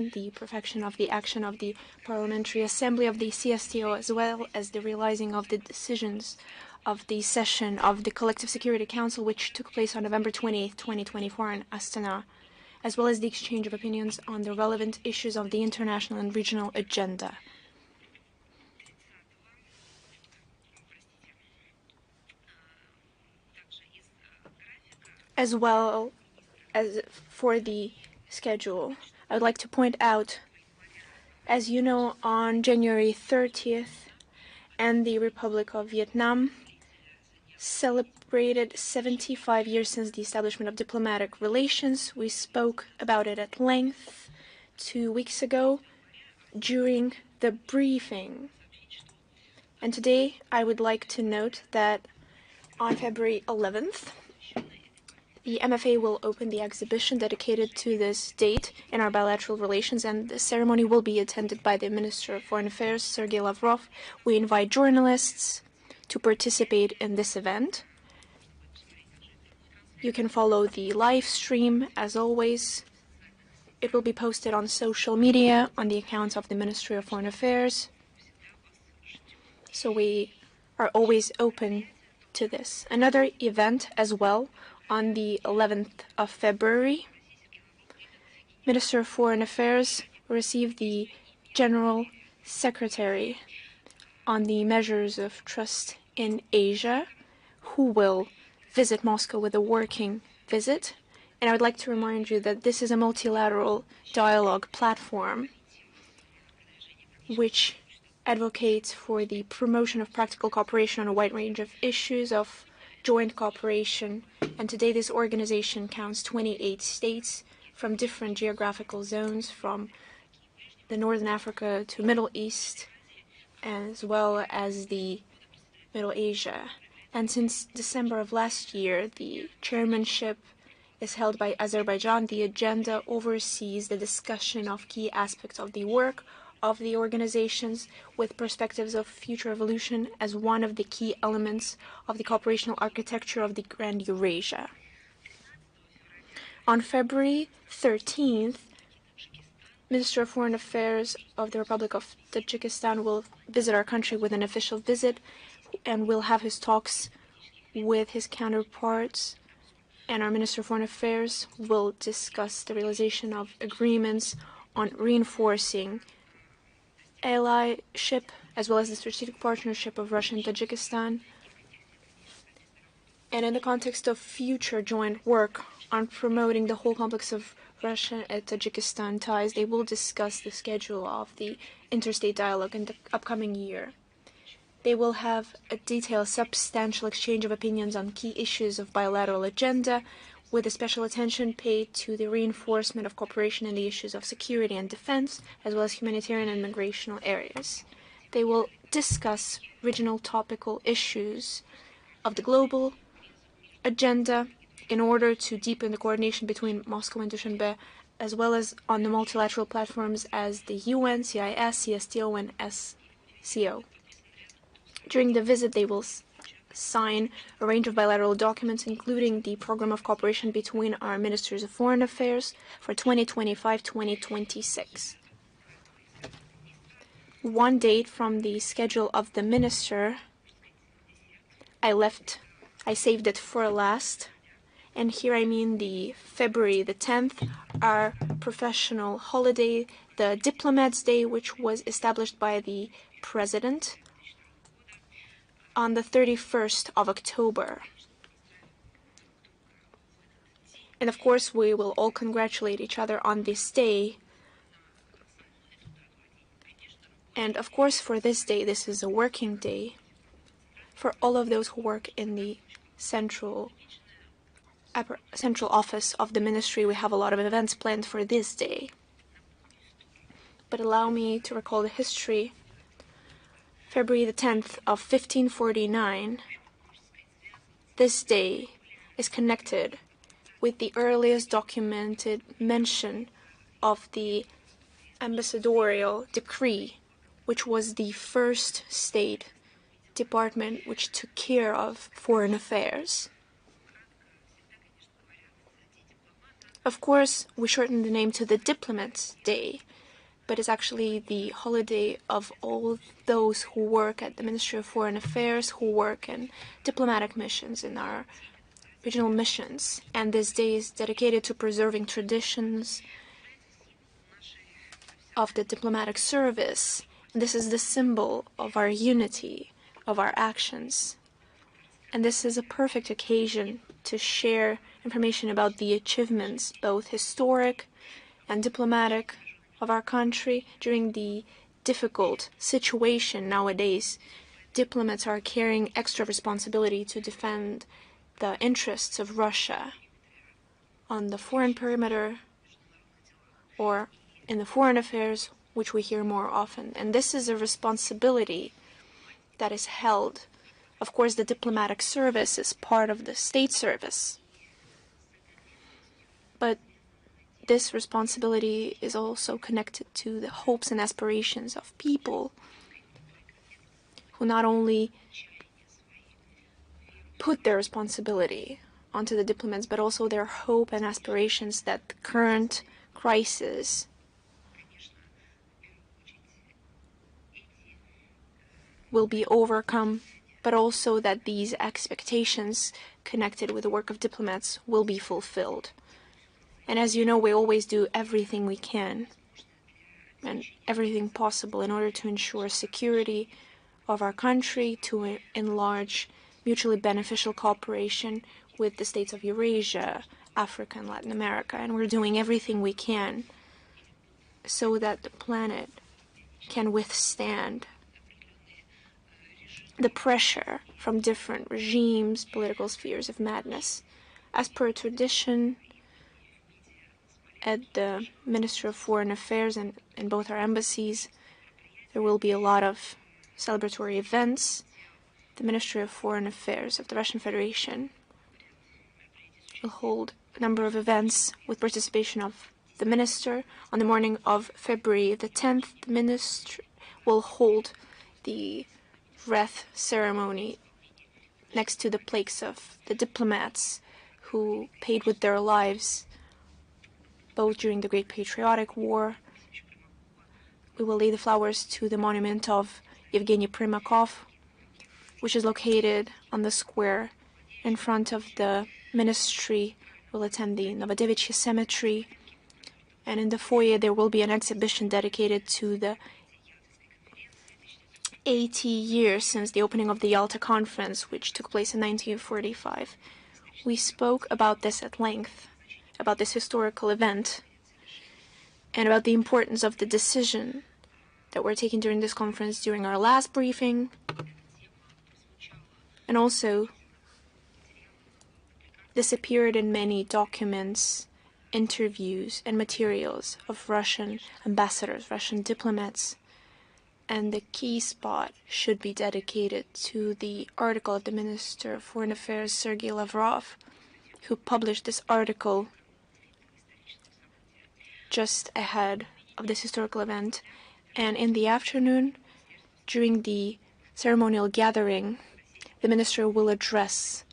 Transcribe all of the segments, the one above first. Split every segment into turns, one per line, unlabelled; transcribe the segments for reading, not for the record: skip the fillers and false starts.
the perfection of the action of the Parliamentary Assembly of the CSTO, as well as the realizing of the decisions of the session of the Collective Security Council, which took place on November 28, 2024 in Astana, as well as the exchange of opinions on the relevant issues of the international and regional agenda. As well as for the schedule, I would like to point out, as you know, on January 30th, and the Republic of Vietnam celebrated 75 years since the establishment of diplomatic relations. We spoke about it at length 2 weeks ago during the briefing. And today I would like to note that on February 11th, the MFA will open the exhibition dedicated to this date in our bilateral relations, and the ceremony will be attended by the Minister of Foreign Affairs, Sergei Lavrov. We invite journalists to participate in this event. You can follow the live stream, as always. It will be posted on social media, on the accounts of the Ministry of Foreign Affairs. So we are always open to this. Another event as well, on the 11th of February, Minister of Foreign Affairs received the General Secretary on the measures of trust in Asia, who will visit Moscow with a working visit. And I would like to remind you that this is a multilateral dialogue platform which advocates for the promotion of practical cooperation on a wide range of issues of joint cooperation. And today this organization counts 28 states from different geographical zones, from the Northern Africa to Middle East, as well as the Middle Asia. And since December of last year, the chairmanship is held by Azerbaijan. The agenda oversees the discussion of key aspects of the work of the organizations, with perspectives of future evolution as one of the key elements of the cooperational architecture of the Grand Eurasia. On February 13th, Minister of Foreign Affairs of the Republic of Tajikistan will visit our country with an official visit, and will have his talks with his counterparts. And our Minister of Foreign Affairs will discuss the realization of agreements on reinforcing allyship, as well as the strategic partnership of Russia and Tajikistan. And in the context of future joint work on promoting the whole complex of Russia and Tajikistan ties, they will discuss the schedule of the interstate dialogue in the upcoming year. They will have a detailed, substantial exchange of opinions on key issues of bilateral agenda, with a special attention paid to the reinforcement of cooperation in the issues of security and defense, as well as humanitarian and migrational areas. They will discuss regional topical issues of the global agenda in order to deepen the coordination between Moscow and Dushanbe, as well as on the multilateral platforms as the UN, CIS, CSTO, and SCO. During the visit, they will sign a range of bilateral documents, including the Program of Cooperation between our Ministers of Foreign Affairs for 2025-2026. One date from the schedule of the Minister, I saved it for last, and here I mean the February the 10th, our professional holiday, the Diplomats' Day, which was established by the President on the 31st of October. And of course, we will all congratulate each other on this day. And of course, for this day, this is a working day. For all of those who work in the central office of the ministry, we have a lot of events planned for this day. But allow me to recall the history. February the 10th of 1549, this day is connected with the earliest documented mention of the ambassadorial decree, which was the first state department which took care of foreign affairs. Of course, we shortened the name to the Diplomats' Day but it's actually the holiday of all those who work at the Ministry of Foreign Affairs, who work in diplomatic missions, in our regional missions. And this day is dedicated to preserving traditions of the diplomatic service. And this is the symbol of our unity, of our actions. And this is a perfect occasion to share information about the achievements, both historic and diplomatic, of our country during the difficult situation nowadays. Diplomats are carrying extra responsibility to defend the interests of Russia on the foreign perimeter or in the foreign affairs, which we hear more often. And this is a responsibility that is held. Of course, the diplomatic service is part of the state service. But this responsibility is also connected to the hopes and aspirations of people who not only put their responsibility onto the diplomats, but also their hope and aspirations that the current crisis will be overcome, but also that these expectations connected with the work of diplomats will be fulfilled. And as you know, we always do everything we can and everything possible in order to ensure security of our country, to enlarge mutually beneficial cooperation with the states of Eurasia, Africa, and Latin America. And we're doing everything we can so that the planet can withstand the pressure from different regimes, political spheres of madness. As per tradition, at the Ministry of Foreign Affairs and in both our embassies, there will be a lot of celebratory events. The Ministry of Foreign Affairs of the Russian Federation will hold a number of events with participation of the minister. On the morning of February the 10th, the minister will hold the wreath ceremony next to the plaques of the diplomats who paid with their lives both during the Great Patriotic War. We will lay the flowers to the monument of Yevgeny Primakov, which is located on the square in front of the ministry. We'll attend the Novodevichy Cemetery, and in the foyer there will be an exhibition dedicated to the 80 years since the opening of the Yalta Conference, which took place in 1945. We spoke about this at length, about this historical event, and about the importance of the decision that were taken during this conference during our last briefing, and also this appeared in many documents, interviews, and materials of Russian ambassadors, Russian diplomats. And the key spot should be dedicated to the article of the Minister of Foreign Affairs, Sergei Lavrov, who published this article just ahead of this historical event. And in the afternoon, during the ceremonial gathering, the minister will address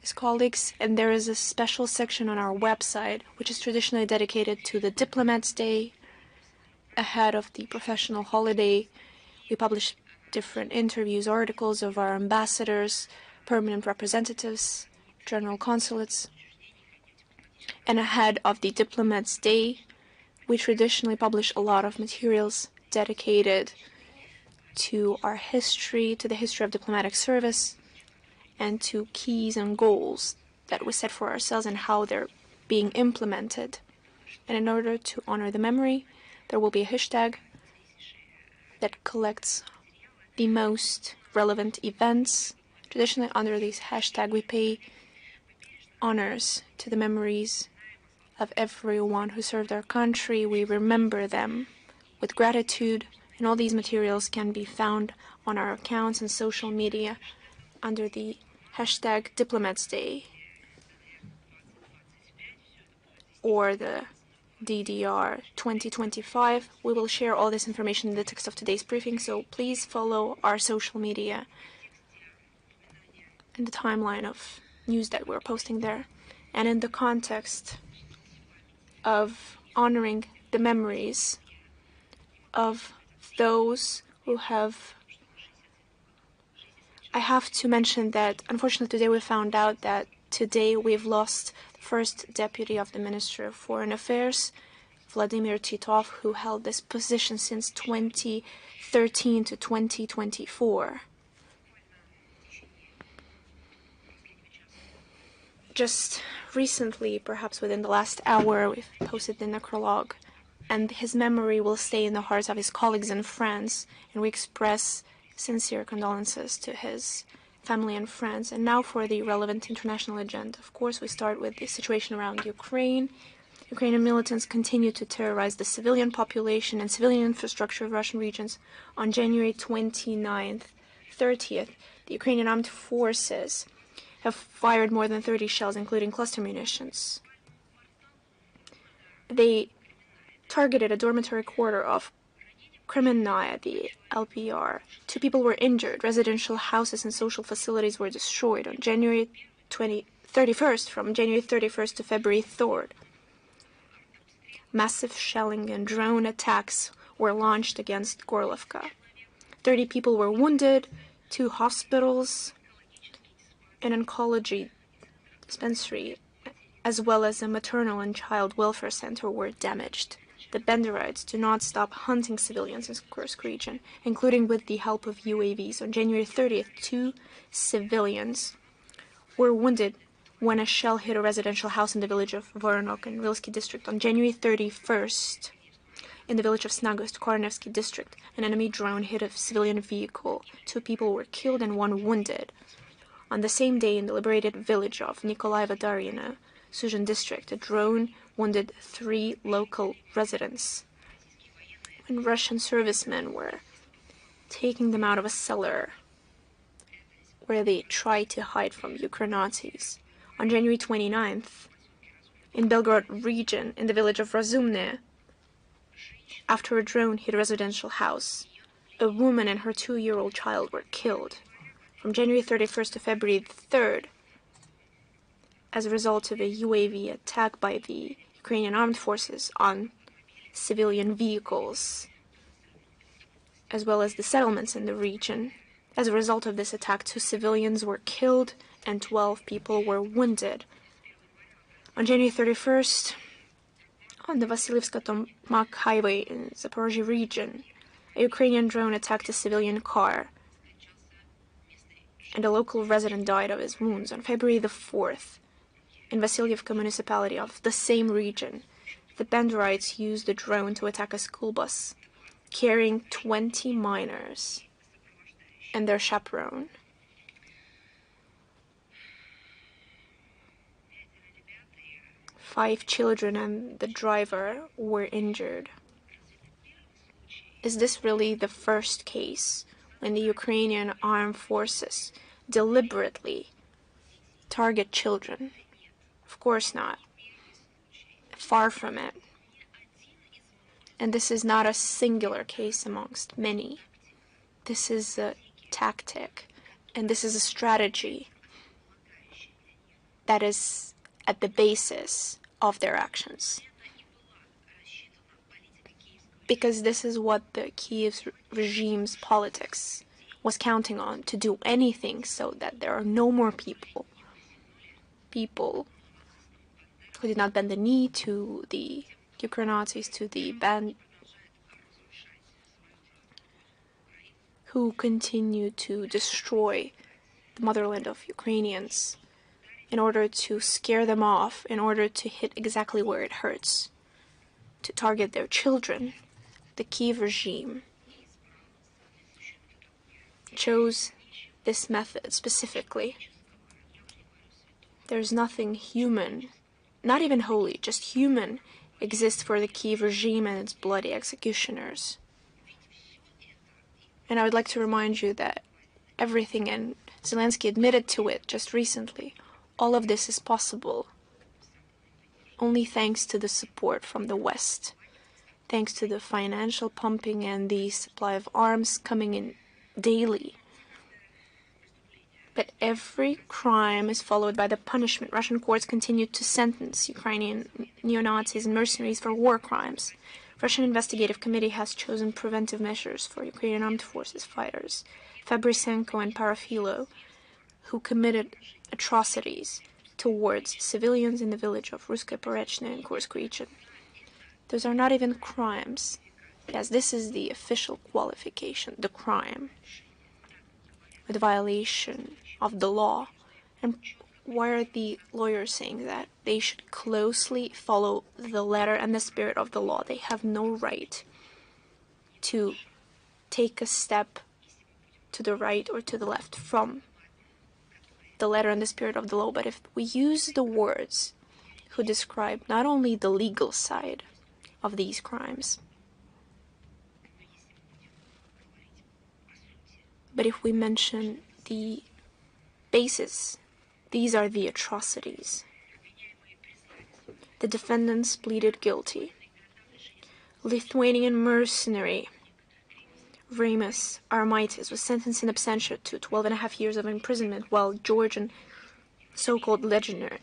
his colleagues, and there is a special section on our website which is traditionally dedicated to the Diplomats' Day. Ahead of the professional holiday, we publish different interviews, articles of our ambassadors, permanent representatives, general consulates. And ahead of the Diplomats' Day, we traditionally publish a lot of materials dedicated to our history, to the history of diplomatic service, and to keys and goals that we set for ourselves and how they're being implemented. And in order to honor the memory, there will be a hashtag that collects the most relevant events. Traditionally, under this hashtag, we pay honors to the memories of everyone who served our country. We remember them with gratitude, and all these materials can be found on our accounts and social media under the hashtag Diplomats Day or the DDR 2025. We will share all this information in the text of today's briefing, so please follow our social media and the timeline of news that we're posting there. And in the context of honoring the memories of those who have... I have to mention that, unfortunately, today we found out that today we've lost the first deputy of the Minister of Foreign Affairs, Vladimir Titov, who held this position since 2013 to 2024. Just recently, perhaps within the last hour, we've posted the necrologue, and his memory will stay in the hearts of his colleagues and friends, and we express sincere condolences to his family and friends. And now for the relevant international agenda. Of course, we start with the situation around Ukraine. Ukrainian militants continue to terrorize the civilian population and civilian infrastructure of Russian regions. On January 29th, 30th, the Ukrainian armed forces have fired more than 30 shells, including cluster munitions. They targeted a dormitory quarter of Kremenaya, the LPR. 2 people were injured. Residential houses and social facilities were destroyed on January 31st, from January 31st to February 3rd. Massive shelling and drone attacks were launched against Gorlovka. 30 people were wounded. 2 hospitals, an oncology dispensary, as well as a maternal and child welfare center were damaged. The Banderites do not stop hunting civilians in Kursk region, including with the help of UAVs. On January 30th, 2 civilians were wounded when a shell hit a residential house in the village of Voronok in Rilsky district. On January 31st, in the village of Snagost, Kornevsky district, an enemy drone hit a civilian vehicle. 2 people were killed and 1 wounded. On the same day, in the liberated village of Nikolaeva-Daryina, Suzhin district, a drone wounded 3 local residents when Russian servicemen were taking them out of a cellar where they tried to hide from Ukraine Nazis. On January 29th, in Belgorod region, in the village of Razumne, after a drone hit a residential house, a woman and her 2-year-old child were killed. From January 31st to February 3rd, as a result of a UAV attack by the Ukrainian armed forces on civilian vehicles, as well as the settlements in the region. As a result of this attack, 2 civilians were killed and 12 people were wounded. On January 31st, on the Vasilievska-Tomak highway in Zaporozhye region, a Ukrainian drone attacked a civilian car, and a local resident died of his wounds. On February the 4th, in Vasilyevka municipality of the same region, the Banderites used the drone to attack a school bus carrying 20 minors and their chaperone. Five children and the driver were injured. Is this really the first case when the Ukrainian armed forces deliberately target children? Of course not. Far from it. And this is not a singular case amongst many. This is a tactic, and this is a strategy that is at the basis of their actions. Because this is what the Kyiv regime's politics was counting on, to do anything so that there are no more people who did not bend the knee to the Ukraine Nazis, to the band who continue to destroy the motherland of Ukrainians in order to scare them off, in order to hit exactly where it hurts, to target their children. The Kyiv regime chose this method specifically. There's nothing human, not even holy, just human, exists for the Kyiv regime and its bloody executioners. And I would like to remind you that everything, and Zelensky admitted to it just recently, all of this is possible only thanks to the support from the West, thanks to the financial pumping and the supply of arms coming in daily. But every crime is followed by the punishment. Russian courts continue to sentence Ukrainian neo-Nazis and mercenaries for war crimes. Russian investigative committee has chosen preventive measures for Ukrainian armed forces fighters Fabrisenko and Parafilo, who committed atrocities towards civilians in the village of Ruskaya Porechnya in Kursk region. Those are not even crimes. Yes, this is the official qualification, the crime, the violation of the law. And why are the lawyers saying that? They should closely follow the letter and the spirit of the law. They have no right to take a step to the right or to the left from the letter and the spirit of the law. But if we use the words who describe not only the legal side of these crimes, but if we mention the basis, these are the atrocities. The defendants pleaded guilty. Lithuanian mercenary Remus Armaitis was sentenced in absentia to 12.5 years of imprisonment, while Georgian so-called legionnaire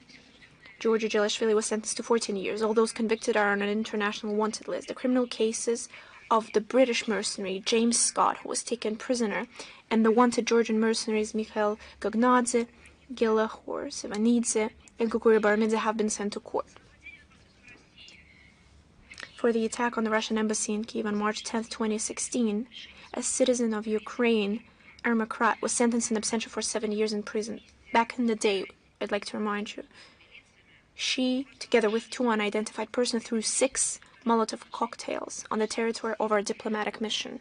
Georgi Gelashvili was sentenced to 14 years. All those convicted are on an international wanted list. The criminal cases of the British mercenary James Scott, who was taken prisoner, and the wanted Georgian mercenaries Mikhail Gognadze, Gelahor Sevanidze, and Guguri Barmidze have been sent to court. For the attack on the Russian embassy in Kiev on March 10, 2016, a citizen of Ukraine, Irma Krat, was sentenced in absentia for 7 years in prison. Back in the day, I'd like to remind you, she, together with two unidentified persons, threw 6 Molotov cocktails on the territory of our diplomatic mission.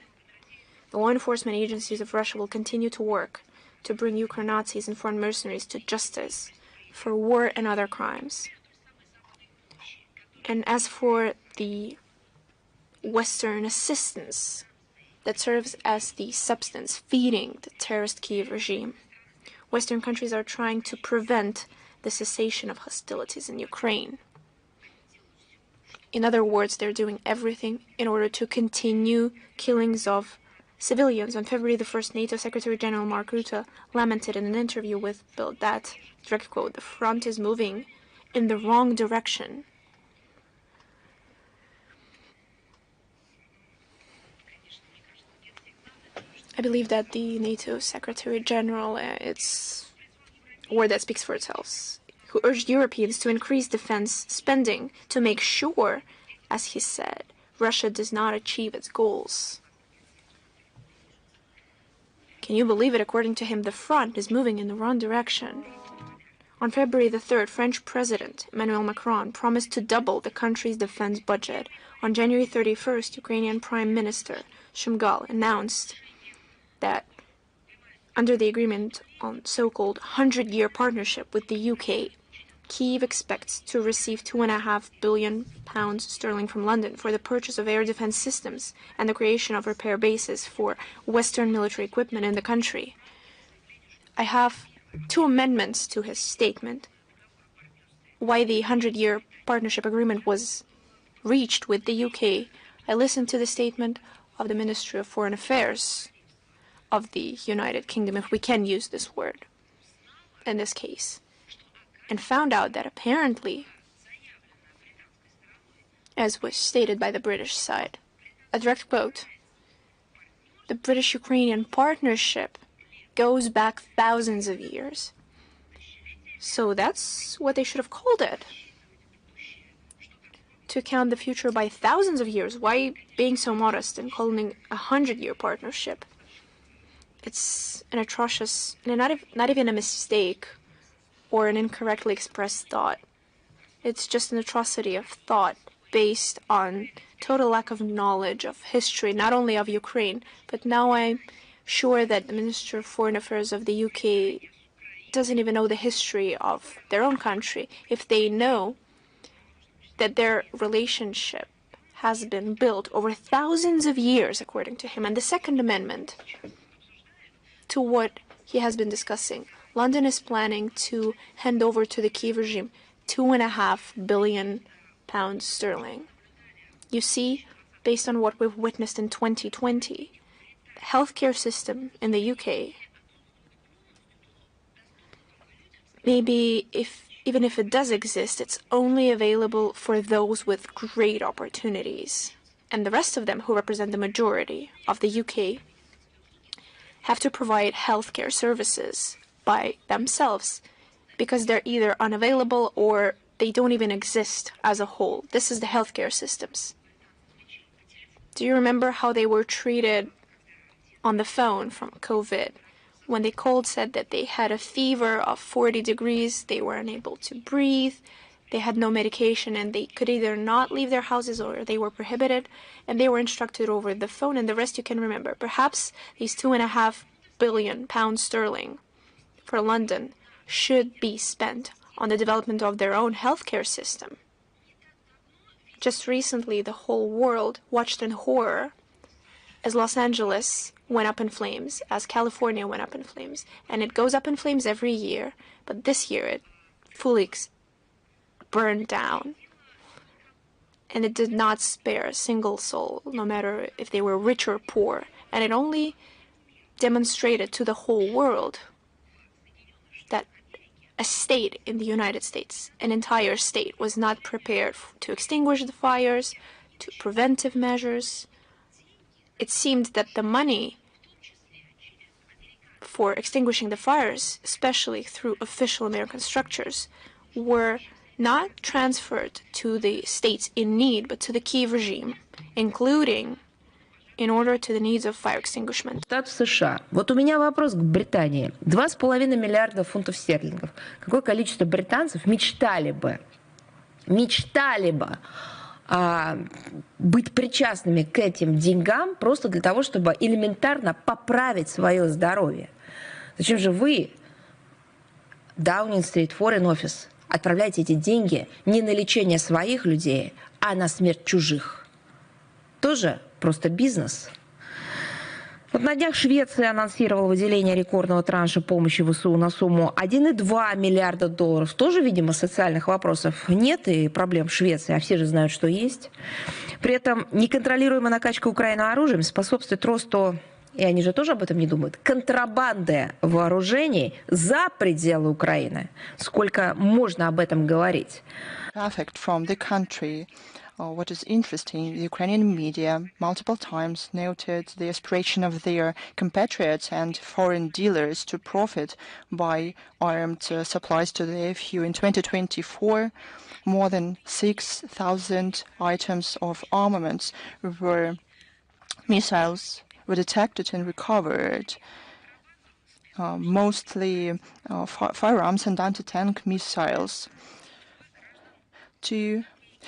The law enforcement agencies of Russia will continue to work to bring Ukraine Nazis and foreign mercenaries to justice for war and other crimes. And as for the Western assistance that serves as the substance feeding the terrorist Kiev regime, Western countries are trying to prevent the cessation of hostilities in Ukraine. In other words, they're doing everything in order to continue killings of civilians. On February the 1st, NATO Secretary General Mark Rutte lamented in an interview with Bild that, direct quote, "the front is moving in the wrong direction." I believe that the NATO Secretary General, it's a word that speaks for itself, who urged Europeans to increase defense spending to make sure, as he said, Russia does not achieve its goals. Can you believe it? According to him, the front is moving in the wrong direction. On February the 3rd, French President Emmanuel Macron promised to double the country's defense budget. On January 31st, Ukrainian Prime Minister Shumgal announced that under the agreement on so-called 100-year partnership with the UK, Kyiv expects to receive £2.5 billion from London for the purchase of air defense systems and the creation of repair bases for Western military equipment in the country. I have 2 amendments to his statement. Why the 100-year partnership agreement was reached with the UK, I listened to the statement of the Ministry of Foreign Affairs of the United Kingdom, if we can use this word in this case, and found out that apparently, as was stated by the British side, a direct quote, the British-Ukrainian partnership goes back thousands of years. So that's what they should have called it. To count the future by thousands of years. Why being so modest and calling a 100-year partnership? It's an atrocious, and not even a mistake or an incorrectly expressed thought. It's just an atrocity of thought based on total lack of knowledge of history, not only of Ukraine, but now I'm sure that the Minister of Foreign Affairs of the UK doesn't even know the history of their own country, if they know that their relationship has been built over thousands of years, according to him. And the Second Amendment to what he has been discussing, London is planning to hand over to the Kyiv regime £2.5 billion. You see, based on what we've witnessed in 2020, the healthcare system in the UK, maybe even if it does exist, it's only available for those with great opportunities. and the rest of them, who represent the majority of the UK, have to provide healthcare services by themselves because they're either unavailable or they don't even exist as a whole. This is the healthcare systems. Do you remember how they were treated on the phone from COVID? When they called, said that they had a fever of 40 degrees, they were unable to breathe, they had no medication, and they could either not leave their houses or they were prohibited, and they were instructed over the phone, and the rest you can remember. Perhaps these £2.5 billion for London should be spent on the development of their own healthcare system. Just recently, the whole world watched in horror as Los Angeles went up in flames, as California went up in flames. And it goes up in flames every year, but this year it fully burned down. And it did not spare a single soul, no matter if they were rich or poor. And it only demonstrated to the whole world that a state in the United States, an entire state, was not prepared to extinguish the fires, to preventive measures. It seemed that the money for extinguishing the fires, especially through official American structures, were not transferred to the states in need, but to the Kiev regime, including in order to the needs of fire extinguishment.
Штат США. Вот у меня вопрос к Британии. 2,5 миллиарда фунтов стерлингов. Какое количество британцев мечтали бы быть причастными к этим деньгам просто для того, чтобы элементарно поправить свое здоровье? Зачем же вы, Downing Street Foreign Office, отправляете эти деньги не на лечение своих людей, а на смерть чужих? Тоже просто бизнес. Вот на днях Швеция анонсировала выделение рекордного транша помощи ВСУ на сумму 1,2 миллиарда долларов. Тоже, видимо, социальных вопросов нет и проблем в Швеции, а все же знают, что есть. При этом неконтролируемая накачка Украины оружием способствует росту, и они же тоже об этом не думают, контрабанды вооружений за пределы Украины. Сколько можно об этом говорить?
What is interesting, the Ukrainian media multiple times noted the aspiration of their compatriots and foreign dealers to profit by armed supplies to the FU. In 2024, more than 6,000 items of armaments missiles were detected and recovered, mostly firearms and anti-tank missiles.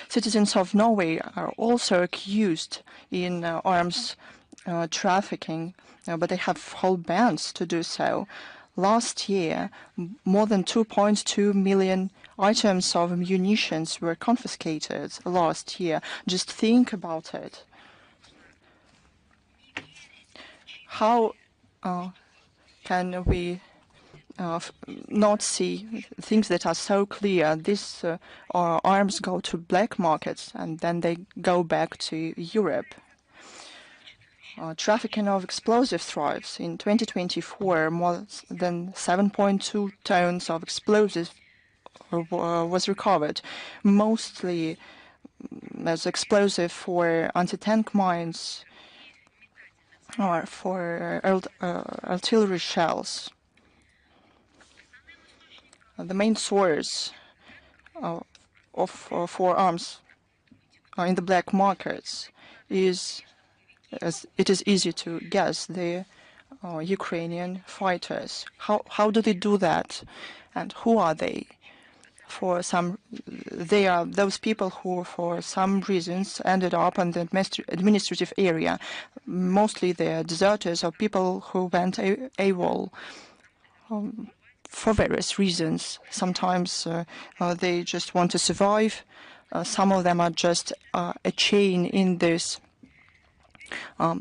Citizens of Norway are also accused in arms trafficking, but they have whole bans to do so. Last year, more than 2.2 million items of munitions were confiscated last year. Just think about it. How can we not see things that are so clear? These arms go to black markets and then they go back to Europe. Trafficking of explosives thrives. In 2024, more than 7.2 tons of explosives was recovered, mostly as explosive for anti-tank mines or for artillery shells. The main source for arms in the black markets is, as it is easy to guess, the Ukrainian fighters. How do they do that, and who are they? They are those people who, for some reasons, ended up in the administrative area. Mostly they are deserters or people who went AWOL. For various reasons. Sometimes they just want to survive. Some of them are just a chain in this a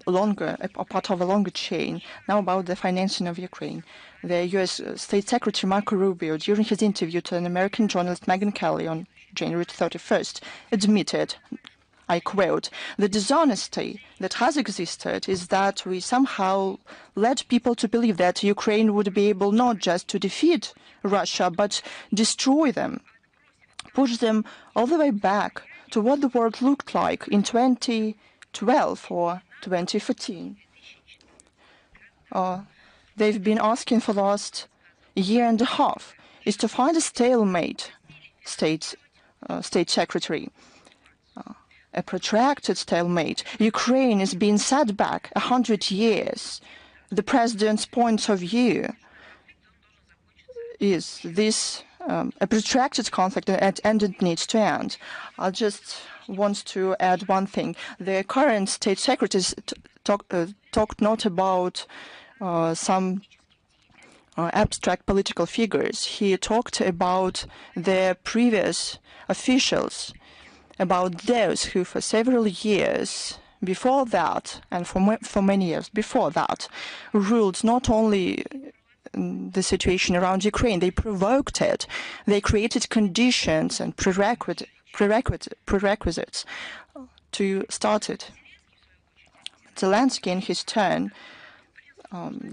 part of a longer chain. Now about the financing of Ukraine. The U.S. State Secretary Marco Rubio, during his interview to an American journalist Megyn Kelly on January 31st, admitted, I quote, "The dishonesty that has existed is that we somehow led people to believe that Ukraine would be able not just to defeat Russia, but destroy them, push them all the way back to what the world looked like in 20 2012 or 2014. They've been asking for the last year and a half is to find a stalemate, State Secretary. A protracted stalemate. Ukraine is being set back 100 years. The president's point of view is this a protracted conflict and it needs to end. I just want to add one thing. The current state secretaries talked not about some abstract political figures. He talked about the previous officials, about those who for several years before that and for many years before that ruled not only the situation around Ukraine, they provoked it. They created conditions and prerequisites to start it. Zelensky, in his turn,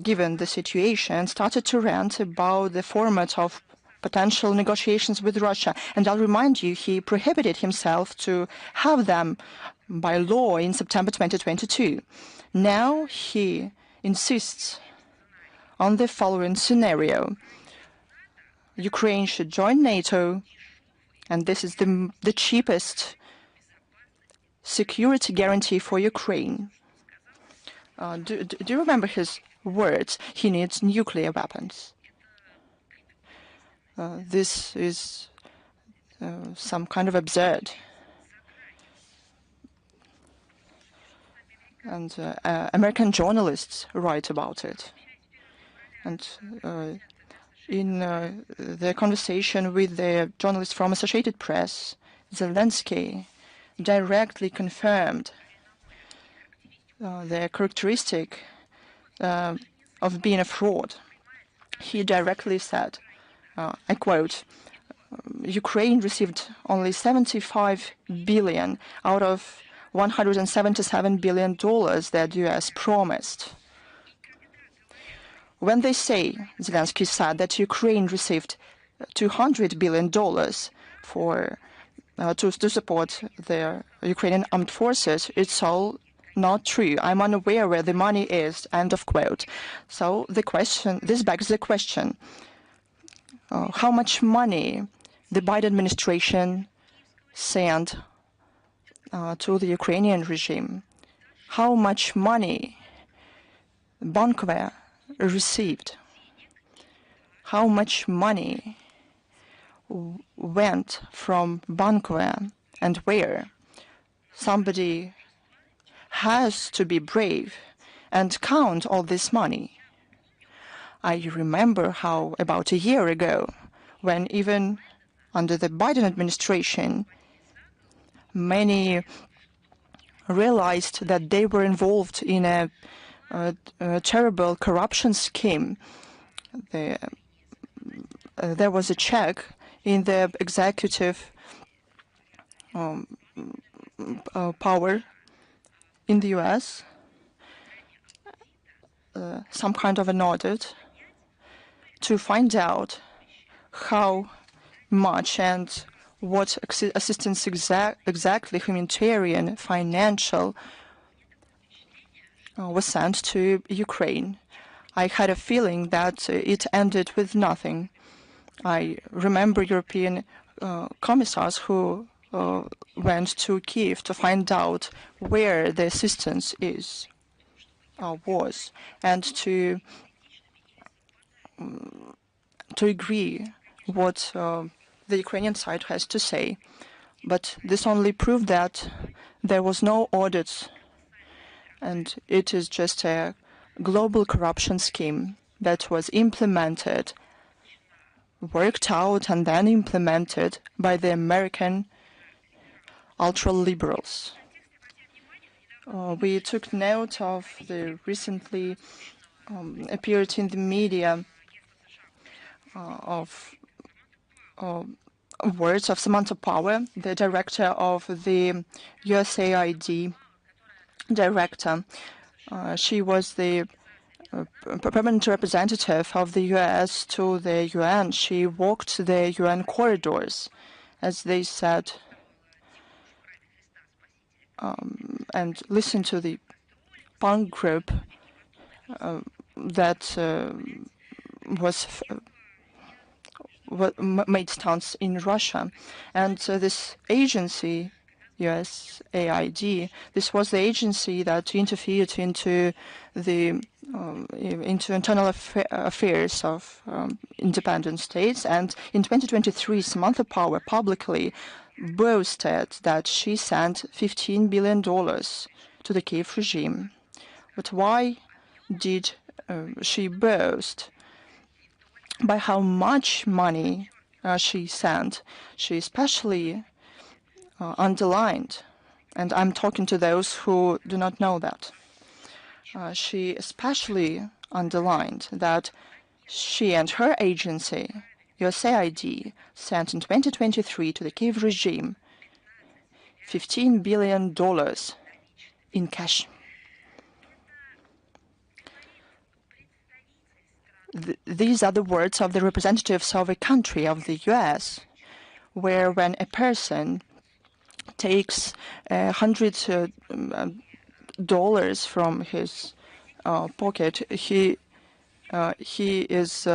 given the situation, started to rant about the format of potential negotiations with Russia. And I'll remind you, he prohibited himself to have them by law in September 2022. Now he insists on the following scenario. Ukraine should join NATO, and this is the cheapest security guarantee for Ukraine. Do you remember his words? He needs nuclear weapons. This is some kind of absurd. And American journalists write about it. And in the conversation with the journalist from Associated Press, Zelensky directly confirmed the characteristic of being a fraud. He directly said, I quote, Ukraine received only $75 billion out of $177 billion that the US promised. When they say, Zelensky said, that Ukraine received $200 billion to support the Ukrainian armed forces, it's all not true. I'm unaware where the money is, end of quote. So this begs the question, how much money the Biden administration sent to the Ukrainian regime? How much money Bankova received? How much money went from Bankova and where? Somebody has to be brave and count all this money. I remember how about a year ago, when even under the Biden administration, many realized that they were involved in a terrible corruption scheme. There was a check in the executive power in the US, some kind of an audit to find out how much and what assistance exactly, humanitarian, financial, was sent to Ukraine. I had a feeling that it ended with nothing. I remember European commissars who went to Kiev to find out where the assistance was, and to agree what the Ukrainian side has to say. But this only proved that there was no audit, and it is just a global corruption scheme that was implemented, worked out, and then implemented by the American ultra-liberals. We took note of the recently appeared in the media of words of Samantha Power, the director of the USAID director. She was the permanent representative of the US to the UN. She walked the UN corridors, as they said. and listen to the punk group that made stunts in Russia. And this agency, USAID, this was the agency that interfered into the into internal affairs of independent states. And in 2023, Samantha Power publicly boasted that she sent $15 billion to the Kiev regime. But why did she boast? By how much money she sent? She especially underlined, and I'm talking to those who do not know that, she especially underlined that she and her agency, USAID, sent in 2023 to the Kiev regime $15 billion in cash. These are the words of the representatives of a country, of the US, where when a person takes $100 from his pocket, he is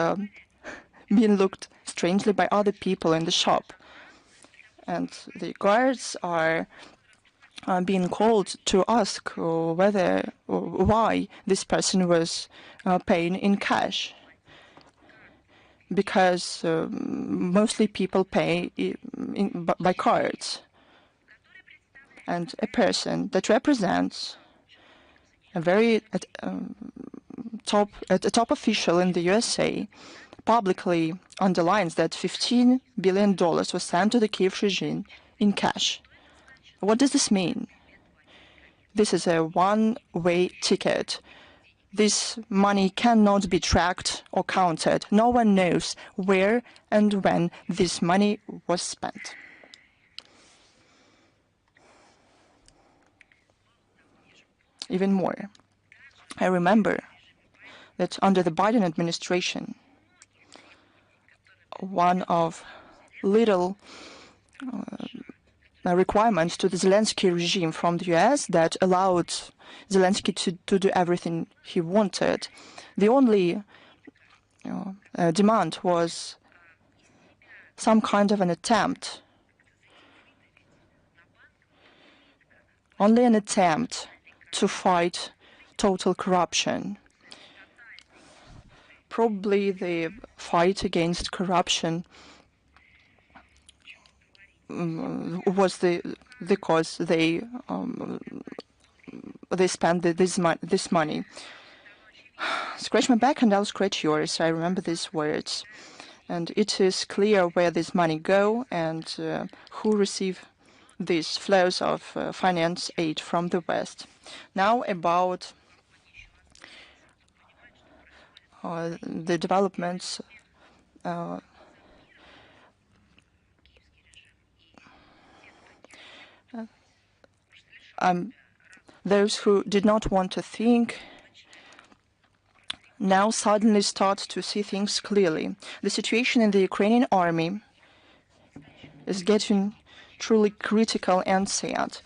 being looked strangely by other people in the shop, and the guards are being called to ask why this person was paying in cash, because mostly people pay by cards. And a person that represents a very top official in the USA publicly underlines that $15 billion was sent to the Kiev regime in cash. What does this mean? This is a one-way ticket. This money cannot be tracked or counted. No one knows where and when this money was spent. Even more, I remember that under the Biden administration, one of little requirements to the Zelensky regime from the US that allowed Zelensky to do everything he wanted. The only demand was some kind of an attempt, only an attempt to fight total corruption. Probably the fight against corruption was the cause they spent this money. Scratch my back and I'll scratch yours. I remember these words, and it is clear where this money go and who receive these flows of finance aid from the West. Now about the developments those who did not want to think now suddenly start to see things clearly. The situation in the Ukrainian army is getting truly critical and sad.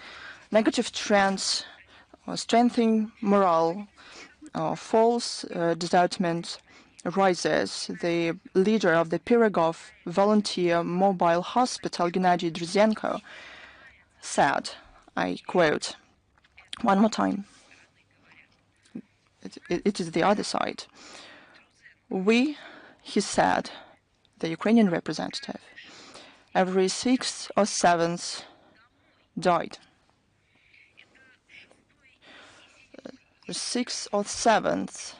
Negative trends, strengthening morale, false desertment rises. The leader of the Pirogov Volunteer Mobile Hospital, Gennady Drzenko, said, I quote, one more time, it is the other side. We, he said, the Ukrainian representative, every 6th or 7th died. The 6th or 7th,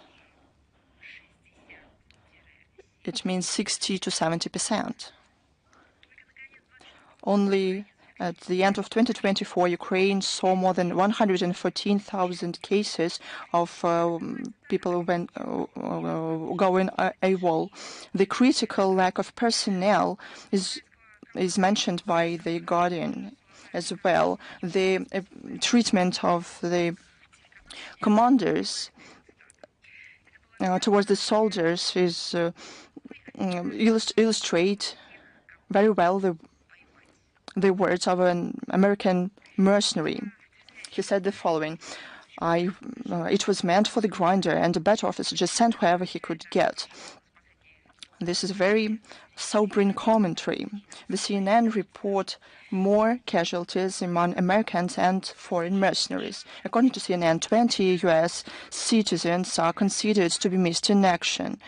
it means 60 to 70%. Only at the end of 2024, Ukraine saw more than 114,000 cases of people going AWOL. The critical lack of personnel is mentioned by the Guardian as well. The treatment of the commanders towards the soldiers is illustrate very well the words of an American mercenary. he said the following: it was meant for the grinder, and the better officer just sent whoever he could get. This is a very sobering commentary. The CNN report more casualties among Americans and foreign mercenaries. According to CNN, 20 U.S. citizens are considered to be missed in action.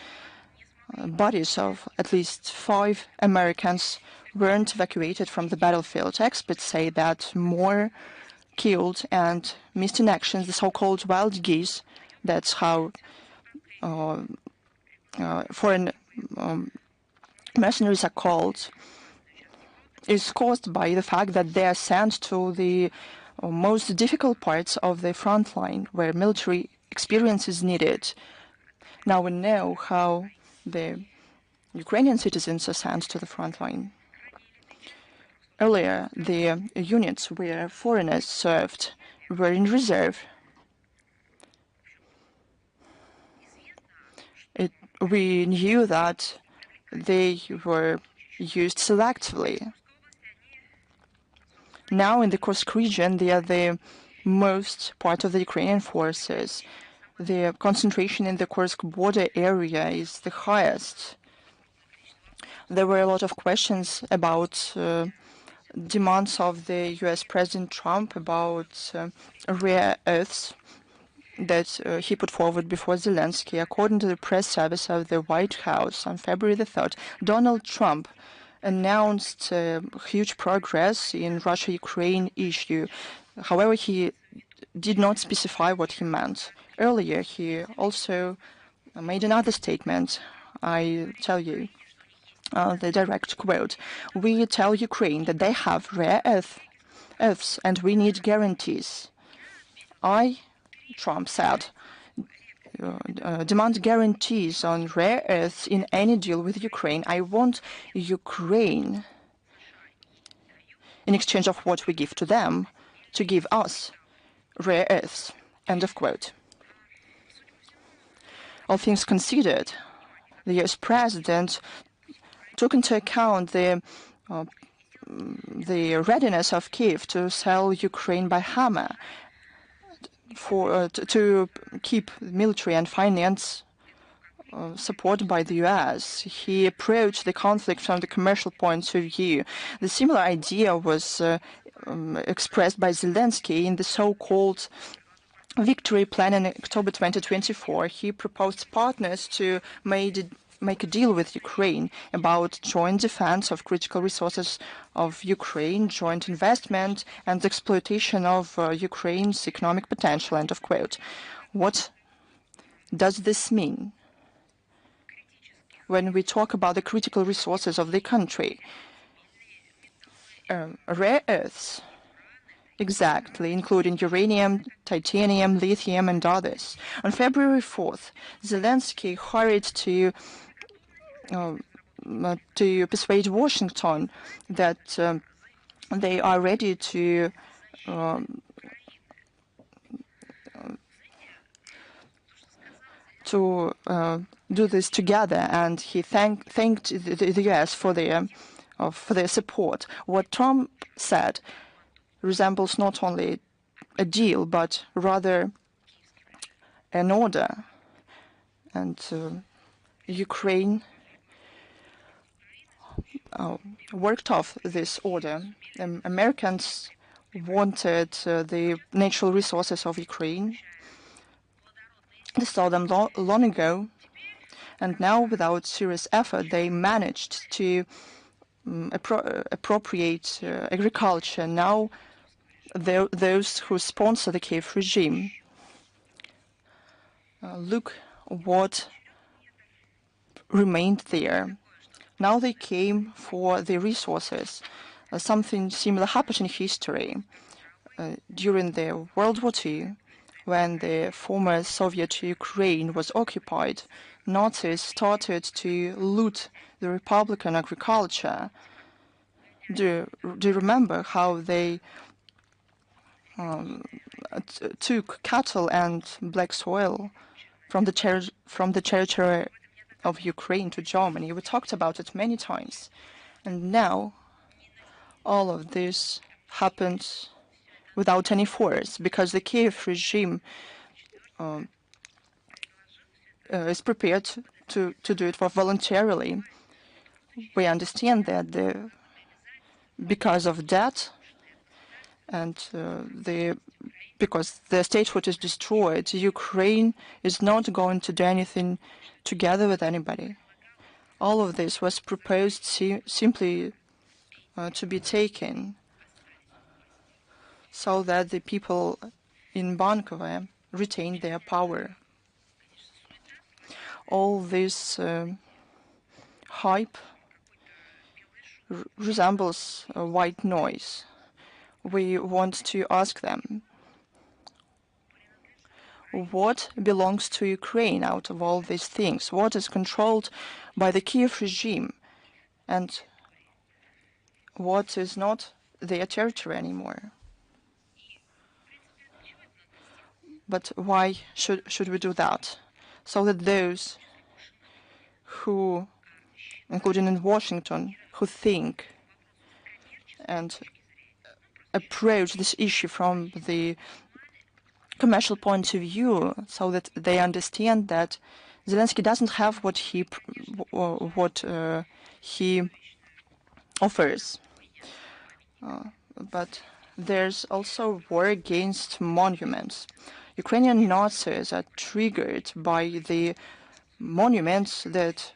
Bodies of at least 5 Americans weren't evacuated from the battlefield. Experts say that more killed and missed in action, the so-called wild geese, that's how foreign mercenaries are called, is caused by the fact that they are sent to the most difficult parts of the front line where military experience is needed. Now we know how the Ukrainian citizens are sent to the front line. Earlier, the units where foreigners served were in reserve. We knew that they were used selectively. Now in the Kursk region, they are the most part of the Ukrainian forces. The concentration in the Kursk border area is the highest. There were a lot of questions about demands of the US President Trump about rare earths that he put forward before Zelensky. According to the press service of the White House on February the 3rd, Donald Trump announced huge progress in Russia-Ukraine issue. However, he did not specify what he meant. Earlier, he also made another statement. I tell you the direct quote: "We tell Ukraine that they have rare earths and we need guarantees. Trump said, demand guarantees on rare earths in any deal with Ukraine. I want Ukraine, in exchange of what we give to them, to give us rare earths." End of quote. All things considered, the US president took into account the readiness of Kiev to sell Ukraine by hammer to keep military and finance support by the US. He approached the conflict from the commercial point of view. The similar idea was expressed by Zelensky in the so-called victory plan in October 2024. He proposed partners to make a deal with Ukraine about joint defense of critical resources of Ukraine, joint investment, and exploitation of Ukraine's economic potential. End of quote. What does this mean when we talk about the critical resources of the country? Rare earths, exactly, including uranium, titanium, lithium, and others. On February 4th, Zelensky hurried to persuade Washington that they are ready to do this together, and he thanked the US for their support. What Trump said resembles not only a deal, but rather an order. And Ukraine worked off this order. Americans wanted the natural resources of Ukraine. They saw them long ago, and now, without serious effort, they managed to appropriate agriculture. Now, those who sponsor the Kiev regime. Look what remained there. Now they came for the resources. Something similar happened in history. During the World War II, when the former Soviet Ukraine was occupied, Nazis started to loot the Republican agriculture. Do you remember how they took cattle and black soil from the territory of Ukraine to Germany? We talked about it many times. And now all of this happens without any force, because the Kiev regime is prepared to do it for voluntarily. We understand that because of that and because the statehood is destroyed, Ukraine is not going to do anything together with anybody. All of this was proposed simply to be taken so that the people in Bankova retain their power. All this hype resembles a white noise. We want to ask them, what belongs to Ukraine out of all these things? What is controlled by the Kiev regime? And what is not their territory anymore? But why should we do that? So that those who, including in Washington, who think and approach this issue from the commercial point of view, so that they understand that Zelensky doesn't have what he offers. But there's also war against monuments. Ukrainian Nazis are triggered by the monuments that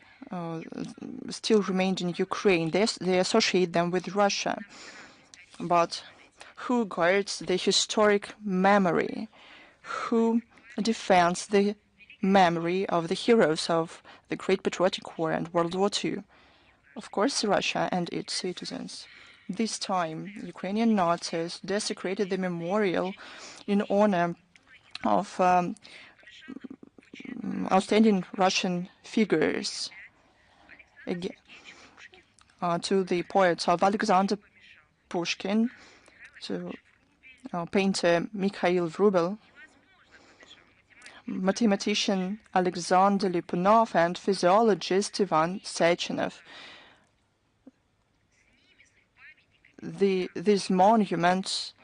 still remained in Ukraine. They associate them with Russia. But who guards the historic memory? Who defends the memory of the heroes of the Great Patriotic War and World War II? Of course, Russia and its citizens. This time, Ukrainian Nazis desecrated the memorial in honor of outstanding Russian figures, to the poets of Alexander Pushkin, to painter Mikhail Vruble, mathematician Alexander Lipunov, and physiologist Ivan Sechenov. These monuments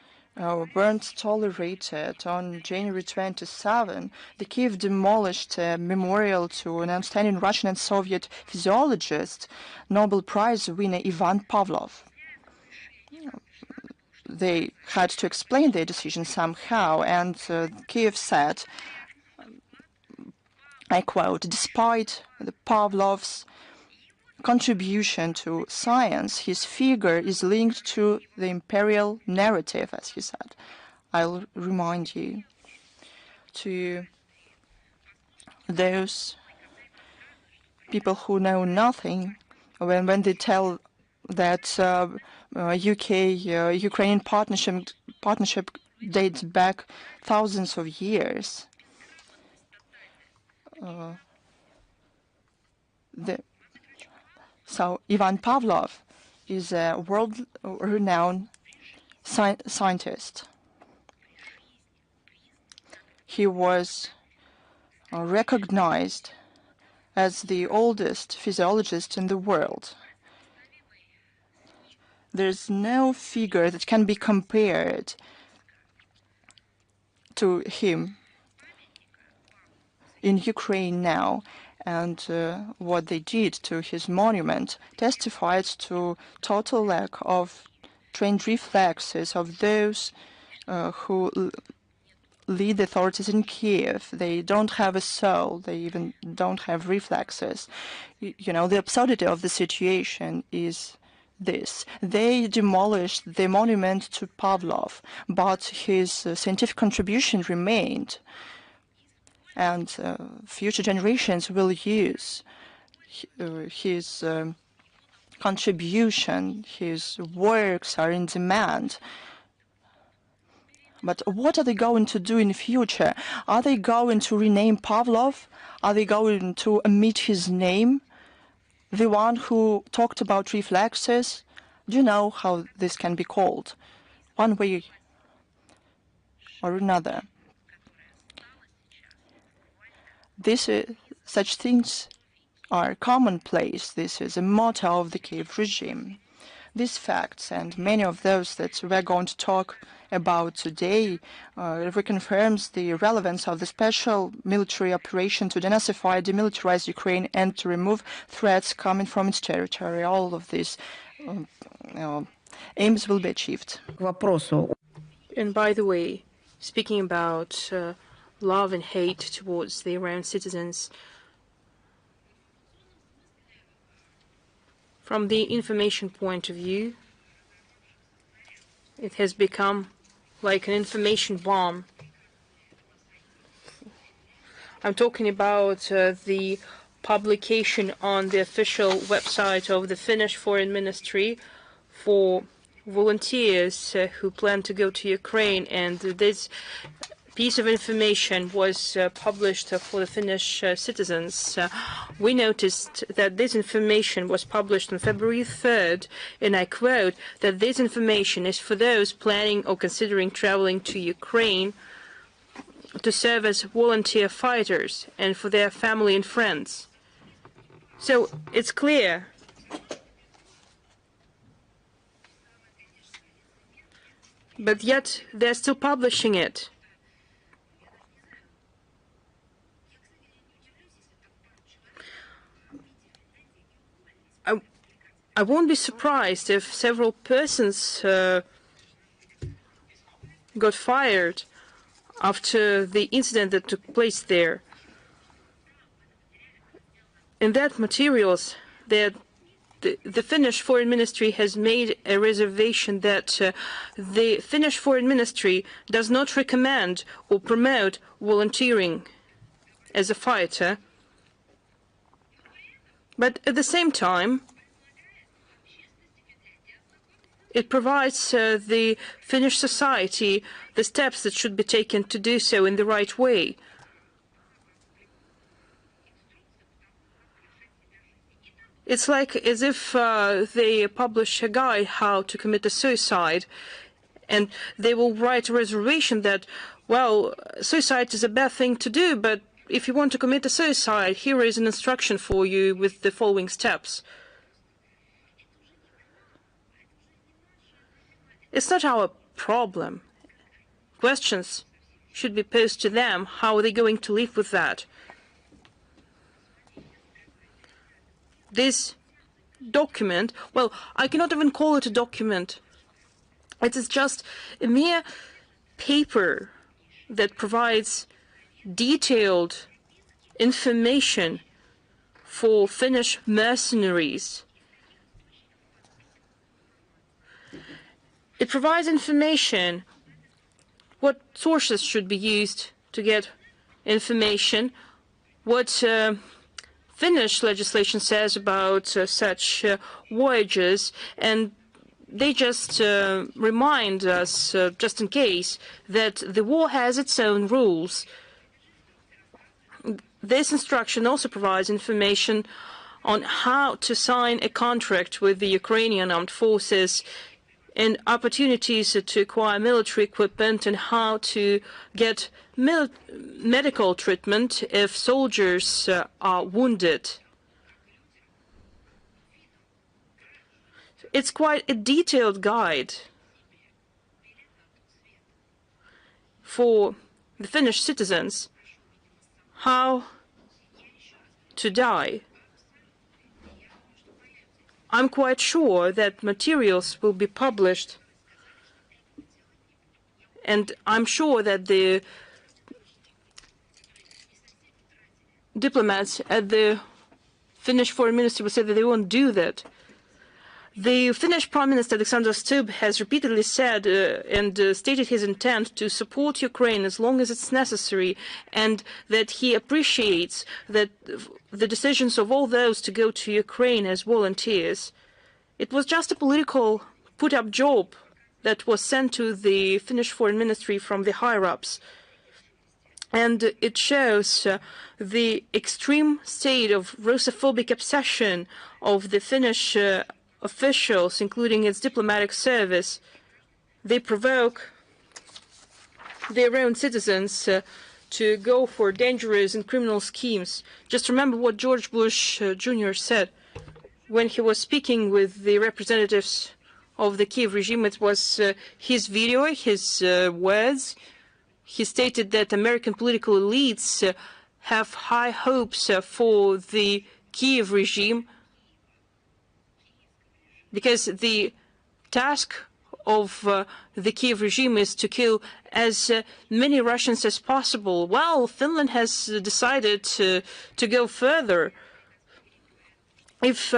weren't tolerated. On January 27, the Kiev demolished a memorial to an outstanding Russian and Soviet physiologist, Nobel Prize winner Ivan Pavlov. They had to explain their decision somehow, and Kiev said, I quote, "Despite the Pavlov's contribution to science, his figure is linked to the imperial narrative," as he said. I'll remind you, to those people who know nothing, when they tell that UK-Ukrainian partnership dates back thousands of years. So Ivan Pavlov is a world-renowned scientist. He was recognized as the oldest physiologist in the world. There's no figure that can be compared to him in Ukraine now. And what they did to his monument testifies to total lack of trained reflexes of those who lead the authorities in Kiev. They don't have a soul. They even don't have reflexes. You know, the absurdity of the situation is this. They demolished the monument to Pavlov, but his scientific contribution remained. And future generations will use his contribution. His works are in demand. But what are they going to do in the future? Are they going to rename Pavlov? Are they going to omit his name? The one who talked about reflexes? Do you know how this can be called? One way or another. Such things are commonplace. This is a motto of the Kiev regime. These facts and many of those that we're going to talk about today reconfirms the relevance of the special military operation to denazify, demilitarize Ukraine, and to remove threats coming from its territory. All of these aims will be achieved.
And by the way, speaking about love and hate towards the Iran citizens, from the information point of view, it has become like an information bomb. I'm talking about the publication on the official website of the Finnish Foreign Ministry for volunteers who plan to go to Ukraine, and this piece of information was published for the Finnish citizens. We noticed that this information was published on February 3rd, and I quote, that this information is for those planning or considering traveling to Ukraine to serve as volunteer fighters and for their family and friends. So it's clear. But yet they're still publishing it. I won't be surprised if several persons got fired after the incident that took place there. In that materials, the Finnish Foreign Ministry has made a reservation that the Finnish Foreign Ministry does not recommend or promote volunteering as a fighter. But at the same time, it provides the Finnish society the steps that should be taken to do so in the right way. It's like as if they publish a guide how to commit a suicide, and they will write a reservation that, well, suicide is a bad thing to do, but if you want to commit a suicide, here is an instruction for you with the following steps. It's not our problem. Questions should be posed to them. How are they going to live with that? This document, well, I cannot even call it a document. It is just a mere paper that provides detailed information for Finnish mercenaries. It provides information what sources should be used to get information, what Finnish legislation says about such voyages, and they just remind us, just in case, that the war has its own rules. This instruction also provides information on how to sign a contract with the Ukrainian armed forces and opportunities to acquire military equipment and how to get medical treatment if soldiers are wounded. It's quite a detailed guide for the Finnish citizens how to die. I'm quite sure that materials will be published, and I'm sure that the diplomats at the Finnish Foreign Ministry will say that they won't do that. The Finnish Prime Minister Alexander Stubb has repeatedly said and stated his intent to support Ukraine as long as it's necessary, and that he appreciates that the decisions of all those to go to Ukraine as volunteers. It was just a political put-up job that was sent to the Finnish Foreign Ministry from the higher-ups. And it shows the extreme state of Russophobic obsession of the Finnish officials, including its diplomatic service. They provoke their own citizens to go for dangerous and criminal schemes. Just remember what George Bush Jr. said when he was speaking with the representatives of the Kiev regime. It was his video, his words. He stated that American political elites have high hopes for the Kiev regime because the task of the Kiev regime is to kill as many Russians as possible. Well, Finland has decided to go further. If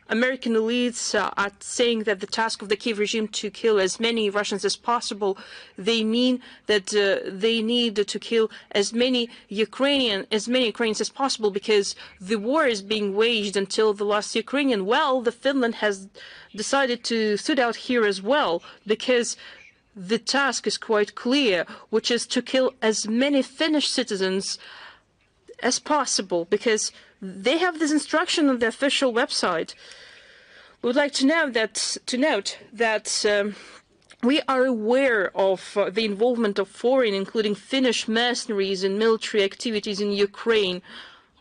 American elites are saying that the task of the Kiev regime to kill as many Russians as possible, they mean that they need to kill as many Ukrainians as possible because the war is being waged until the last Ukrainian. Well, the Finland has decided to sit out here as well because the task is quite clear, which is to kill as many Finnish citizens as possible because they have this instruction on the official website. We would like to note that we are aware of the involvement of foreign, including Finnish mercenaries in military activities in Ukraine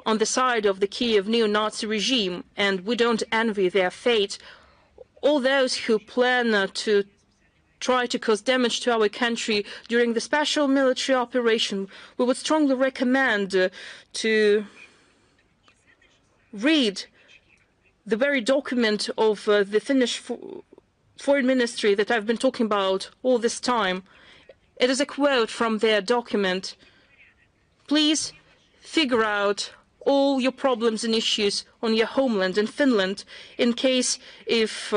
on the side of the Kiev neo-Nazi regime, and we don't envy their fate. All those who plan to try to cause damage to our country during the special military operation, we would strongly recommend to read the very document of the Finnish Foreign Ministry that I've been talking about all this time. It is a quote from their document. Please figure out all your problems and issues on your homeland in Finland in case if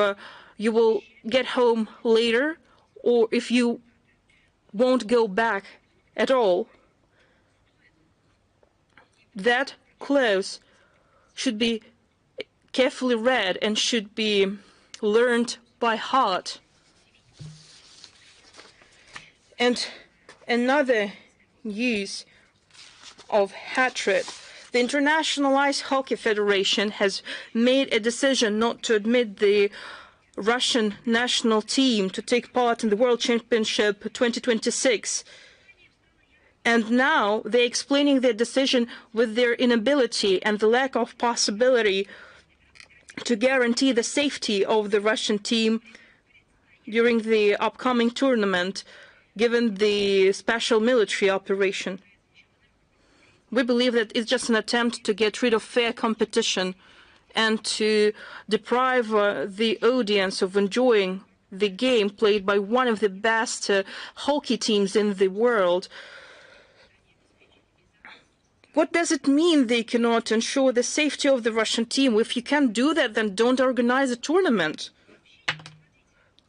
you will get home later or if you won't go back at all. That clause should be carefully read and should be learned by heart. And another use of hatred. The International Ice Hockey Federation has made a decision not to admit the Russian national team to take part in the World Championship 2026. And now they're explaining their decision with their inability and the lack of possibility to guarantee the safety of the Russian team during the upcoming tournament, given the special military operation. We believe that it's just an attempt to get rid of fair competition and to deprive the audience of enjoying the game played by one of the best hockey teams in the world. What does it mean they cannot ensure the safety of the Russian team? If you can't do that, then don't organize a tournament.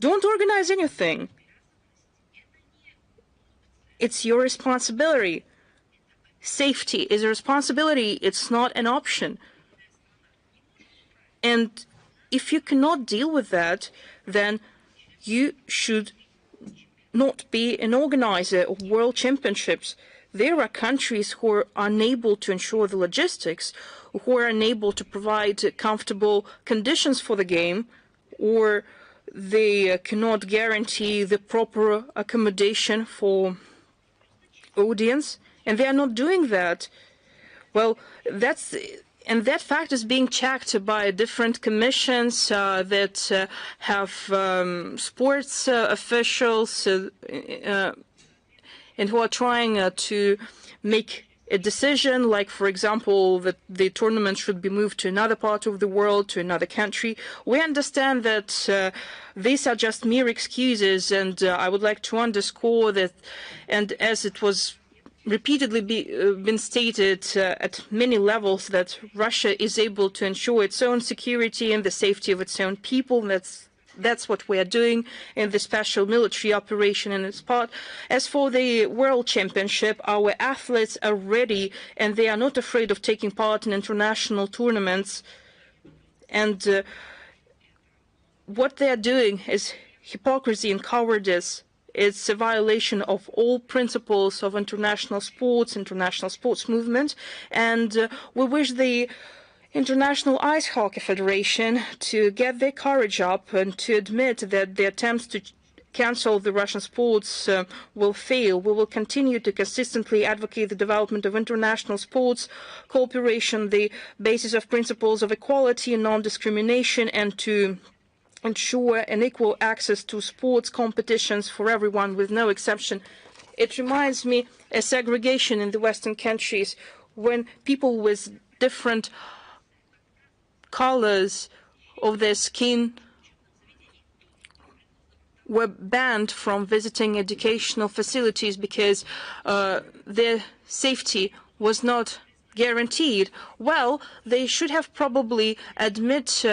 Don't organize anything. It's your responsibility. Safety is a responsibility. It's not an option. And if you cannot deal with that, then you should not be an organizer of world championships. There are countries who are unable to ensure the logistics, who are unable to provide comfortable conditions for the game, or they cannot guarantee the proper accommodation for audience, and they are not doing that. Well, and that fact is being checked by different commissions that have sports officials and who are trying to make a decision, like, for example, that the tournament should be moved to another part of the world, to another country. We understand that these are just mere excuses, and I would like to underscore that, and as it was repeatedly been stated at many levels, that Russia is able to ensure its own security and the safety of its own people. That's what we are doing in the special military operation and its part. As for the World Championship, our athletes are ready and they are not afraid of taking part in international tournaments. And what they are doing is hypocrisy and cowardice. It's a violation of all principles of international sports movement. And we wish the International Ice Hockey Federation to get their courage up and to admit that the attempts to cancel the Russian sports will fail. We will continue to consistently advocate the development of international sports cooperation, the basis of principles of equality and non-discrimination, and to ensure an equal access to sports competitions for everyone with no exception. It reminds me of segregation in the Western countries when people with different colors of their skin were banned from visiting educational facilities because their safety was not guaranteed. Well, they should have probably admit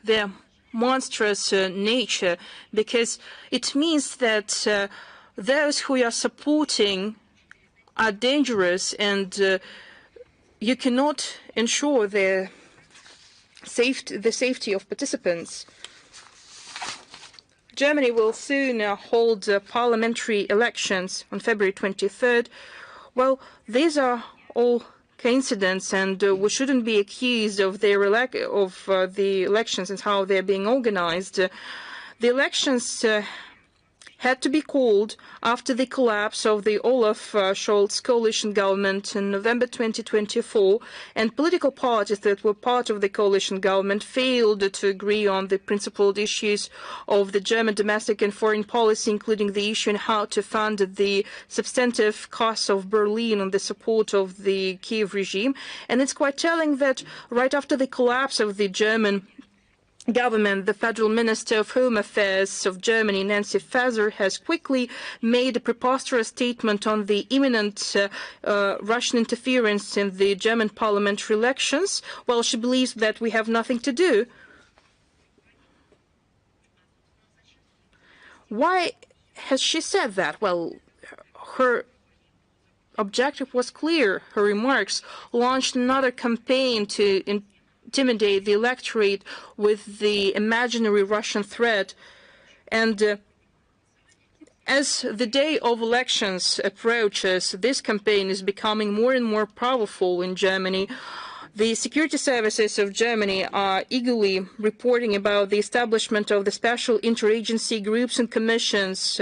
their monstrous nature, because it means that those who are supporting are dangerous, and you cannot ensure the safety of participants. Germany will soon hold parliamentary elections on February 23rd. Well, these are all coincidence, and we shouldn't be accused of the elections and how they're being organized. The elections had to be called after the collapse of the Olaf Scholz coalition government in November 2024, and political parties that were part of the coalition government failed to agree on the principled issues of the German domestic and foreign policy, including the issue on how to fund the substantive costs of Berlin on the support of the Kiev regime. And it's quite telling that right after the collapse of the German government, the Federal Minister of Home Affairs of Germany, Nancy Faeser, has quickly made a preposterous statement on the imminent Russian interference in the German parliamentary elections, while she believes that we have nothing to do. Why has she said that? Well, her objective was clear. Her remarks launched another campaign to intimidate the electorate with the imaginary Russian threat. And as the day of elections approaches, this campaign is becoming more and more powerful in Germany. The security services of Germany are eagerly reporting about the establishment of the special interagency groups and commissions.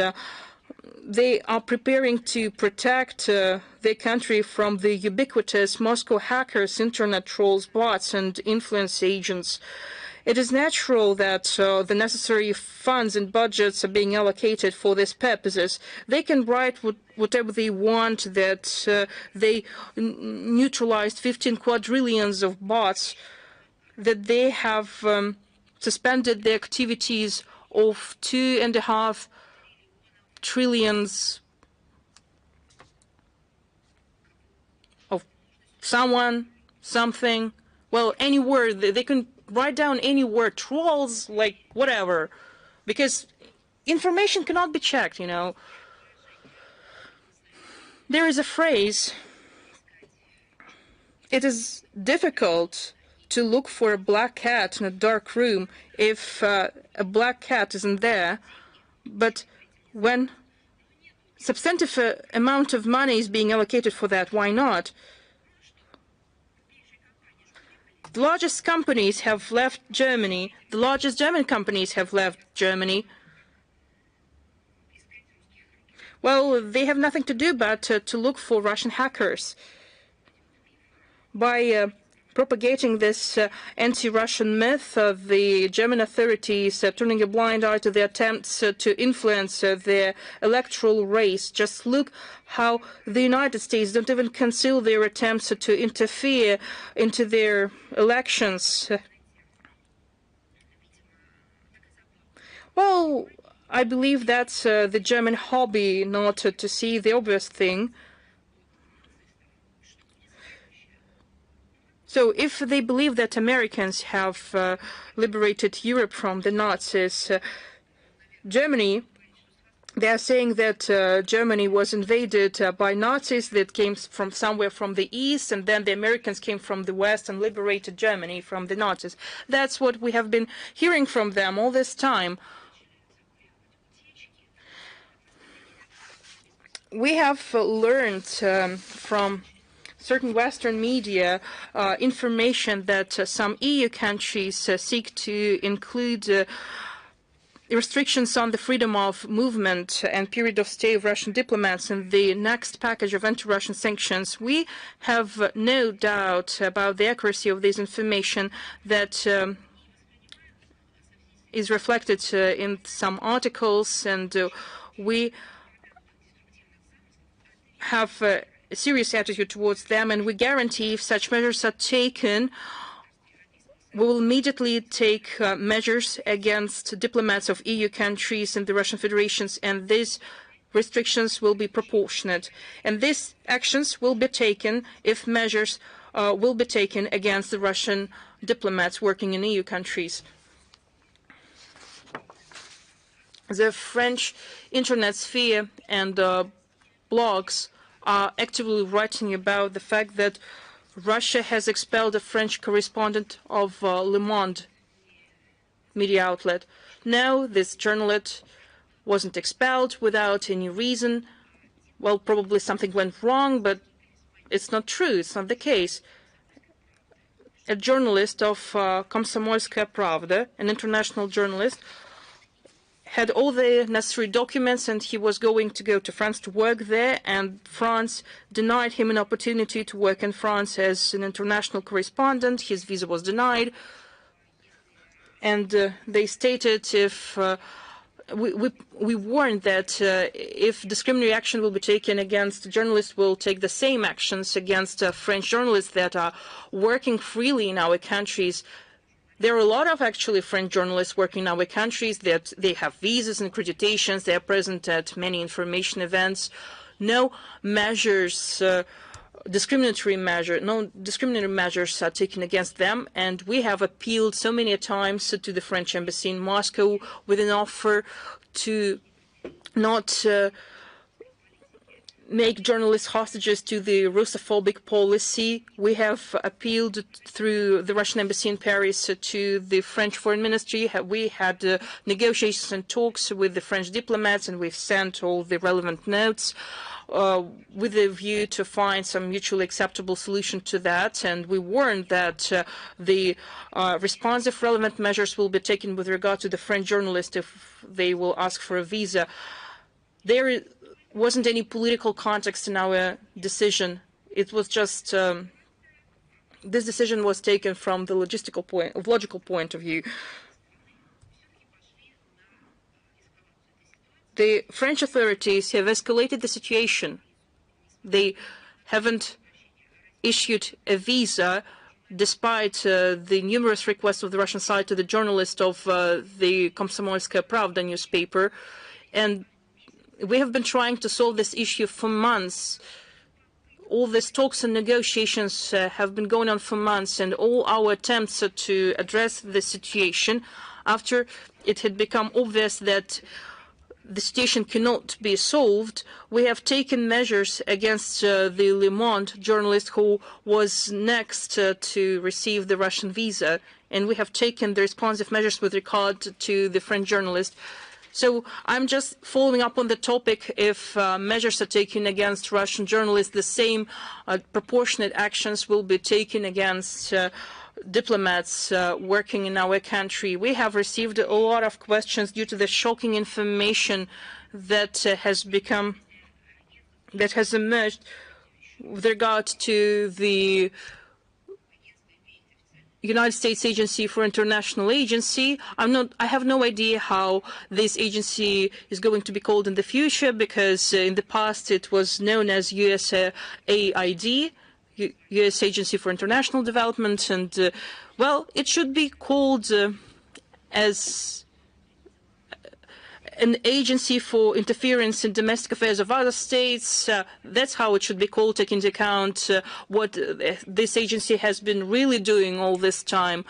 They are preparing to protect their country from the ubiquitous Moscow hackers, internet trolls, bots, and influence agents. It is natural that the necessary funds and budgets are being allocated for these purposes. They can write whatever they want, that they neutralized 15 quadrillions of bots, that they have suspended the activities of 2.5 trillions of someone, something, well, any word. They can write down any word, trolls, like whatever, because information cannot be checked, you know. There is a phrase: it is difficult to look for a black cat in a dark room if a black cat isn't there, but when substantive amount of money is being allocated for that, why not? The largest companies have left Germany. The largest German companies have left Germany. Well, they have nothing to do but to look for Russian hackers. By propagating this anti-Russian myth, the German authorities turning a blind eye to the attempts to influence their electoral race. Just look how the United States don't even conceal their attempts to interfere into their elections. Well, I believe that's the German hobby, not to see the obvious thing. So if they believe that Americans have liberated Europe from the Nazis, Germany, they are saying that Germany was invaded by Nazis that came from somewhere from the east, and then the Americans came from the west and liberated Germany from the Nazis. That's what we have been hearing from them all this time. We have learned from certain Western media information that some EU countries seek to include restrictions on the freedom of movement and period of stay of Russian diplomats in the next package of anti-Russian sanctions. We have no doubt about the accuracy of this information, that is reflected in some articles, and we have a serious attitude towards them, and we guarantee if such measures are taken, we will immediately take measures against diplomats of EU countries and the Russian Federation, and these restrictions will be proportionate. And these actions will be taken if measures will be taken against the Russian diplomats working in EU countries. The French internet sphere and blogs are actively writing about the fact that Russia has expelled a French correspondent of Le Monde media outlet. No, this journalist wasn't expelled without any reason. Well, probably something went wrong, but it's not true. It's not the case. A journalist of Komsomolskaya Pravda, an international journalist, had all the necessary documents, and he was going to go to France to work there, and France denied him an opportunity to work in France as an international correspondent. His visa was denied, and they stated if we warned that if discriminatory action will be taken against journalists, we'll take the same actions against French journalists that are working freely in our countries. There are a lot of actually French journalists working in our countries that they have visas and accreditations. They are present at many information events. No measures, no discriminatory measures are taken against them. And we have appealed so many times to the French embassy in Moscow with an offer to not make journalists hostages to the Russophobic policy. We have appealed through the Russian embassy in Paris to the French foreign ministry. We had negotiations and talks with the French diplomats, and we've sent all the relevant notes with a view to find some mutually acceptable solution to that. And we warned that the responsive relevant measures will be taken with regard to the French journalists if they will ask for a visa. There wasn't any political context in our decision. It was just this decision was taken from the logical point of view. The French authorities have escalated the situation. They haven't issued a visa despite the numerous requests of the Russian side to the journalist of the Komsomolskaya Pravda newspaper, and we have been trying to solve this issue for months. All these talks and negotiations have been going on for months, and all our attempts to address the situation after it had become obvious that the situation cannot be solved, we have taken measures against the Le Monde journalist who was next to receive the Russian visa, and we have taken the responsive measures with regard to the French journalist. So I'm just following up on the topic. If measures are taken against Russian journalists, the same proportionate actions will be taken against diplomats working in our country. We have received a lot of questions due to the shocking information that has emerged with regard to the United States Agency for International Agency. I have no idea how this agency is going to be called in the future, because in the past it was known as USAID, U.S. Agency for International Development, and well, it should be called as an agency for interference in domestic affairs of other states. That's how it should be called, taking into account what this agency has been really doing all this time.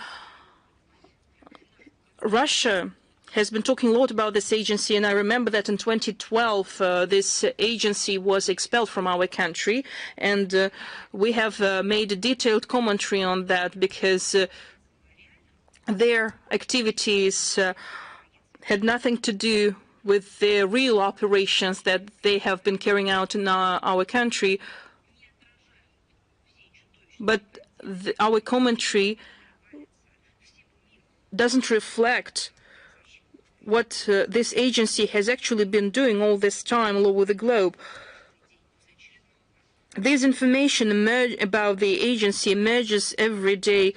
Russia has been talking a lot about this agency, and I remember that in 2012 this agency was expelled from our country, and we have made a detailed commentary on that, because their activities had nothing to do with the real operations that they have been carrying out in our country. But our commentary doesn't reflect what this agency has actually been doing all this time all over the globe. This information about the agency emerges every day.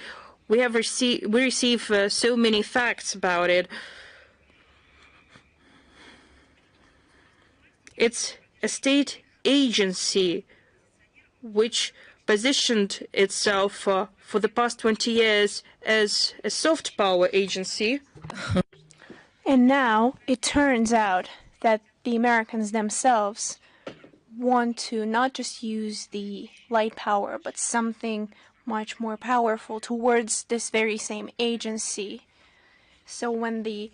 We receive so many facts about it. It's a state agency which positioned itself for the past 20 years as a soft power agency.
And now it turns out that the Americans themselves want to not just use the light power, but something much more powerful towards this very same agency. So when the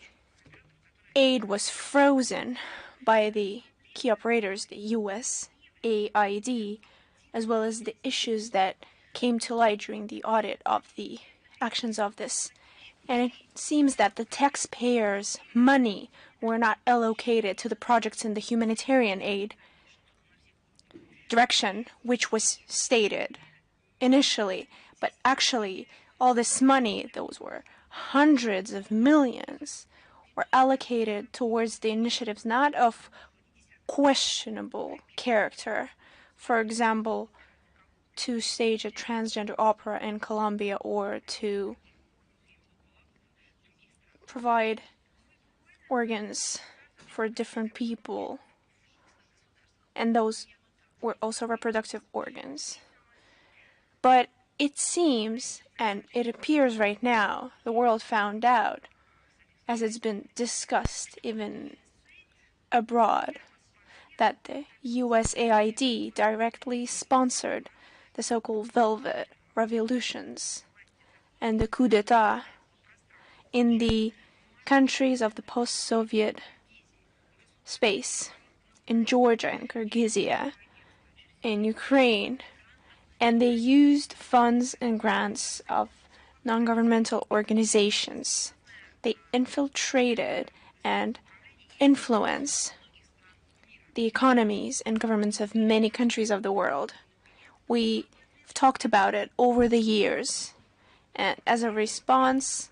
aid was frozen by the key operators, the US, AID, as well as the issues that came to light during the audit of the actions of this. And it seems that the taxpayers' money were not allocated to the projects in the humanitarian aid direction, which was stated initially. But actually, all this money, those were hundreds of millions, were allocated towards the initiatives not of questionable character. For example, to stage a transgender opera in Colombia or to provide organs for different people, and those were also reproductive organs. But it seems, and it appears right now, the world found out, as it's been discussed even abroad, that the USAID directly sponsored the so-called Velvet Revolutions and the coup d'etat in the countries of the post-Soviet space, in Georgia and Kyrgyzia, in Ukraine, and they used funds and grants of non-governmental organizations. They infiltrated and influenced the economies and governments of many countries of the world. We've talked about it over the years, and as a response,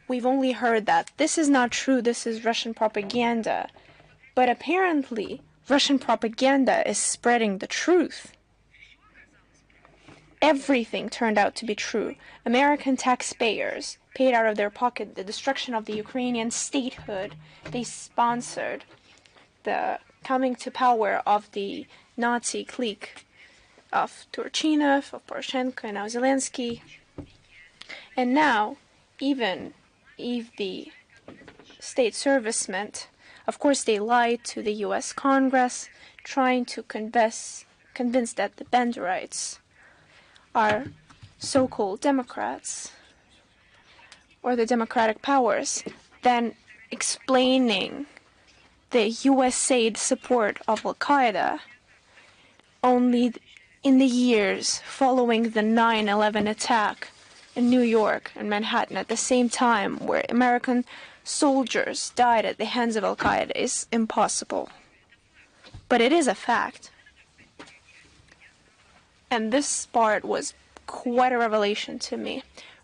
we've only heard that this is not true, this is Russian propaganda. But apparently, Russian propaganda is spreading the truth. Everything turned out to be true. American taxpayers paid out of their pocket the destruction of the Ukrainian statehood. They sponsored the coming to power of the Nazi clique of Turchinov, of Poroshenko, and now Zelensky. And now, even if the state servicemen, of course, they lied to the U.S. Congress, trying to convince that the Banderites are so-called Democrats, or the democratic powers, then explaining the USAID support of Al-Qaeda only in the years following the 9/11 attack in New York and Manhattan at the same time where American soldiers died at the hands of Al-Qaeda is impossible. But it is a fact. And this part was quite a revelation to me.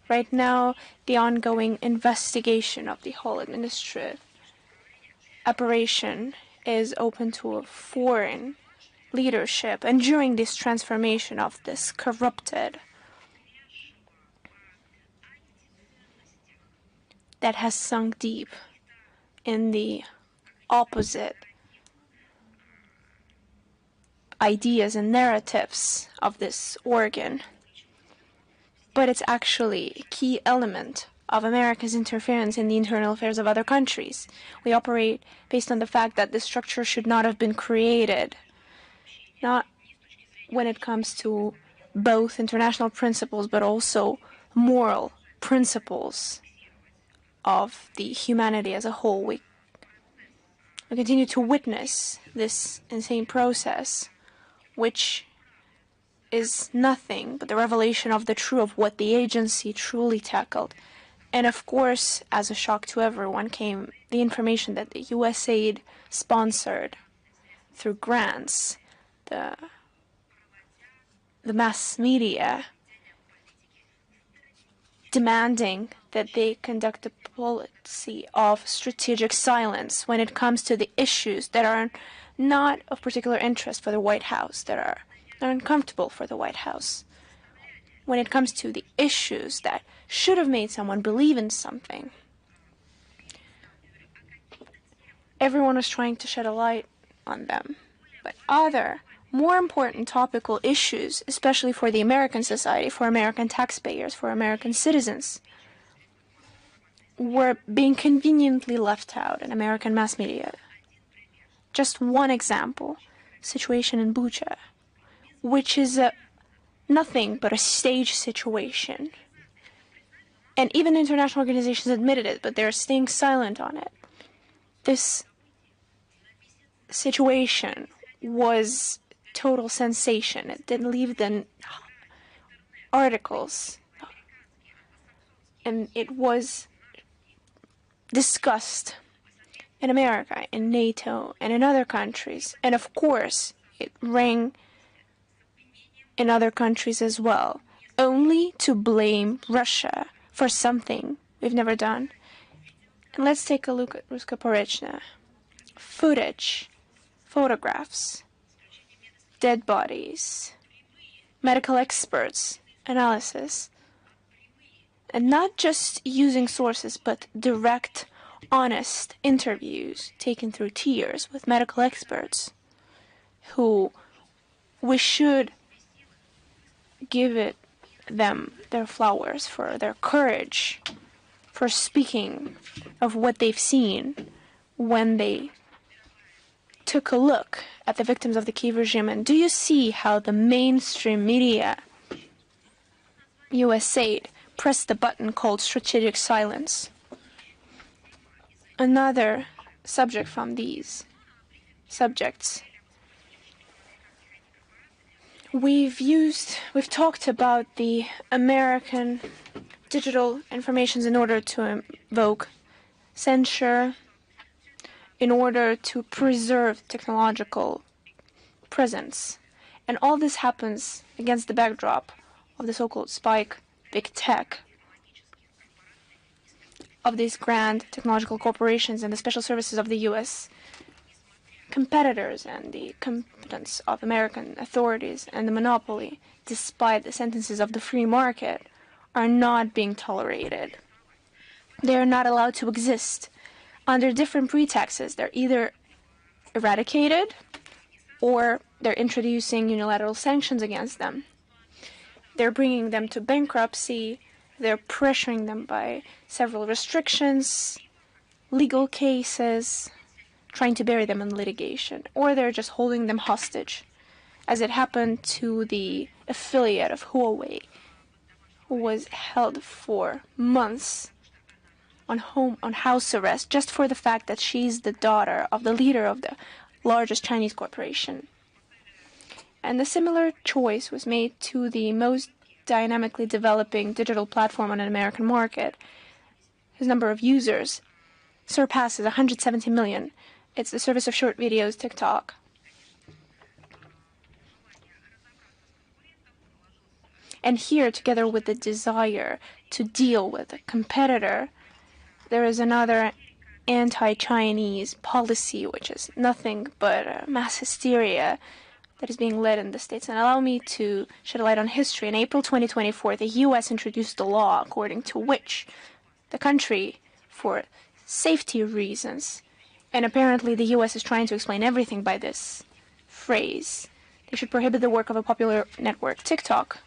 Right now, the ongoing investigation of the whole administrative operation is open to a foreign leadership. And during this transformation of this corrupted, that has sunk deep in the opposite ideas and narratives of this organ. But it's actually a key element of America's interference in the internal affairs of other countries. We operate based on the fact that this structure should not have been created, not when it comes to both international principles but also moral principles of the humanity as a whole. We continue to witness this insane process, which is nothing but the revelation of the truth of what the agency truly tackled. And of course, as a shock to everyone, came the information that the USAID sponsored through grants the mass media, demanding that they conduct a policy of strategic silence when it comes to the issues that are not of particular interest for the White House, that are uncomfortable for the White House. When it comes to the issues that should have made someone believe in something, everyone was trying to shed a light on them. But other, more important topical issues, especially for the American society, for American taxpayers, for American citizens, were being conveniently left out in American mass media. Just one example, situation in Bucha, which is nothing but a stage situation. And even international organizations admitted it, but they're staying silent on it. This situation was total sensation. It didn't leave the articles. And it was discussed in America, in NATO, and in other countries. And of course, it rang in other countries as well, only to blame Russia for something we've never done. And let's take a look at Ruska Porechna. Footage, photographs, dead bodies, medical experts, analysis, and not just using sources, but direct, honest interviews taken through tears with medical experts who we should give them their flowers for their courage, for speaking of what they've seen when they took a look at the victims of the Kiev regime. And do you see how the mainstream media, USA, pressed the button called strategic silence? Another subject from these subjects. We've talked about the American digital informations in order to invoke censure, in order to preserve technological presence. And all this happens against the backdrop of the so-called spike big tech, of these grand technological corporations and the special services of the U.S. competitors and the competence of American authorities and the monopoly, despite the sentences of the free market, are not being tolerated. They are not allowed to exist. Under different pretexts, they're either eradicated or they're introducing unilateral sanctions against them. They're bringing them to bankruptcy. They're pressuring them by several restrictions, legal cases, trying to bury them in litigation, or they're just holding them hostage, as it happened to the affiliate of Huawei, who was held for months on house arrest just for the fact that she's the daughter of the leader of the largest Chinese corporation. And a similar choice was made to the most dynamically developing digital platform on an American market. His number of users surpasses 170 million. It's the service of short videos, TikTok. And here, together with the desire to deal with a competitor, there is another anti-Chinese policy, which is nothing but mass hysteria that is being led in the States. And allow me to shed a light on history. In April 2024, the U.S. introduced a law according to which the country, for safety reasons, and apparently the U.S. is trying to explain everything by this phrase, they should prohibit the work of a popular network, TikTok,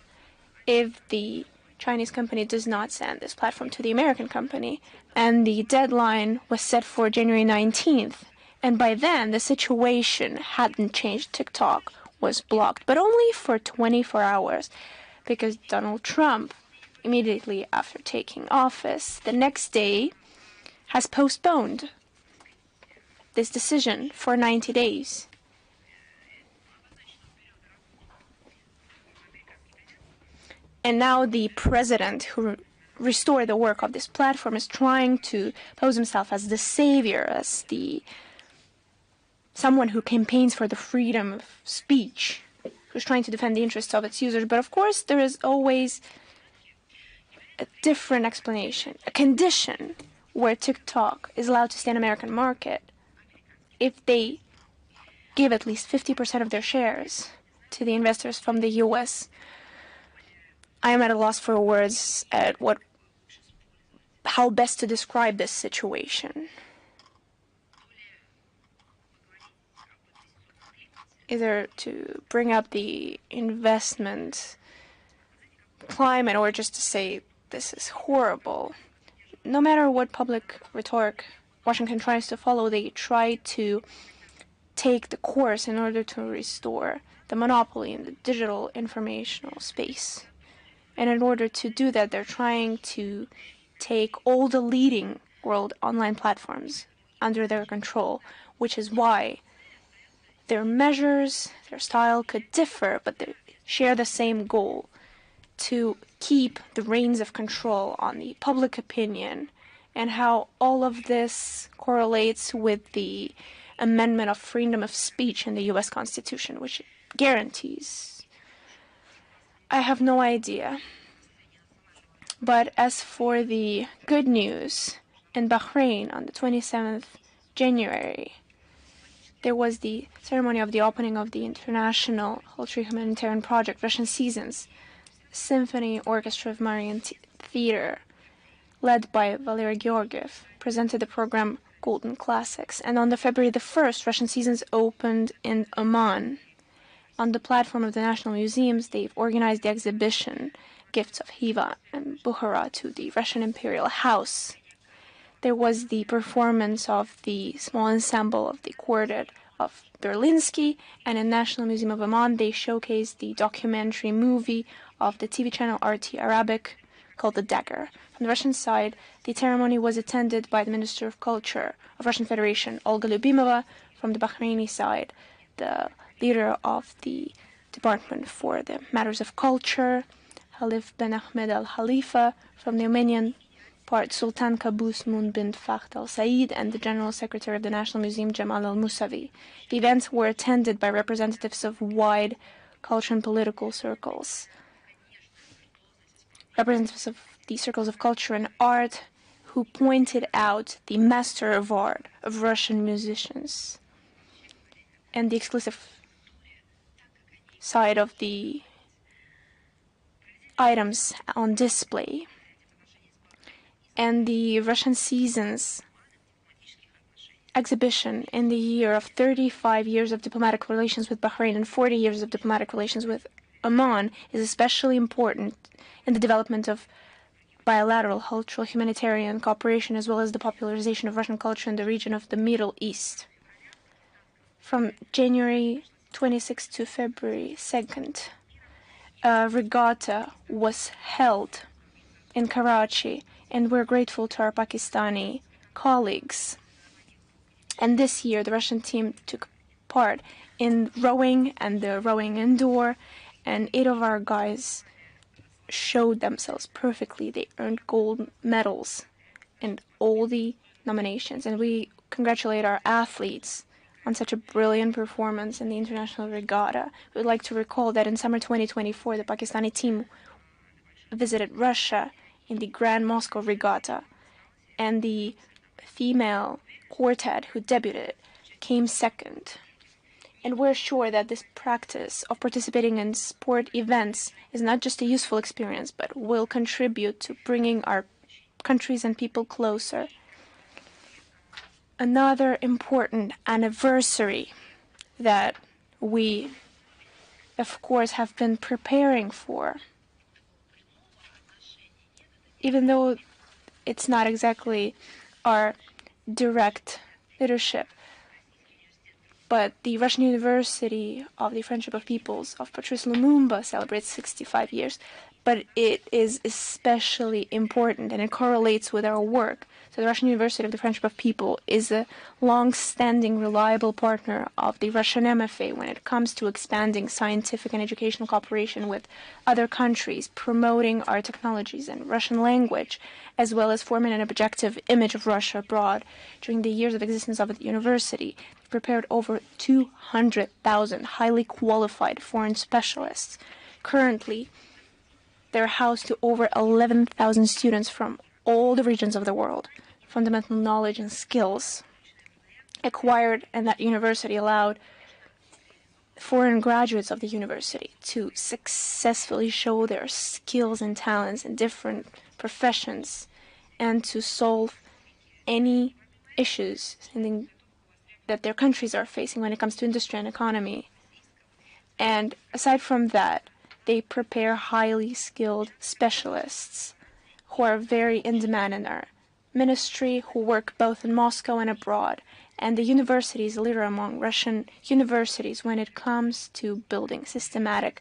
if the Chinese company does not send this platform to the American company. And the deadline was set for January 19th. And by then, the situation hadn't changed. TikTok was blocked, but only for 24 hours, because Donald Trump, immediately after taking office, the next day, has postponed this decision for 90 days. And now the president who restored the work of this platform is trying to pose himself as the savior, as the someone who campaigns for the freedom of speech, who's trying to defend the interests of its users. But of course, there is always a different explanation, a condition where TikTok is allowed to stay in the American market if they give at least 50% of their shares to the investors from the U.S. I am at a loss for words at how best to describe this situation. either to bring up the investment climate or just to say this is horrible. No matter what public rhetoric Washington tries to follow, they try to take the course in order to restore the monopoly in the digital informational space. And in order to do that, they're trying to take all the leading world online platforms under their control, which is why their measures, their style could differ, but they share the same goal: to keep the reins of control on the public opinion, and how all of this correlates with the amendment of freedom of speech in the U.S. Constitution, which guarantees. I have no idea. But as for the good news, in Bahrain on the 27th January, there was the ceremony of the opening of the International Cultural Humanitarian Project, Russian Seasons, Symphony Orchestra of Marian Theater, led by Valery Georgiev, presented the program Golden Classics. And on the February the 1st, Russian Seasons opened in Oman. On the platform of the National Museums, they've organized the exhibition Gifts of Hiva and Bukhara to the Russian Imperial House. There was the performance of the small ensemble of the quartet of Berlinsky, and in National Museum of Oman, they showcased the documentary movie of the TV channel RT Arabic called The Dagger. From the Russian side, the ceremony was attended by the Minister of Culture of Russian Federation, Olga Lyubimova. From the Bahraini side, the leader of the Department for the Matters of Culture, Halif Ben Ahmed Al Khalifa. From the Armenian part, Sultan Qaboos Mun bin Fakht Al Said, and the General Secretary of the National Museum, Jamal Al Musavi. The events were attended by representatives of wide culture and political circles, representatives of the circles of culture and art, who pointed out the master of art of Russian musicians and the exclusive side of the items on display. And the Russian Seasons exhibition in the year of 35 years of diplomatic relations with Bahrain and 40 years of diplomatic relations with Oman is especially important in the development of bilateral cultural humanitarian cooperation, as well as the popularization of Russian culture in the region of the Middle East. From January 26 to February 2nd, a regatta was held in Karachi, and we're grateful to our Pakistani colleagues. And this year, the Russian team took part in rowing and the rowing indoor, and 8 of our guys showed themselves perfectly. They earned gold medals in all the nominations, and we congratulate our athletes on such a brilliant performance in the international regatta. We would like to recall that in summer 2024, the Pakistani team visited Russia in the Grand Moscow Regatta, and the female quartet who debuted came second. And we're sure that this practice of participating in sport events is not just a useful experience, but will contribute to bringing our countries and people closer. Another important anniversary that we, of course, have been preparing for, even though it's not exactly our direct leadership, but the Russian University of the Friendship of Peoples of Patrice Lumumba celebrates 65 years. But it is especially important, and it correlates with our work. So the Russian University of the Friendship of People is a long-standing, reliable partner of the Russian MFA when it comes to expanding scientific and educational cooperation with other countries, promoting our technologies and Russian language, as well as forming an objective image of Russia abroad. During the years of existence of the university, it prepared over 200,000 highly qualified foreign specialists. Currently, they're housed to over 11,000 students from all the regions of the world. Fundamental knowledge and skills acquired in that university allowed foreign graduates of the university to successfully show their skills and talents in different professions and to solve any issues that their countries are facing when it comes to industry and economy. And aside from that, they prepare highly skilled specialists who are very in demand in our ministry, who work both in Moscow and abroad. And the university is a leader among Russian universities when it comes to building systematic,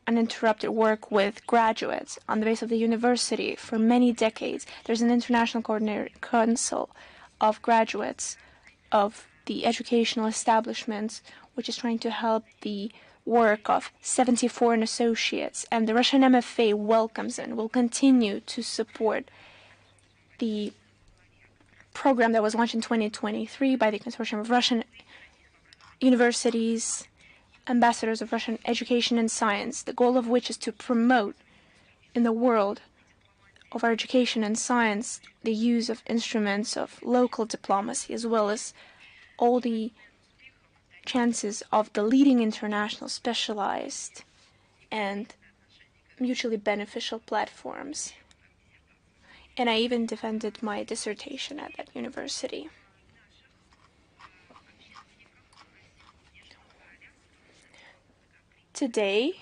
uninterrupted work with graduates on the base of the university. For many decades, there's an international coordinating council of graduates of the educational establishments, which is trying to help the work of 70 foreign associates. And the Russian MFA welcomes and will continue to support the program that was launched in 2023 by the Consortium of Russian Universities, Ambassadors of Russian Education and Science, the goal of which is to promote in the world of our education and science the use of instruments of local diplomacy, as well as all the chances of the leading international specialized and mutually beneficial platforms. And I even defended my dissertation at that university. Today,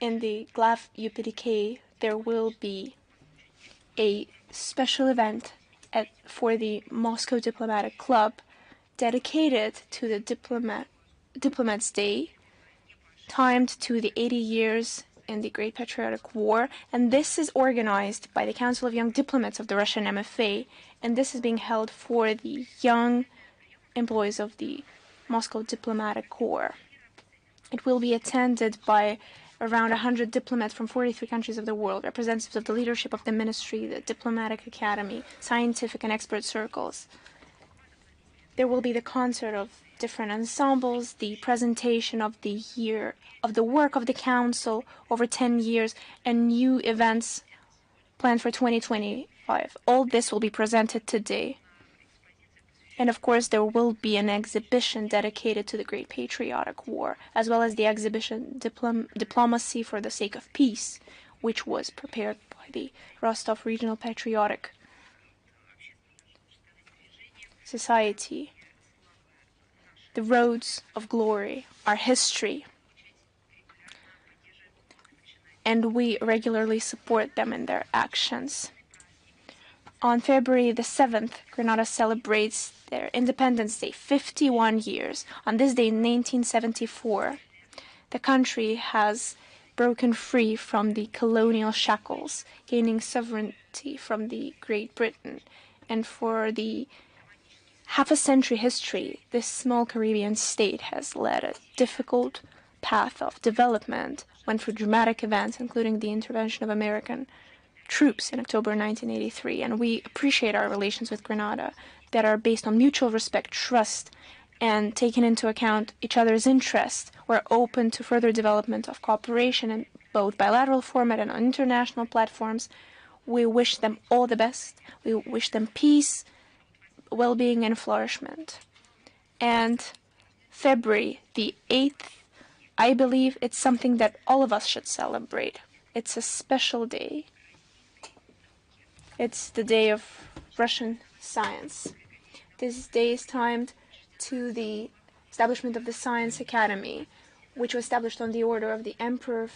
in the GLAF UPDK, there will be a special event for the Moscow Diplomatic Club dedicated to the Diplomats' Day, timed to the 80 years in the Great Patriotic War, and this is organized by the Council of Young Diplomats of the Russian MFA, and this is being held for the young employees of the Moscow Diplomatic Corps. It will be attended by around 100 diplomats from 43 countries of the world, representatives of the leadership of the ministry, the diplomatic academy, scientific and expert circles. There will be the concert of different ensembles, the presentation of the year of the work of the council over 10 years, and new events planned for 2025. All this will be presented today. And of course, there will be an exhibition dedicated to the Great Patriotic War, as well as the exhibition Diplomacy for the Sake of Peace, which was prepared by the Rostov Regional Patriotic Society. The roads of glory, our history, and we regularly support them in their actions. On February the 7th, Grenada celebrates their Independence Day, 51 years. On this day in 1974, the country has broken free from the colonial shackles, gaining sovereignty from the Great Britain. And for the half a century history, this small Caribbean state has led a difficult path of development, went through dramatic events, including the intervention of American troops in October 1983, and we appreciate our relations with Grenada that are based on mutual respect, trust, and taking into account each other's interests. We're open to further development of cooperation in both bilateral format and on international platforms. We wish them all the best. We wish them peace, well-being, and flourishment. And February the 8th, I believe it's something that all of us should celebrate. It's a special day. It's the day of Russian science. This day is timed to the establishment of the Science Academy, which was established on the order of the Emperor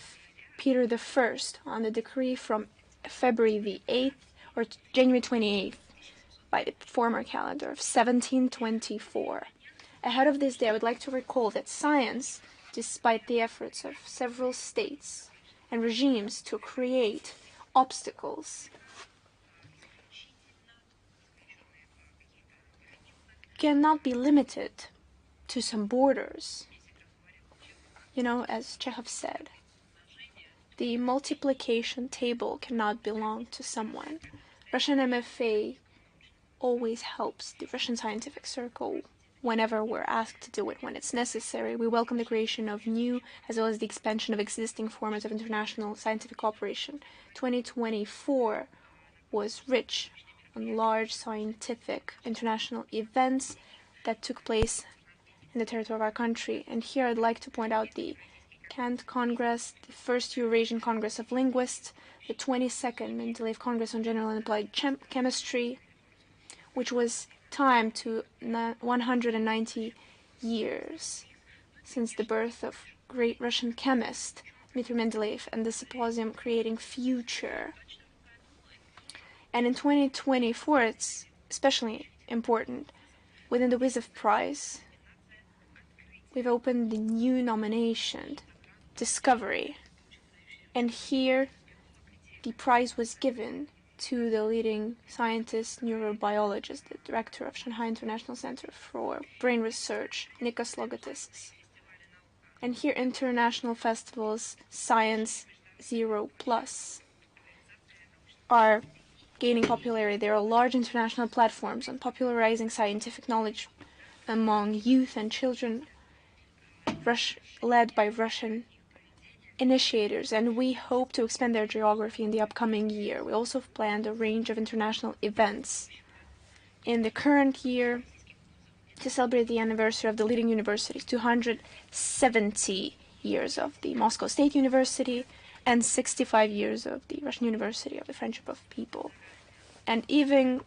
Peter I on the decree from February the 8th or January 28th by the former calendar of 1724. Ahead of this day, I would like to recall that science, despite the efforts of several states and regimes to create obstacles, cannot be limited to some borders. You know, as Chekhov said, the multiplication table cannot belong to someone. Russian MFA always helps the Russian scientific circle whenever we're asked to do it, when it's necessary. We welcome the creation of new as well as the expansion of existing forms of international scientific cooperation. 2024 was rich on large scientific international events that took place in the territory of our country. And here I'd like to point out the Kant Congress, the first Eurasian Congress of Linguists, the 22nd Mendeleev Congress on General and Applied Chemistry, which was timed to 190 years since the birth of great Russian chemist, Dmitry Mendeleev, and the symposium Creating Future. And in 2024, it's especially important. Within the WIZF Prize, we've opened the new nomination, Discovery. And here, the prize was given to the leading scientist, neurobiologist, the director of Shanghai International Center for Brain Research, Nicosia. And here, international festivals, Science Zero Plus, are gaining popularity. There are large international platforms on popularizing scientific knowledge among youth and children, led by Russian initiators, and we hope to expand their geography in the upcoming year. We also have planned a range of international events in the current year to celebrate the anniversary of the leading universities, 270 years of the Moscow State University and 65 years of the Russian University of the Friendship of People. And even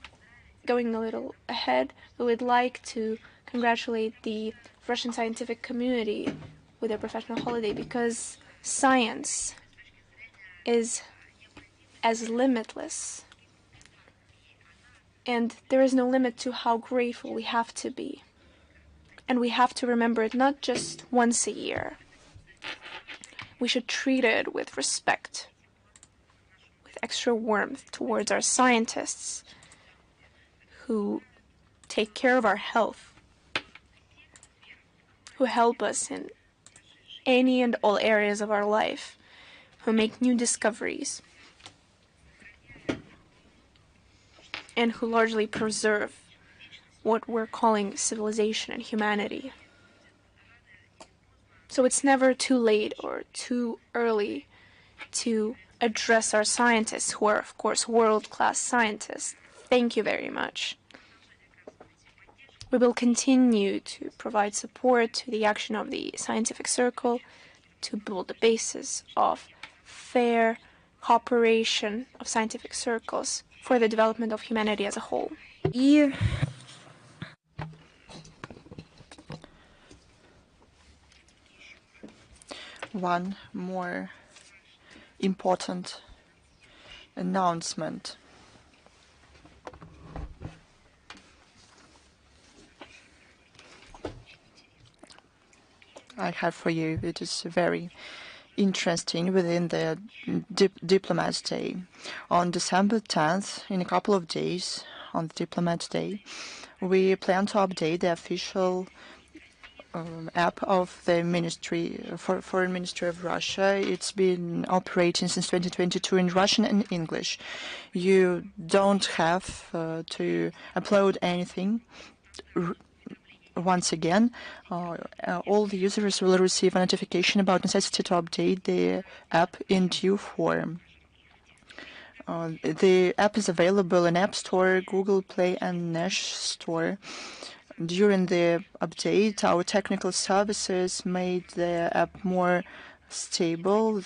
going a little ahead, we would like to congratulate the Russian scientific community with their professional holiday, because science is as limitless, and there is no limit to how grateful we have to be. And we have to remember it not just once a year. We should treat it with respect, with extra warmth towards our scientists who take care of our health, who help us in any and all areas of our life, who make new discoveries, and who largely preserve what we're calling civilization and humanity. So it's never too late or too early to address our scientists, who are, of course, world-class scientists. Thank you very much. We will continue to provide support to the action of the scientific circle to build the basis of fair cooperation of scientific circles for the development of humanity as a whole.
One more important announcement. I have for you. It is very interesting within the Diplomat Day. On December 10th, in a couple of days, on the Diplomat Day, we plan to update the official app of the Foreign Ministry of Russia. It's been operating since 2022 in Russian and English. You don't have to upload anything. Once again, all the users will receive a notification about necessity to update the app in due form. The app is available in App Store, Google Play, and Nash Store. During the update, our technical services made the app more stable,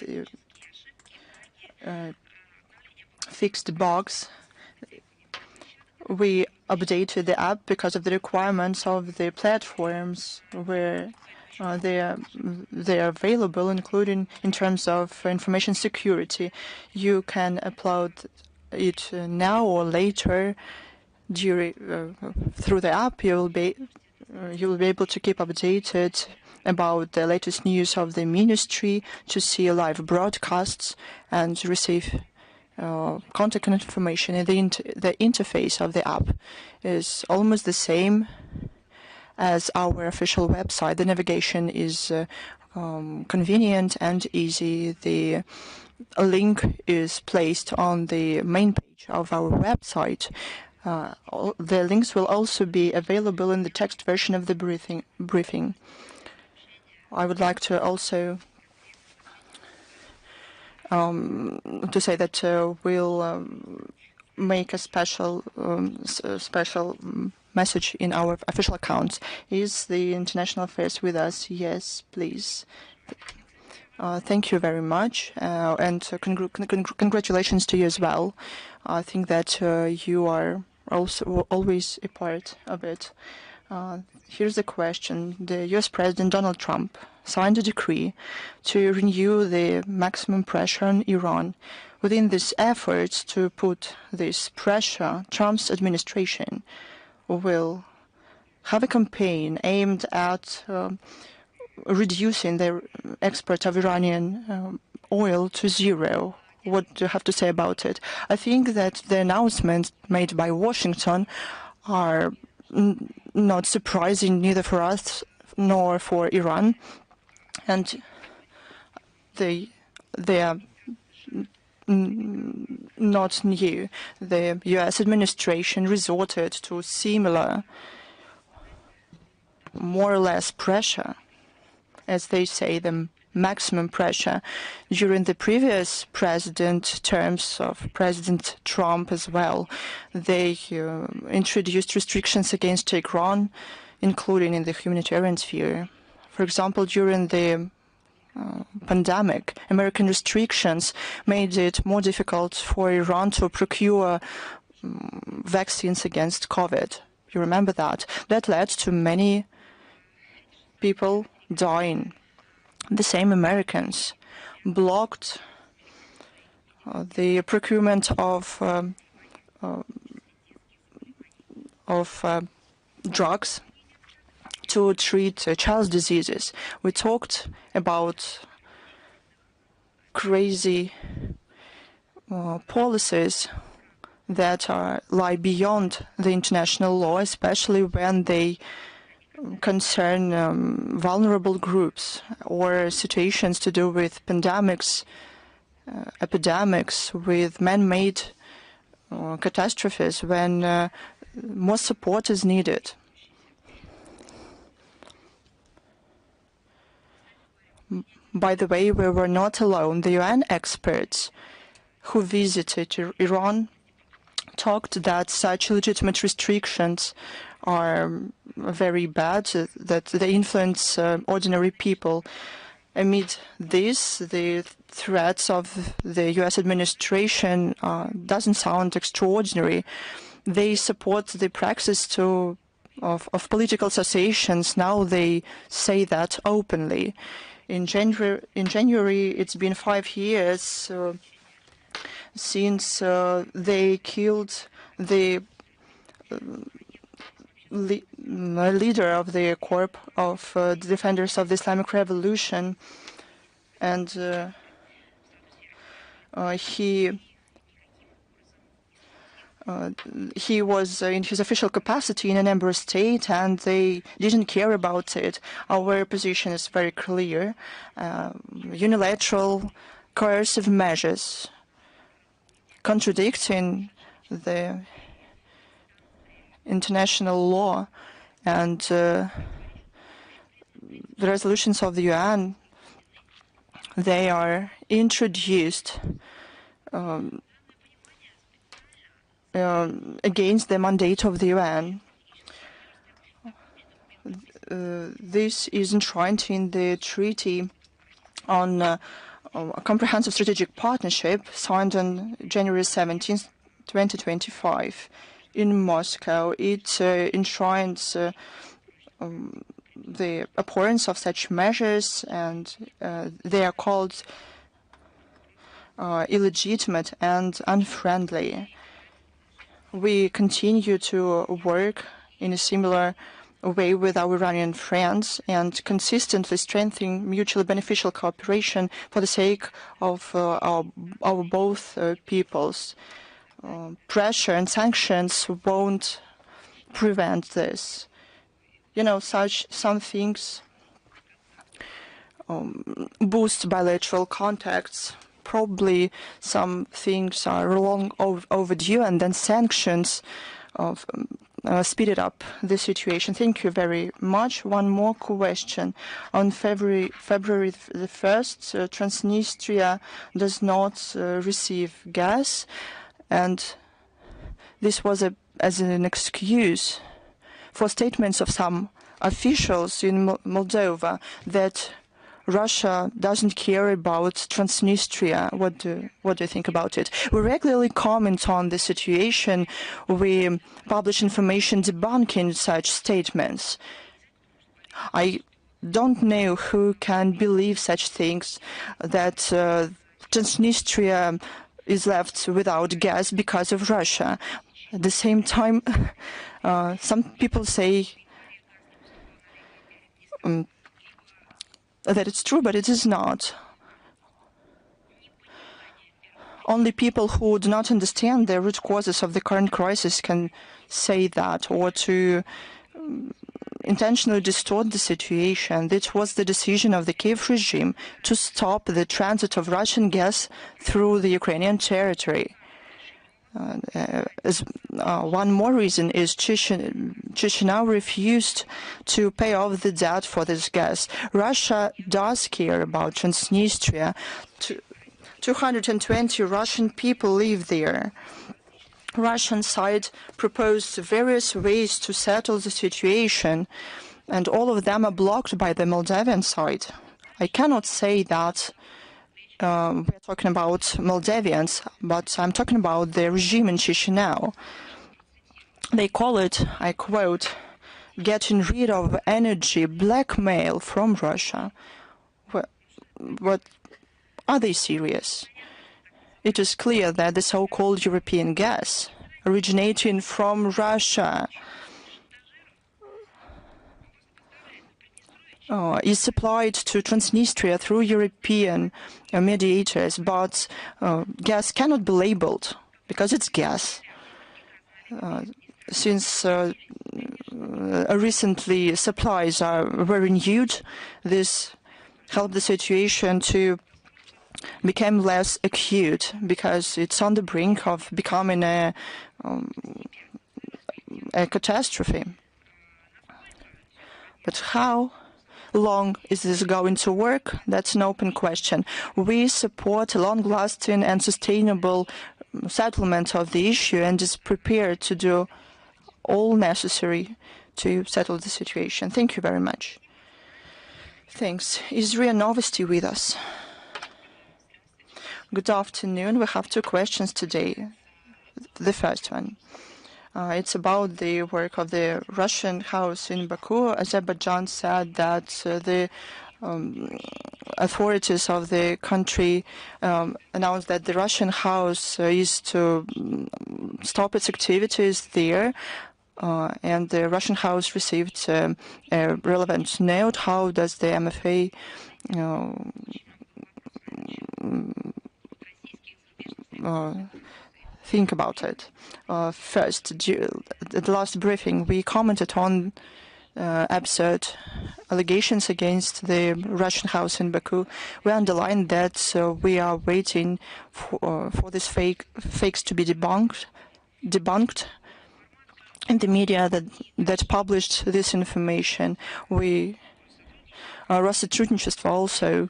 fixed bugs. We updated the app because of the requirements of the platforms where they are available, including in terms of information security. You can upload it now or later through the app. You will be able to keep updated about the latest news of the ministry, to see live broadcasts and receive contact information. And the interface of the app is almost the same as our official website. The navigation is convenient and easy. The link is placed on the main page of our website. The links will also be available in the text version of the briefing. I would like to also to say that we'll make a special message in our official accounts. Is the International Affairs with us? Yes, please. Thank you very much, and congratulations to you as well. I think that you are also always a part of it. Here's the question. The U.S. President Donald Trump signed a decree to renew the maximum pressure on Iran. Within this effort to put this pressure, Trump's administration will have a campaign aimed at reducing the export of Iranian oil to zero. What do you have to say about it? I think that the announcements made by Washington are not surprising, neither for us nor for Iran, and they are not new. The U.S. administration resorted to similar, more or less pressure, as they say, the maximum pressure, during the previous president terms of President Trump as well. They introduced restrictions against Iran, including in the humanitarian sphere. For example, during the pandemic, American restrictions made it more difficult for Iran to procure vaccines against COVID. You remember that? That led to many people dying. The same Americans blocked the procurement of drugs to treat child's diseases. We talked about crazy policies that lie beyond the international law, especially when they concern vulnerable groups or situations to do with pandemics, epidemics, with man-made catastrophes when more support is needed. By the way, we were not alone. The UN experts who visited Iran talked that such legitimate restrictions are very bad, that they influence ordinary people. Amid this, the threats of the U.S. administration doesn't sound extraordinary. They support the practice of political associations. Now they say that openly. In January, it's been 5 years since they killed the leader of the Corps of the Defenders of the Islamic Revolution, and he was in his official capacity in a member state, and they didn't care about it. Our position is very clear. Unilateral coercive measures contradicting the international law and the resolutions of the UN, they are introduced against the mandate of the UN. This is enshrined in the Treaty on a Comprehensive Strategic Partnership signed on January 17, 2025 in Moscow. It enshrines the abhorrence of such measures, and they are called illegitimate and unfriendly. We continue to work in a similar way with our Iranian friends and consistently strengthening mutually beneficial cooperation for the sake of our both peoples. Pressure and sanctions won't prevent this. You know, some things boost bilateral contacts. Probably some things are long overdue, and then sanctions speeded up the situation. Thank you very much. One more question. On February the 1st, Transnistria does not receive gas, and this was as an excuse for statements of some officials in Moldova that Russia doesn't care about Transnistria. What do you think about it? We regularly comment on the situation. We publish information debunking such statements. I don't know who can believe such things, that Transnistria is left without gas because of Russia. At the same time, some people say that it's true, but it is not. Only people who do not understand the root causes of the current crisis can say that, or to intentionally distort the situation. That was the decision of the Kiev regime to stop the transit of Russian gas through the Ukrainian territory. One more reason is Chisinau refused to pay off the debt for this gas. Russia does care about Transnistria. 220 Russian people live there. Russian side proposed various ways to settle the situation, and all of them are blocked by the Moldavian side. I cannot say that we're talking about Moldavians, but I'm talking about the regime in Chisinau. They call it, I quote, getting rid of energy blackmail from Russia. But are they serious? It is clear that the so-called European gas originating from Russia is supplied to Transnistria through European mediators, but gas cannot be labeled because it's gas. Since recently supplies were renewed, this helped the situation to become less acute, because it's on the brink of becoming a catastrophe. But how long is this going to work? That's an open question. We support a long-lasting and sustainable settlement of the issue and is prepared to do all necessary to settle the situation. Thank you very much. Thanks. Is Ria Novosti with us? Good afternoon. We have two questions today. The first one, it's about the work of the Russian house in Baku. Azerbaijan said that the authorities of the country announced that the Russian house is to stop its activities there, and the Russian house received a relevant note. How does the MFA think about it? First, at the last briefing, we commented on absurd allegations against the Russian house in Baku. We underlined that we are waiting for these fakes to be debunked. In the media that published this information, Rossотрудничество also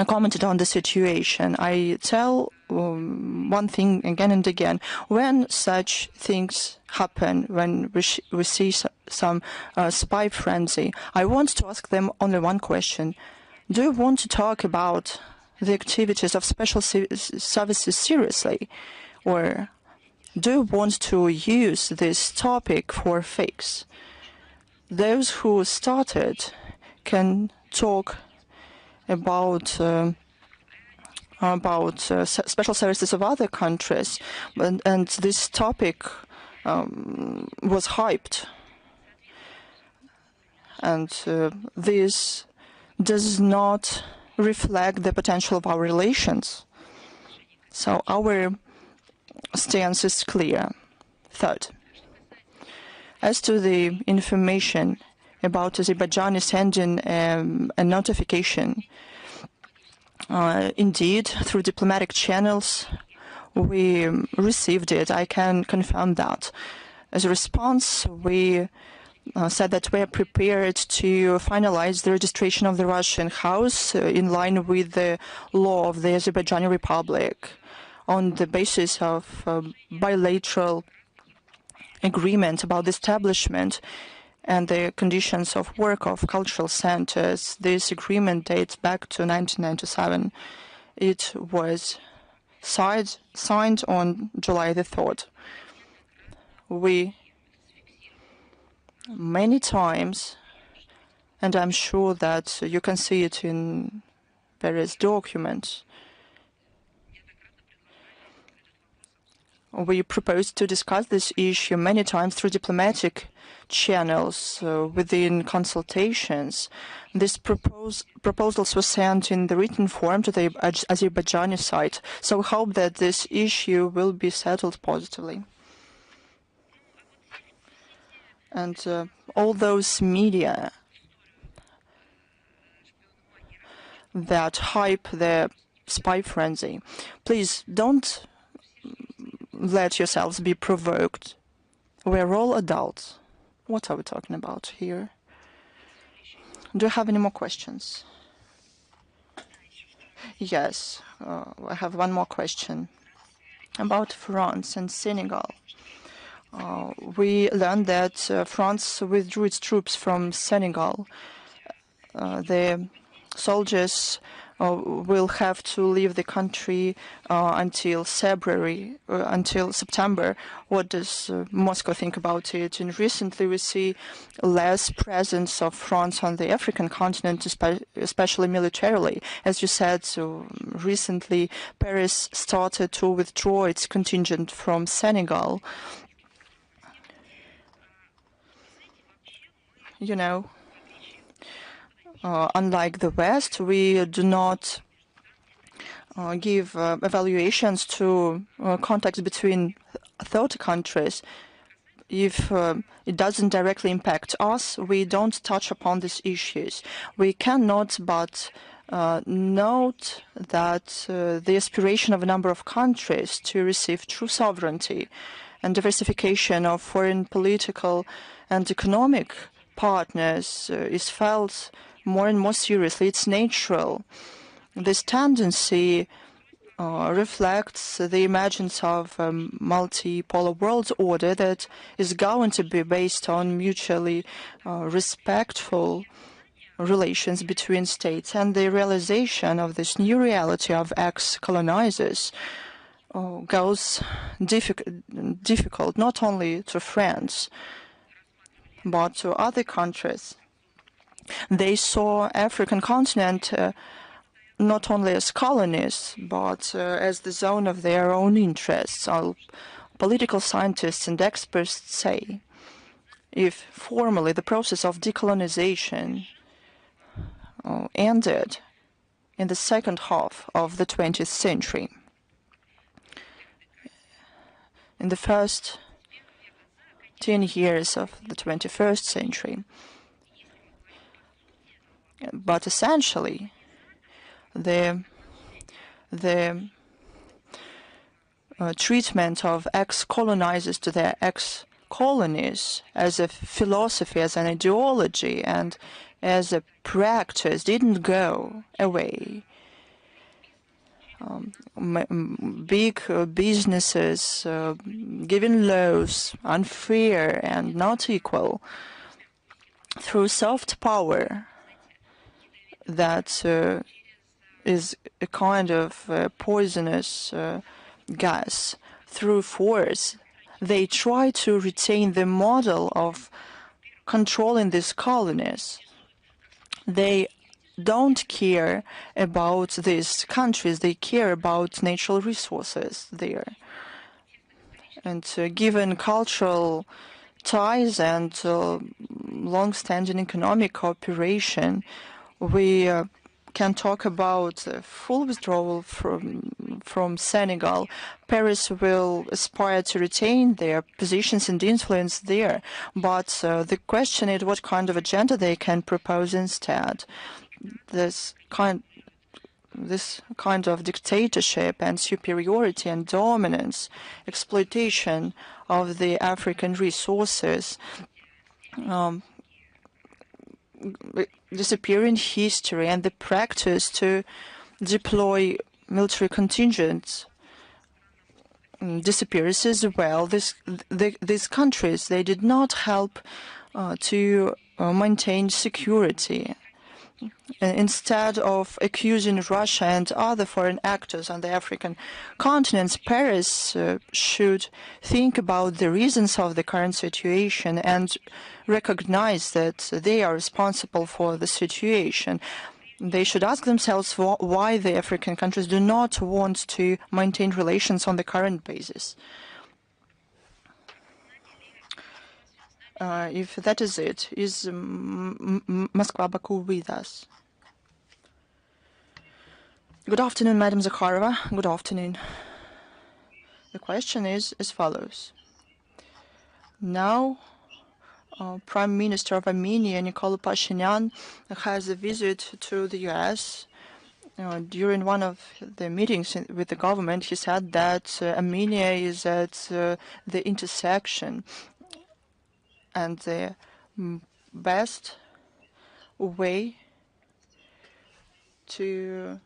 commented on the situation. I tell one thing again and again: when such things happen, when we see some spy frenzy, I want to ask them only one question: do you want to talk about the activities of special services seriously, or do you want to use this topic for fakes? Those who started can talk about special services of other countries, and this topic was hyped, and this does not reflect the potential of our relations. So our stance is clear. Third, as to the information about Azerbaijan sending a notification, indeed, through diplomatic channels, we received it. I can confirm that. As a response, we said that we are prepared to finalize the registration of the Russian house in line with the law of the Azerbaijani Republic on the basis of bilateral agreement about the establishment and the conditions of work of cultural centers. This agreement dates back to 1997. It was signed on July the 3rd. We many times and I'm sure that you can see it in various documents. We proposed to discuss this issue many times through diplomatic channels within consultations. These proposals were sent in the written form to the Azerbaijani side, so we hope that this issue will be settled positively. And all those media that hype the spy frenzy, please don't let yourselves be provoked. We're all adults. What are we talking about here? Do you have any more questions? Yes, I have one more question about France and Senegal. We learned that France withdrew its troops from Senegal. The soldiers will have to leave the country until September. What does Moscow think about it? And recently we see less presence of France on the African continent, especially militarily. As you said, recently Paris started to withdraw its contingent from Senegal. You know, unlike the West, we do not give evaluations to contacts between third countries. If it doesn't directly impact us, we don't touch upon these issues. We cannot but note that the aspiration of a number of countries to receive true sovereignty and diversification of foreign political and economic partners is felt more and more seriously. It's natural. This tendency reflects the emergence of a multipolar world order that is going to be based on mutually respectful relations between states, and the realization of this new reality of ex-colonizers goes difficult not only to France but to other countries. They saw African continent not only as colonies, but as the zone of their own interests. All political scientists and experts say if formally the process of decolonization ended in the second half of the 20th century, in the first 10 years of the 21st century, but essentially the treatment of ex-colonizers to their ex-colonies as a philosophy, as an ideology, and as a practice didn't go away. Big businesses giving laws unfair and not equal through soft power that is a kind of poisonous gas. Through force, they try to retain the model of controlling these colonies. They don't care about these countries, they care about natural resources there. And given cultural ties and long-standing economic cooperation, we can talk about full withdrawal from Senegal. Paris will aspire to retain their positions and influence there, but the question is what kind of agenda they can propose instead. This kind of dictatorship and superiority and dominance, exploitation of the African resources, disappearing history, and the practice to deploy military contingents disappears as well. These countries, they did not help to maintain security. instead of accusing Russia and other foreign actors on the African continent, Paris should think about the reasons of the current situation and recognize that they are responsible for the situation. They should ask themselves why the African countries do not want to maintain relations on the current basis. If that is it, is Moscow-Baku with us? Good afternoon, Madam Zakharova. Good afternoon. The question is as follows. Now, Prime Minister of Armenia, Nikol Pashinyan, has a visit to the U.S. During one of the meetings with the government, he said that Armenia is at the intersection, and the best way to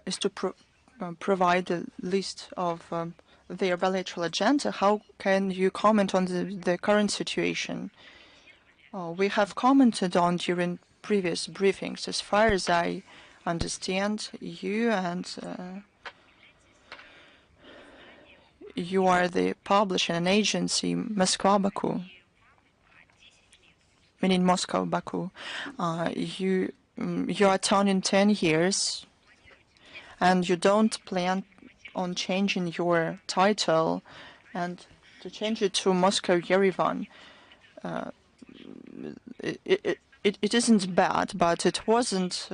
is to provide a list of their bilateral agenda. How can you comment on the current situation? We have commented on during previous briefings. As far as I understand, you and you are the publisher and agency, Moscow-Baku, meaning Moscow-Baku. You are turning 10 years, and you don't plan on changing your title and to change it to Moscow-Yerevan. It isn't bad, but it wasn't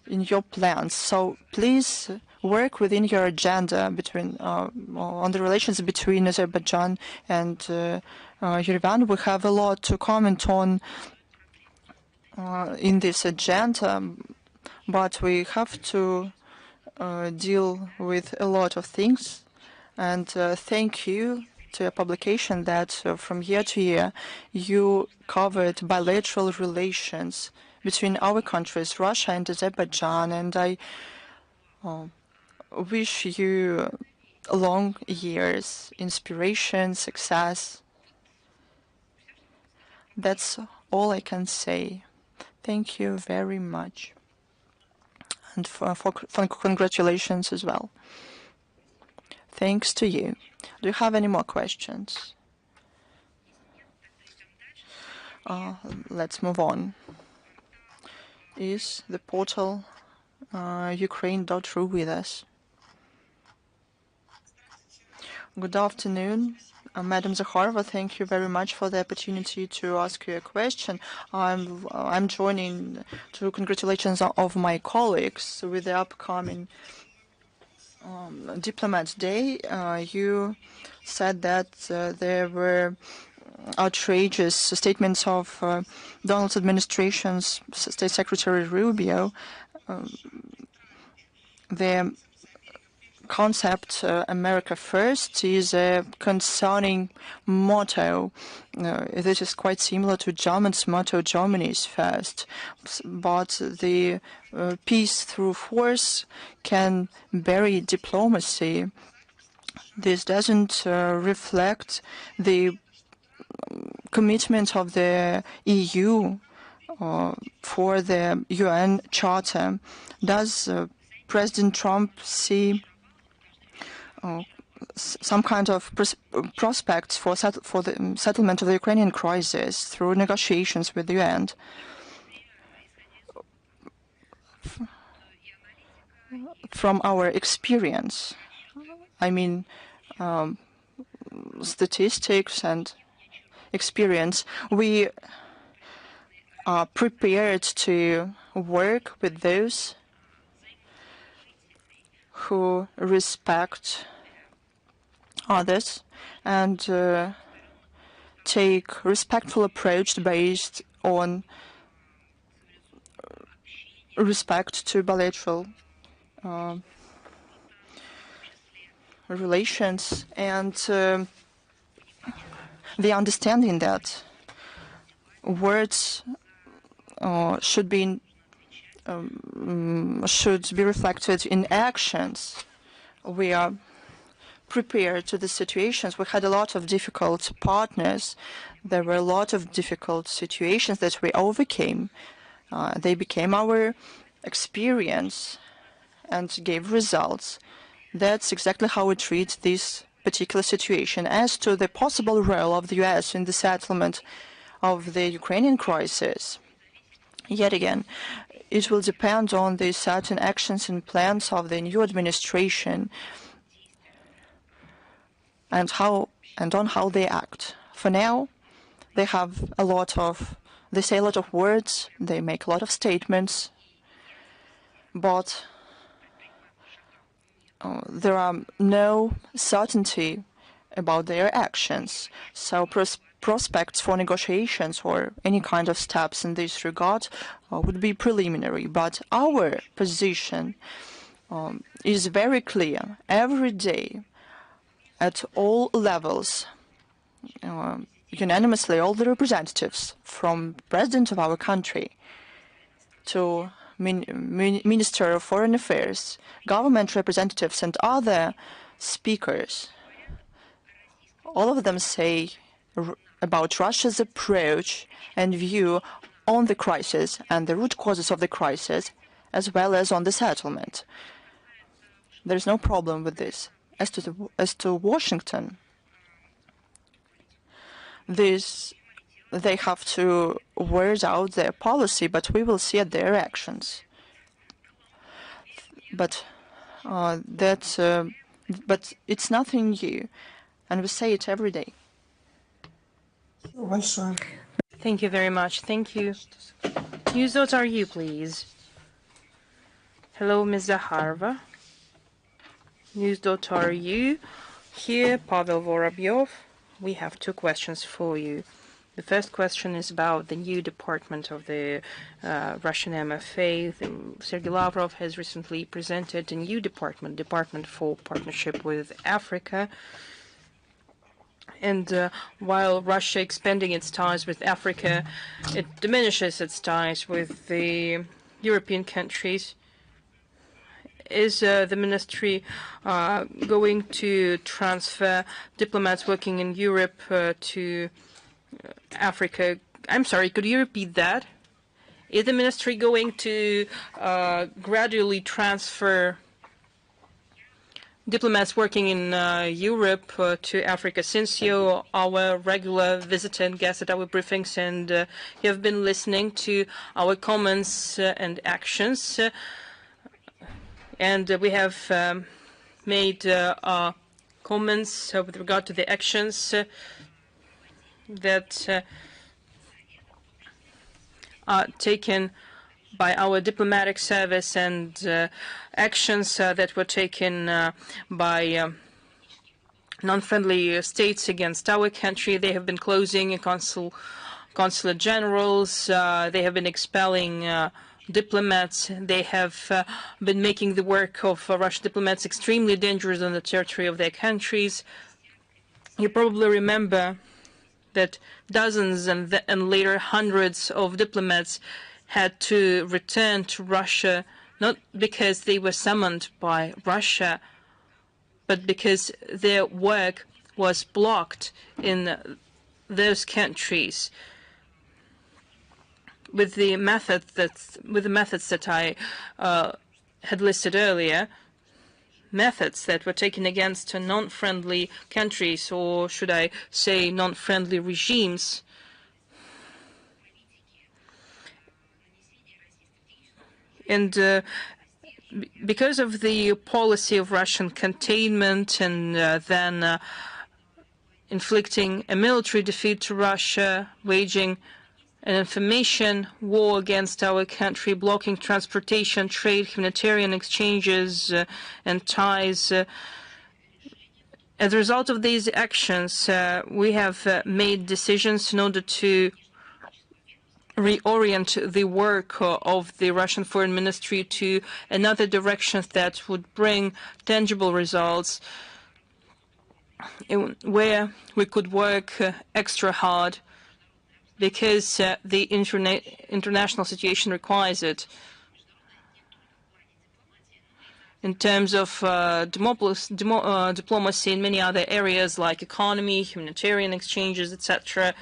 in your plans. So please work within your agenda between on the relations between Azerbaijan and Yerevan. We have a lot to comment on in this agenda, but we have to deal with a lot of things. And thank you to a publication that from year to year you covered bilateral relations between our countries, Russia and Azerbaijan, and I wish you long years, inspiration, success. That's all I can say. Thank you very much, and for congratulations as well. Thanks to you. Do you have any more questions? Let's move on. Is the portal Ukraine.ru with us? Good afternoon, Madam Zakharova. Thank you very much for the opportunity to ask you a question. I'm joining to congratulations of my colleagues with the upcoming Diplomat Day. You said that there were outrageous statements of Donald's administration's State Secretary Rubio. The concept America First is a concerning motto. This is quite similar to German's motto, Germany is first. But the peace through force can bury diplomacy. This doesn't reflect the commitment of the EU for the UN Charter. Does President Trump see some kind of prospects for the settlement of the Ukrainian crisis through negotiations with the UN? From our experience, I mean statistics and experience, we are prepared to work with those who respect others and take respectful approach based on respect to bilateral relations and the understanding that words should be reflected in actions. we are prepared to the situations. We had a lot of difficult partners. There were a lot of difficult situations that we overcame. They became our experience and gave results. That's exactly how we treat this particular situation. As to the possible role of the U.S. in the settlement of the Ukrainian crisis, yet again, it will depend on the certain actions and plans of the new administration and on how they act. For now, they say a lot of words, they make a lot of statements, but there are no certainty about their actions. So prospects for negotiations or any kind of steps in this regard would be preliminary. But our position is very clear. Every day, at all levels, unanimously, all the representatives, from the president of our country to Minister of Foreign Affairs, government representatives, and other speakers, all of them say about Russia's approach and view on the crisis and the root causes of the crisis, as well as on the settlement. There is no problem with this. As to Washington, they have to word out their policy, but we will see at their actions. But it's nothing new, and we say it every day.
Thank you very much. Thank you. News.ru, please. Hello, Ms. Zaharova. News.ru. Here, Pavel Vorobyov. We have two questions for you. The first question is about the new department of the Russian MFA. Sergei Lavrov has recently presented a new department for partnership with Africa. And while Russia expanding its ties with Africa, it diminishes its ties with the European countries. Is the ministry going to transfer diplomats working in Europe to Africa? I'm sorry, could you repeat that? Is the ministry going to gradually transfer diplomats working in Europe to Africa? Since you're our regular visitor and guest at our briefings and you have been listening to our comments and actions, and we have made comments with regard to the actions that are taken by our diplomatic service and actions that were taken by non-friendly states against our country. They have been closing consulate generals. They have been expelling diplomats. They have been making the work of Russian diplomats extremely dangerous on the territory of their countries. You probably remember that dozens and later hundreds of diplomats had to return to Russia, not because they were summoned by Russia, but because their work was blocked in those countries with the methods that I had listed earlier, methods that were taken against non-friendly countries, or should I say non-friendly regimes. And because of the policy of Russian containment and then inflicting a military defeat to Russia, waging an information war against our country, blocking transportation, trade, humanitarian exchanges and ties. As a result of these actions, we have made decisions in order to reorient the work of the Russian Foreign Ministry to another direction that would bring tangible results, where we could work extra hard because the international situation requires it. in terms of diplomacy in many other areas like economy, humanitarian exchanges, etc.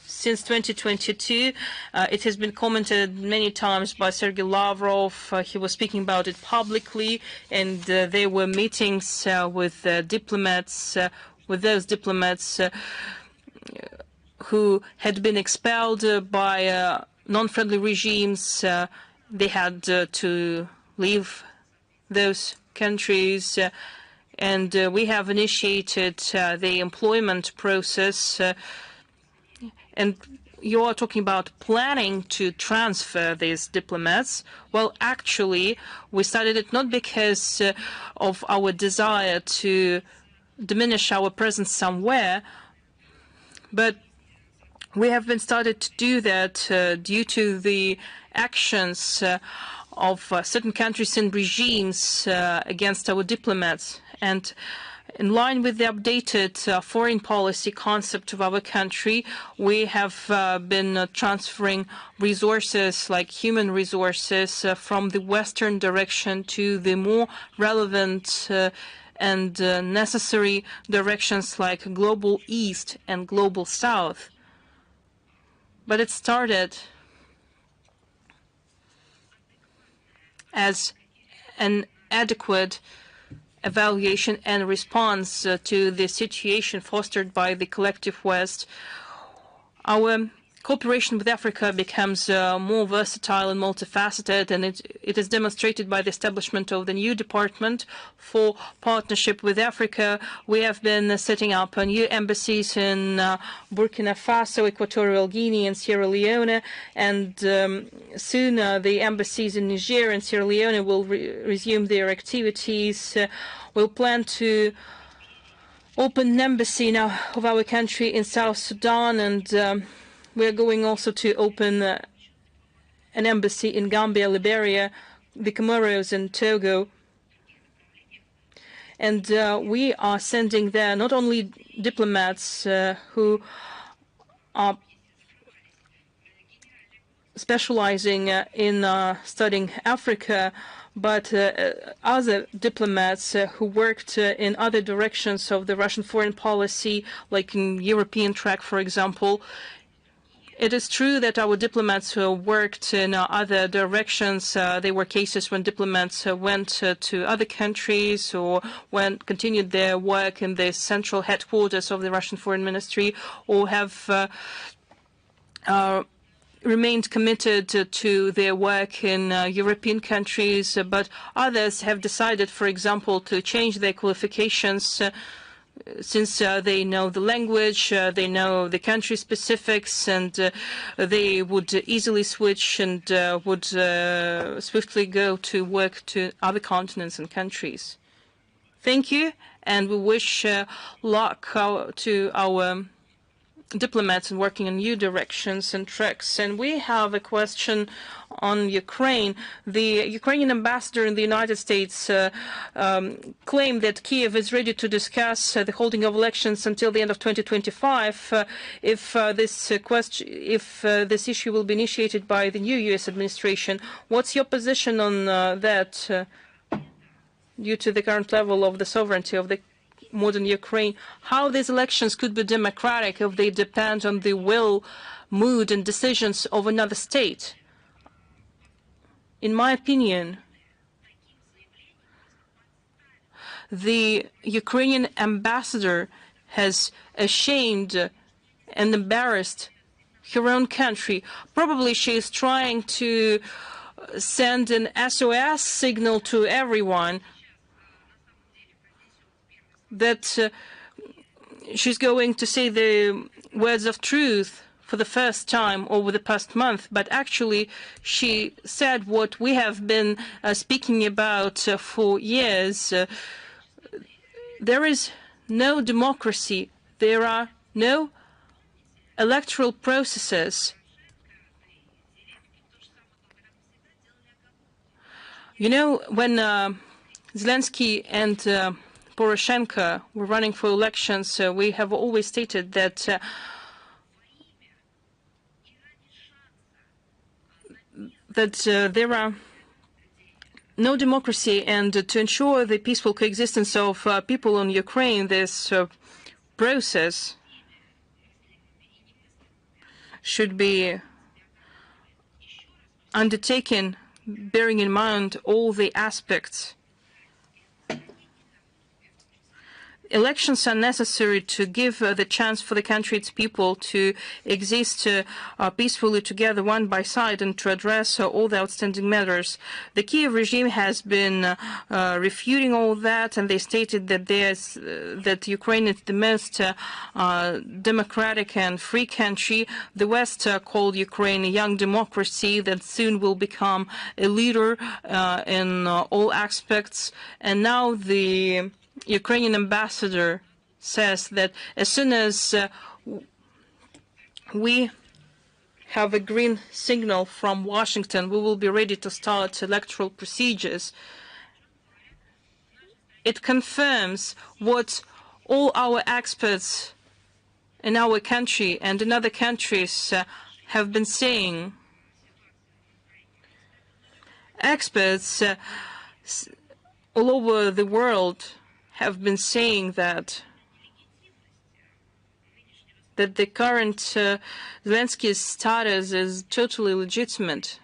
Since 2022, it has been commented many times by Sergei Lavrov. He was speaking about it publicly, and there were meetings with diplomats, with those diplomats who had been expelled by non-friendly regimes. They had to leave those countries, and we have initiated the employment process. And you are talking about planning to transfer these diplomats. Well, actually, we started it not because of our desire to diminish our presence somewhere, but we have been started to do that due to the actions of certain countries and regimes against our diplomats. And in line with the updated foreign policy concept of our country, we have been transferring resources like human resources from the western direction to the more relevant and necessary directions like global east and global south. But it started as an adequate evaluation and response to the situation fostered by the collective West. Our cooperation with Africa becomes more versatile and multifaceted, and it is demonstrated by the establishment of the new department for partnership with Africa. We have been setting up new embassies in Burkina Faso, Equatorial Guinea, and Sierra Leone, and soon the embassies in Niger and Sierra Leone will resume their activities. We'll plan to open an embassy now of our country in South Sudan, and we are going also to open an embassy in Gambia, Liberia, the Comoros, and Togo. And we are sending there not only diplomats who are specializing in studying Africa, but other diplomats who worked in other directions of the Russian foreign policy, like in European track, for example. It is true that our diplomats worked in other directions. There were cases when diplomats went to other countries or continued their work in the central headquarters of the Russian Foreign Ministry, or have remained committed to their work in European countries. But others have decided, for example, to change their qualifications since they know the language, they know the country specifics, and they would easily switch and would swiftly go to work to other continents and countries. Thank you, and we wish luck to our diplomats in working in new directions and tracks. And we have a question on Ukraine. The Ukrainian ambassador in the United States claimed that Kiev is ready to discuss the holding of elections until the end of 2025 if this issue will be initiated by the new U.S. administration. What's your position on that due to the current level of the sovereignty of the modern Ukraine? How these elections could be democratic if they depend on the will, mood, and decisions of another state? In my opinion, the Ukrainian ambassador has ashamed and embarrassed her own country. Probably she is trying to send an SOS signal to everyone that she's going to say the words of truth for the first time over the past month, but actually she said what we have been speaking about for years. There is no democracy. There are no electoral processes. You know, when Zelensky and Poroshenko were running for elections, we have always stated that there are no democracy, and to ensure the peaceful coexistence of people in Ukraine, this process should be undertaken bearing in mind all the aspects. Elections are necessary to give the chance for the country, its people, to exist peacefully together, one by side, and to address all the outstanding matters. The Kiev regime has been refuting all that, and they stated that that Ukraine is the most democratic and free country. The West called Ukraine a young democracy that soon will become a leader in all aspects. And now the Ukrainian ambassador says that as soon as we have a green signal from Washington, we will be ready to start electoral procedures. It confirms what all our experts in our country and in other countries have been saying. Experts all over the world have been saying that the current Zelensky's status is totally legitimate.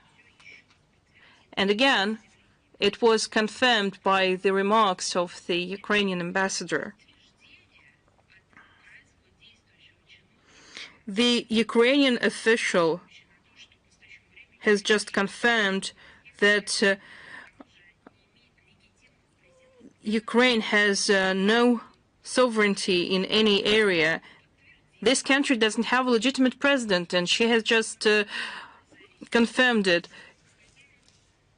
And again, it was confirmed by the remarks of the Ukrainian ambassador. The Ukrainian official has just confirmed that Ukraine has no sovereignty in any area. This country doesn't have a legitimate president, and she has just confirmed it.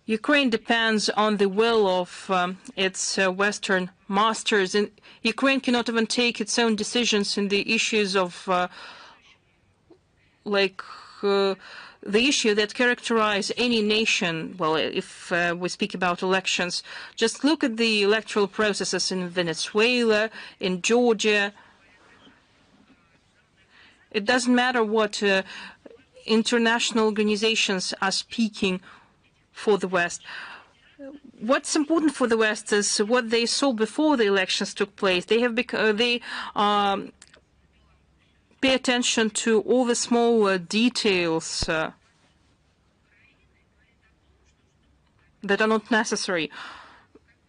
Ukraine depends on the will of its Western masters, and Ukraine cannot even take its own decisions in the issues of the issue that characterize any nation. Well, if we speak about elections, just look at the electoral processes in Venezuela, in Georgia. It doesn't matter what international organizations are speaking for the West. What's important for the West is what they saw before the elections took place. They have pay attention to all the small details that are not necessary.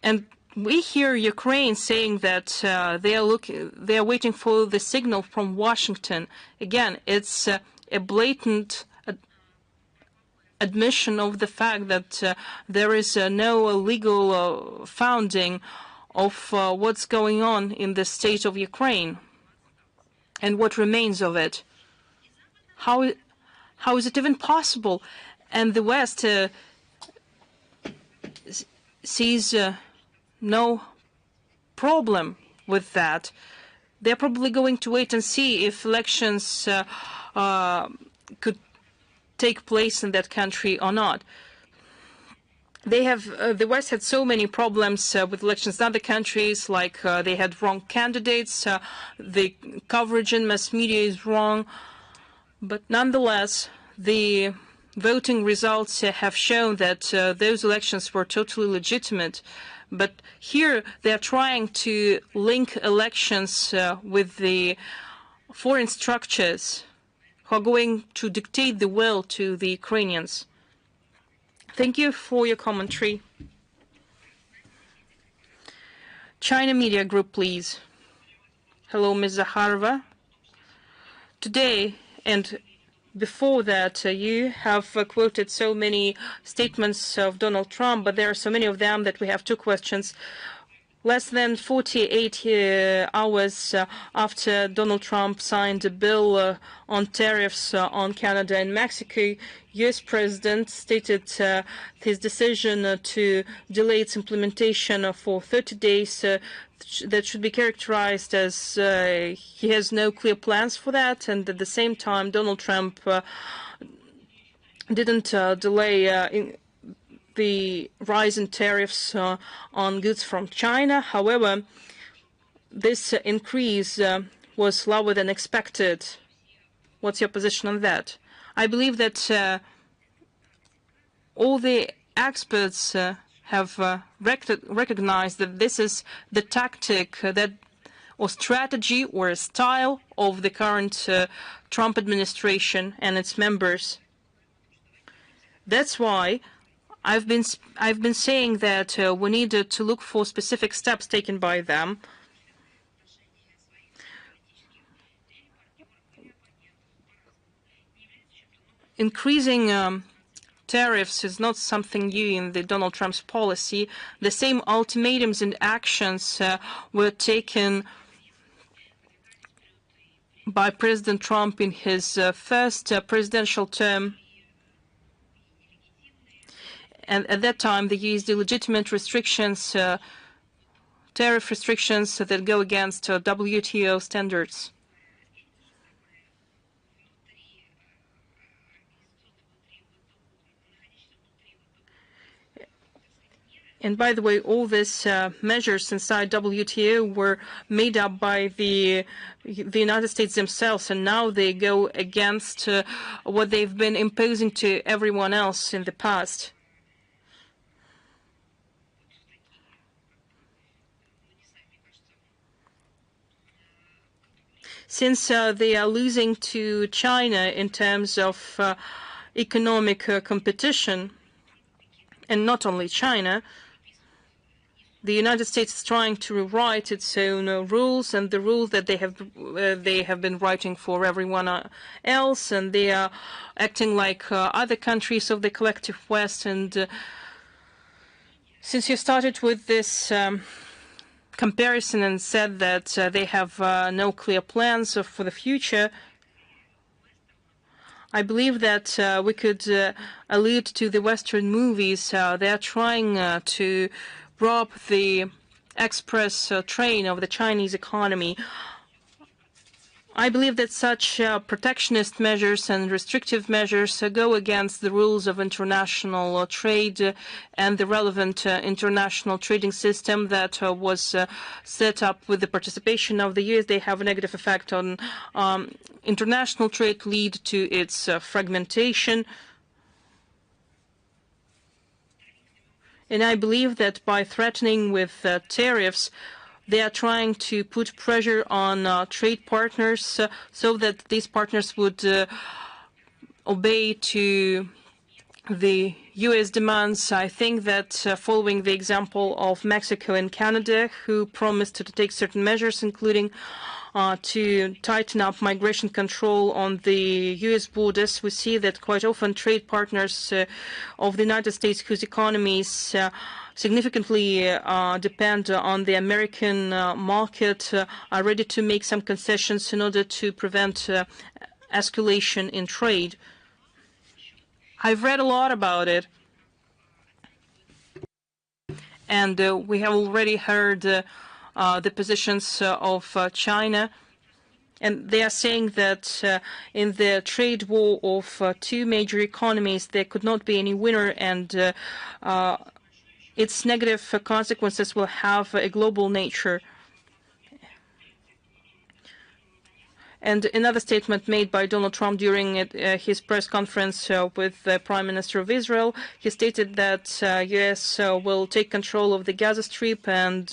And we hear Ukraine saying that they are waiting for the signal from Washington. Again, it's a blatant admission of the fact that there is no legal founding of what's going on in the state of Ukraine and what remains of it. How is it even possible? And the West sees no problem with that. They're probably going to wait and see if elections could take place in that country or not. They have the West had so many problems with elections in other countries, like they had wrong candidates, the coverage in mass media is wrong, but nonetheless, the voting results have shown that those elections were totally legitimate. But here they are trying to link elections with the foreign structures who are going to dictate the will to the Ukrainians. Thank you for your commentary. China Media Group, please. Hello, Ms. Zakharova. Today and before that, you have quoted so many statements of Donald Trump, but there are so many of them that we have two questions. Less than 48 hours after Donald Trump signed a bill on tariffs on Canada and Mexico, U.S. President stated his decision to delay its implementation for 30 days that should be characterized as he has no clear plans for that, and at the same time Donald Trump didn't delay the rise in tariffs on goods from China. However, this increase was lower than expected. What's your position on that? I believe that all the experts have recognized that this is the tactic or strategy or style of the current Trump administration and its members. That's why I've been saying that we need to look for specific steps taken by them. Increasing tariffs is not something new in the Donald Trump's policy. The same ultimatums and actions were taken by President Trump in his first presidential term. And at that time, they used illegitimate restrictions, tariff restrictions that go against WTO standards. And by the way, all these measures inside WTO were made up by the United States themselves, and now they go against what they've been imposing to everyone else in the past. Since they are losing to China in terms of economic competition, and not only China, the United States is trying to rewrite its own rules and the rules that they have been writing for everyone else, and they are acting like other countries of the collective West. And since you started with this comparison and said that they have no clear plans for the future, I believe that we could allude to the Western movies. They are trying to rob the express train of the Chinese economy. I believe that such protectionist measures and restrictive measures go against the rules of international trade and the relevant international trading system that was set up with the participation of the US. They have a negative effect on international trade, lead to its fragmentation. And I believe that by threatening with tariffs, they are trying to put pressure on trade partners so that these partners would obey to the U.S. demands. I think that following the example of Mexico and Canada, who promised to take certain measures, including to tighten up migration control on the U.S. borders, we see that quite often trade partners of the United States, whose economies significantly depend on the American market, are ready to make some concessions in order to prevent escalation in trade. I've read a lot about it, and we have already heard the positions of China, and they are saying that in the trade war of two major economies, there could not be any winner, and its negative consequences will have a global nature. And another statement made by Donald Trump during his press conference with the Prime Minister of Israel, he stated that U.S. will take control of the Gaza Strip, and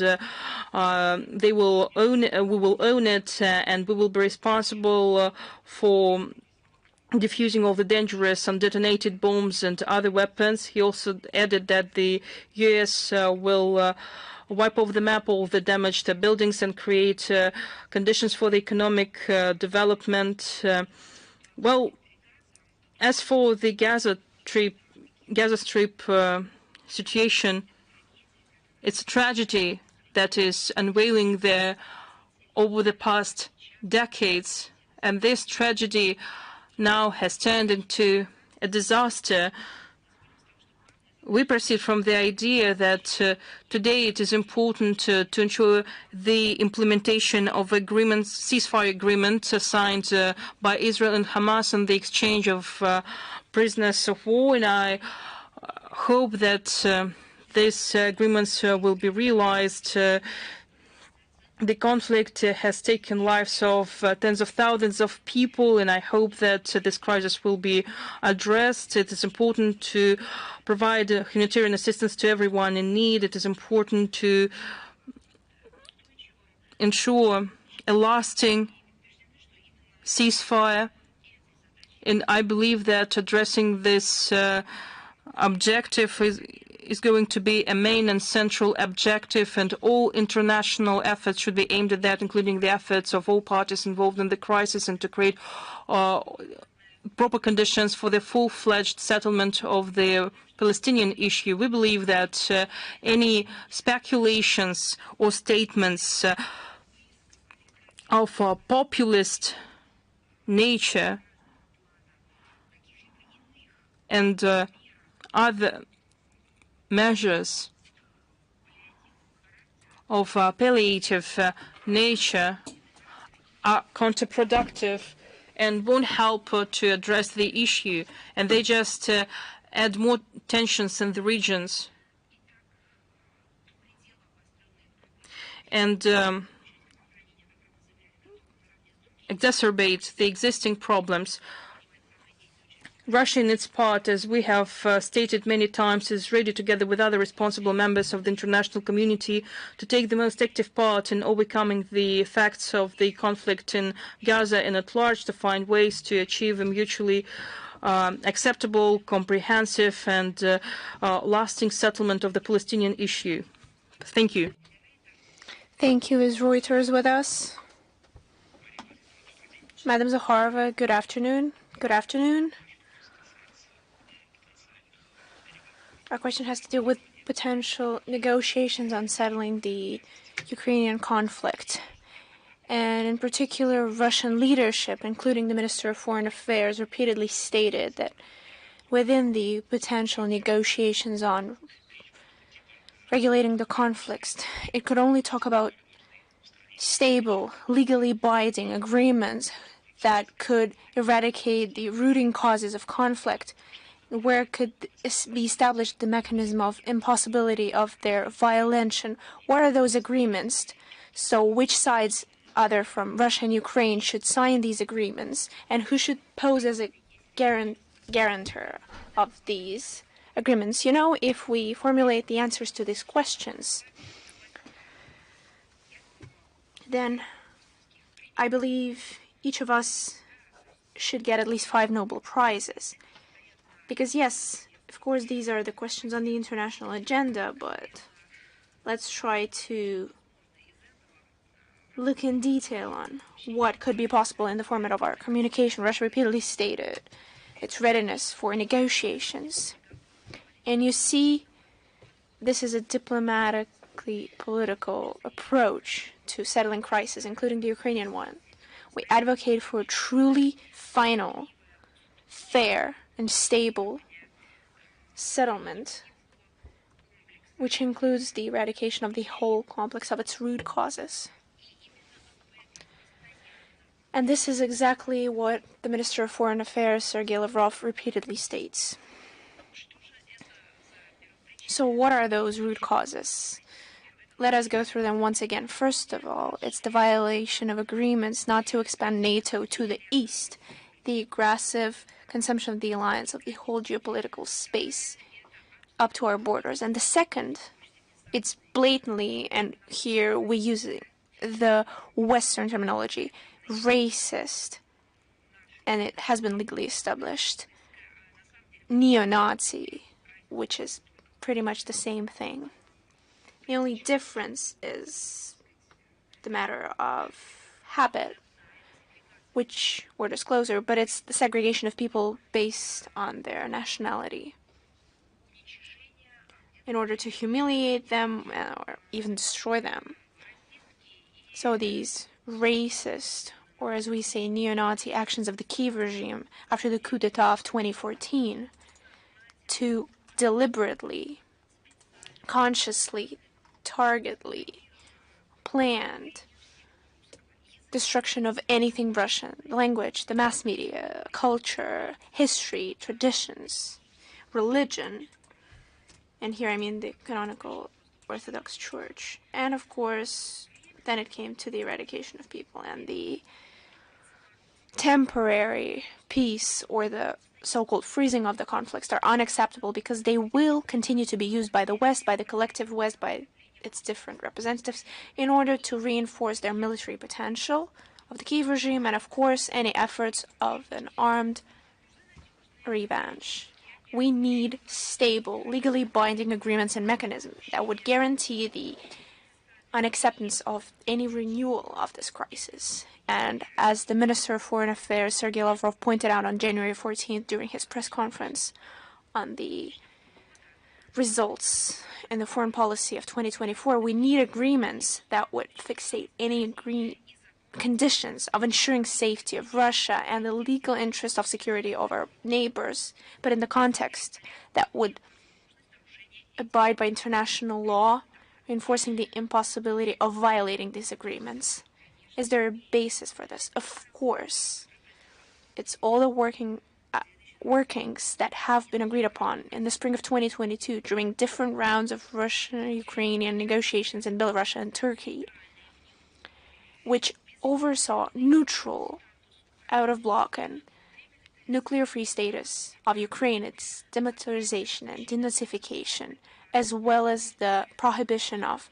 we will own it, and we will be responsible for diffusing all the dangerous and detonated bombs and other weapons. He also added that the U.S. will wipe off the map all the damaged buildings and create conditions for the economic development. Well, as for the Gaza Strip situation, it's a tragedy that is unveiling there over the past decades, and this tragedy now has turned into a disaster. We proceed from the idea that today it is important to ensure the implementation of agreements, ceasefire agreement signed by Israel and Hamas, and the exchange of prisoners of war. And I hope that these agreements will be realized The conflict has taken lives of tens of thousands of people, and I hope that this crisis will be addressed. It is important to provide humanitarian assistance to everyone in need. It is important to ensure a lasting ceasefire, and I believe that addressing this objective is going to be a main and central objective, and all international efforts should be aimed at that, including the efforts of all parties involved in the crisis, and to create proper conditions for the full-fledged settlement of the Palestinian issue. We believe that any speculations or statements of a populist nature and other measures of palliative nature are counterproductive and won't help to address the issue, and they just add more tensions in the regions and exacerbate the existing problems. Russia, in its part, as we have stated many times, is ready, together with other responsible members of the international community, to take the most active part in overcoming the effects of the conflict in Gaza and at large, to find ways to achieve a mutually acceptable, comprehensive, and lasting settlement of the Palestinian issue. Thank you.
Thank you. Is Reuters with us? Madam Zakharova, good afternoon. Good afternoon. Our question has to do with potential negotiations on settling the Ukrainian conflict. And in particular, Russian leadership, including the Minister of Foreign Affairs, repeatedly stated that within the potential negotiations on regulating the conflicts, it could only talk about stable, legally binding agreements that could eradicate the rooting causes of conflict, where could be established the mechanism of impossibility of their violation. What are those agreements? So which sides, other from Russia and Ukraine, should sign these agreements, and who should pose as a guarantor of these agreements? You know, if we formulate the answers to these questions, then I believe each of us should get at least 5 Nobel Prizes. Because yes, of course, these are the questions on the international agenda, but let's try to look in detail on what could be possible in the format of our communication. Russia repeatedly stated its readiness for negotiations. And you see, this is a diplomatically political approach to settling crises, including the Ukrainian one. We advocate for a truly final, fair, and stable settlement, which includes the eradication of the whole complex of its root causes. And this is exactly what the Minister of Foreign Affairs, Sergei Lavrov, repeatedly states. So what are those root causes? Let us go through them once again. First of all, it's the violation of agreements not to expand NATO to the east, the aggressive consumption of the alliance of the whole geopolitical space up to our borders. And the second, it's blatantly, and here we use the Western terminology, racist, and it has been legally established, neo-Nazi, which is pretty much the same thing. The only difference is the matter of habit, which were disclosure, but it's the segregation of people based on their nationality in order to humiliate them or even destroy them. So these racist, or as we say, neo-Nazi actions of the Kiev regime after the coup d'etat of 2014 to deliberately, consciously, targetedly planned destruction of anything Russian, the language, the mass media, culture, history, traditions, religion, and here I mean the canonical Orthodox Church, and of course Then it came to the eradication of people, and the temporary peace or the so-called freezing of the conflicts are unacceptable because they will continue to be used by the West, by the collective West, by its different representatives in order to reinforce their military potential of the Kiev regime and, of course, any efforts of an armed revenge. We need stable, legally binding agreements and mechanisms that would guarantee the unacceptance of any renewal of this crisis. And as the Minister of Foreign Affairs, Sergei Lavrov, pointed out on January 14th during his press conference on the results in the foreign policy of 2024, we need agreements that would fixate any conditions of ensuring safety of Russia and the legal interest of security of our neighbors, but in the context that would abide by international law, reinforcing the impossibility of violating these agreements. Is there a basis for this? Of course. It's all the workings that have been agreed upon in the spring of 2022 during different rounds of Russian-Ukrainian negotiations in Belarus and Turkey, which oversaw neutral, out-of-bloc and nuclear-free status of Ukraine, its demilitarization and denazification, as well as the prohibition of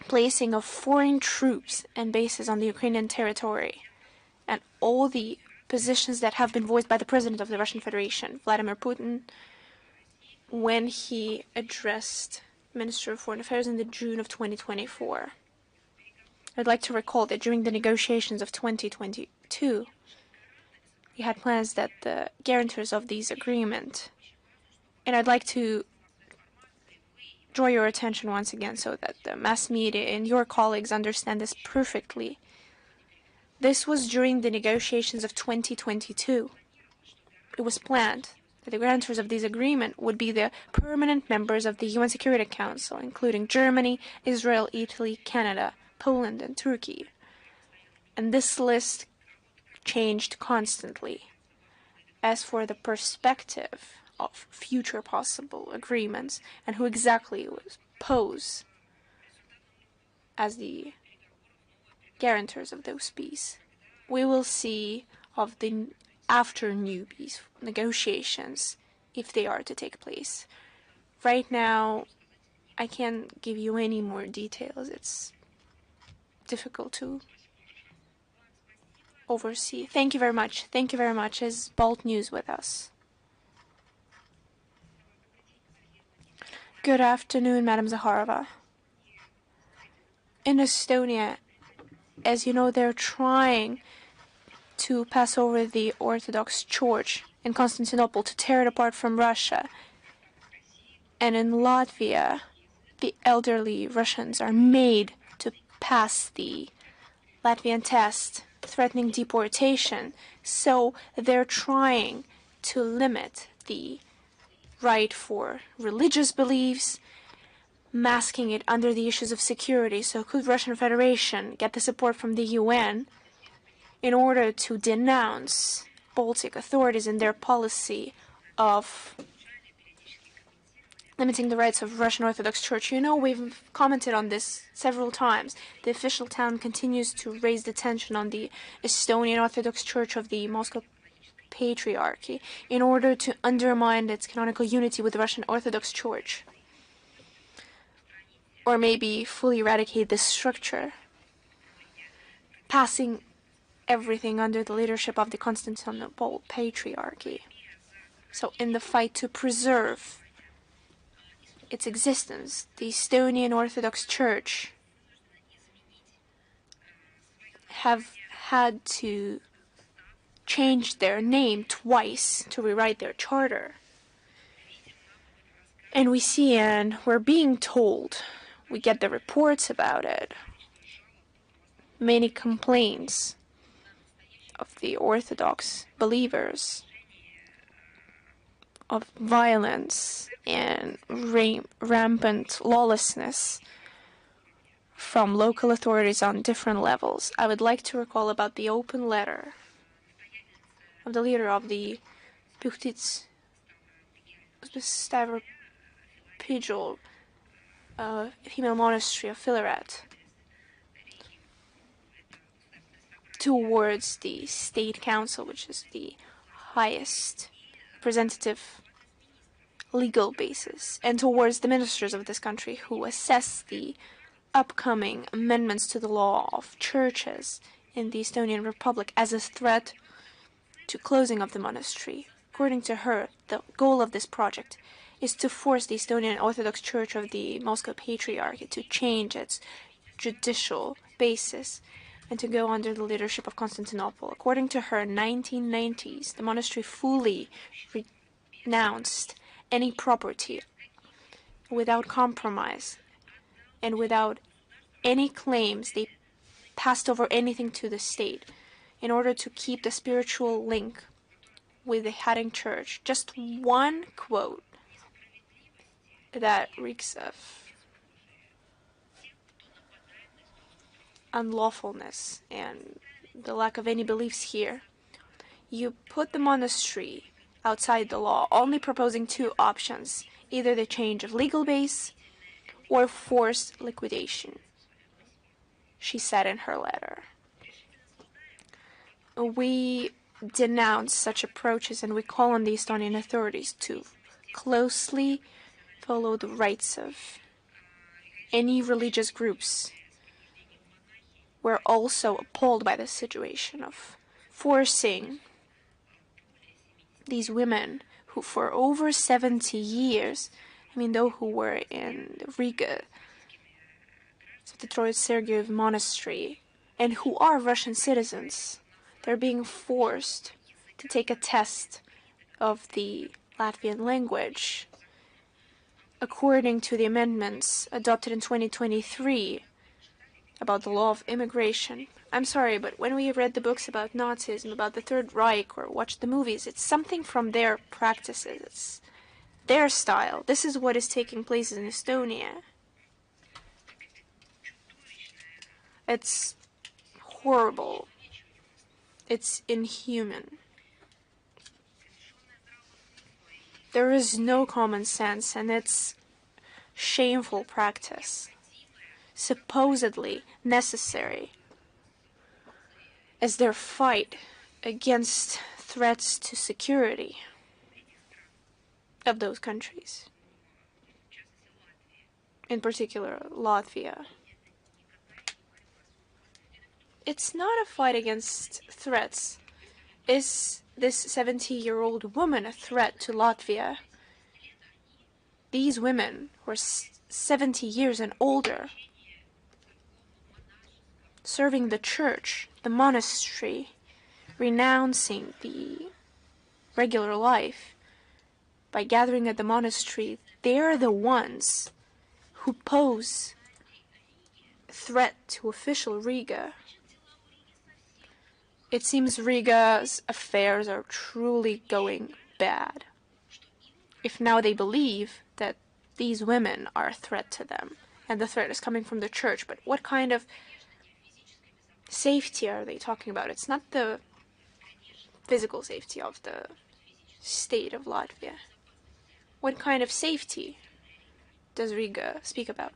placing of foreign troops and bases on the Ukrainian territory, and all the positions that have been voiced by the President of the Russian Federation, Vladimir Putin, when he addressed Minister of Foreign Affairs in the June of 2024. I'd like to recall that during the negotiations of 2022, he had plans that the guarantors of these agreement, and I'd like to draw your attention once again so that the mass media and your colleagues understand this perfectly. This was during the negotiations of 2022. It was planned that the guarantors of this agreement would be the permanent members of the UN Security Council, including Germany, Israel, Italy, Canada, Poland, and Turkey. And this list changed constantly. As for the perspective of future possible agreements and who exactly was posed as the guarantors of those peace, we will see of the after new peace negotiations if they are to take place. Right now, I can't give you any more details. It's difficult to oversee. Thank you very much. Thank you very much. Is Bolt News with us? Good afternoon, Madam Zakharova. In Estonia, as you know, they're trying to pass over the Orthodox Church in Constantinople to tear it apart from Russia. And in Latvia, the elderly Russians are made to pass the Latvian test, threatening deportation. So they're trying to limit the right for religious beliefs, masking it under the issues of security. So could Russian Federation get the support from the UN in order to denounce Baltic authorities in their policy of limiting the rights of Russian Orthodox Church? You know, we've commented on this several times. The official town continues to raise the tension on the Estonian Orthodox Church of the Moscow Patriarchy in order to undermine its canonical unity with the Russian Orthodox Church, or maybe fully eradicate this structure, passing everything under the leadership of the Constantinople Patriarchy. So in the fight to preserve its existence, the Estonian Orthodox Church have had to change their name twice to rewrite their charter. And we see, and we're being told, we get the reports about it, many complaints of the Orthodox believers of violence and rampant lawlessness from local authorities on different levels. I would like to recall about the open letter of the leader of the Pukhtis Stavropigil female monastery of Filaret, towards the State Council, which is the highest representative legal basis, and towards the ministers of this country who assess the upcoming amendments to the law of churches in the Estonian Republic as a threat to closing of the monastery. According to her, the goal of this project is to force the Estonian Orthodox Church of the Moscow Patriarchate to change its judicial basis and to go under the leadership of Constantinople. According to her, in 1990s, the monastery fully renounced any property without compromise and without any claims. They passed over anything to the state in order to keep the spiritual link with the Haring Church. Just one quote that reeks of unlawfulness and the lack of any beliefs here. You put the monastery outside the law, only proposing two options, either the change of legal base or forced liquidation, she said in her letter. We denounce such approaches and we call on the Estonian authorities to closely follow the rights of any religious groups. We're also appalled by the situation of forcing these women who for over 70 years, those who were in Riga, the Troitsk Sergiev Monastery, and who are Russian citizens, they're being forced to take a test of the Latvian language according to the amendments adopted in 2023 about the law of immigration. I'm sorry, but when we read the books about Nazism, about the Third Reich, or watched the movies, it's something from their practices. It's their style. This is what is taking place in Estonia. It's horrible. It's inhuman. There is no common sense, and it's shameful practice, supposedly necessary as their fight against threats to security of those countries, in particular Latvia. It's not a fight against threats. Is this 70-year-old woman a threat to Latvia? These women who are 70 years and older, serving the church, the monastery, renouncing the regular life by gathering at the monastery, they're the ones who pose a threat to official Riga. It seems Riga's affairs are truly going bad, if now they believe that these women are a threat to them, and the threat is coming from the church. But what kind of safety are they talking about? It's not the physical safety of the state of Latvia. What kind of safety does Riga speak about?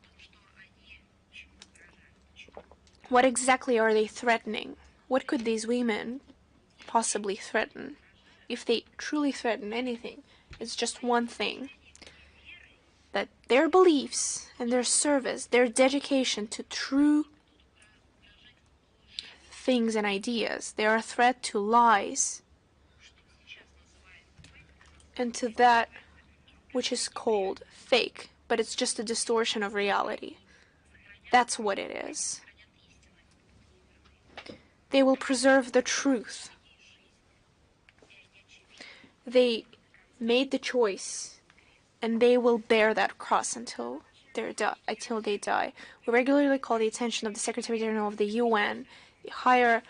What exactly are they threatening? What could these women possibly threaten? If they truly threaten anything, it's just one thing: that their beliefs and their service, their dedication to true things and ideas, they are a threat to lies and to that which is called fake, but it's just a distortion of reality. That's what it is. They will preserve the truth. They made the choice, and they will bear that cross until they die. We regularly call the attention of the Secretary General of the UN, the Higher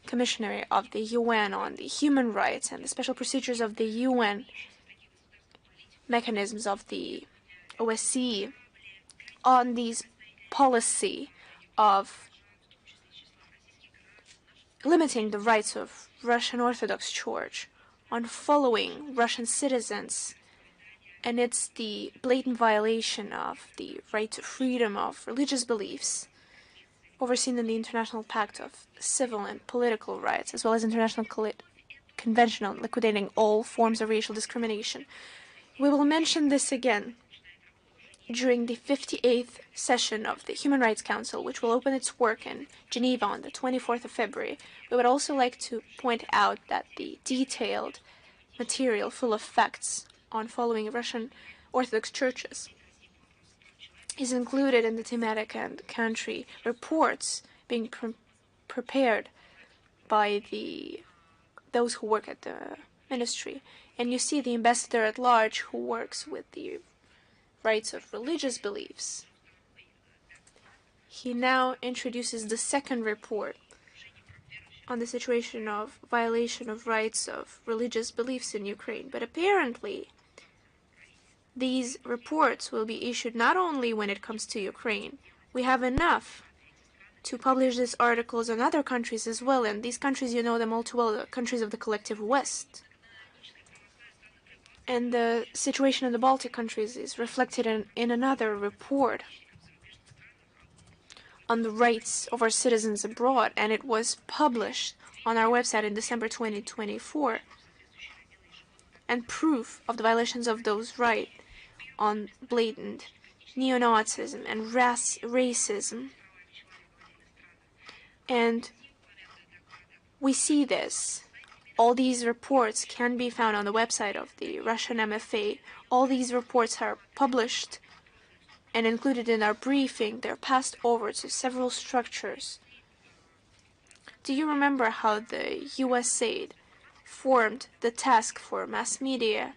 Commissioner of the UN on the human rights and the special procedures of the UN, mechanisms of the OSCE, on these policy of limiting the rights of Russian Orthodox Church, on following Russian citizens, and it's the blatant violation of the right to freedom of religious beliefs. overseen in the International Pact of Civil and Political Rights, as well as International Convention on Liquidating All Forms of Racial Discrimination. We will mention this again during the 58th session of the Human Rights Council, which will open its work in Geneva on the 24th of February. We would also like to point out that the detailed material full of facts on following Russian Orthodox churches is included in the thematic and country reports being prepared by those who work at the ministry. And you see the ambassador at large who works with the rights of religious beliefs. He now introduces the second report on the situation of violation of rights of religious beliefs in Ukraine. But apparently, these reports will be issued not only when it comes to Ukraine. We have enough to publish these articles on other countries as well, and these countries, you know them all too well, the countries of the collective West. And the situation in the Baltic countries is reflected in another report on the rights of our citizens abroad, and it was published on our website in December 2024. And proof of the violations of those rights on blatant neo-Nazism and racism. And we see this. All these reports can be found on the website of the Russian MFA. All these reports are published and included in our briefing. They're passed over to several structures. Do you remember how the USAID formed the task for mass media?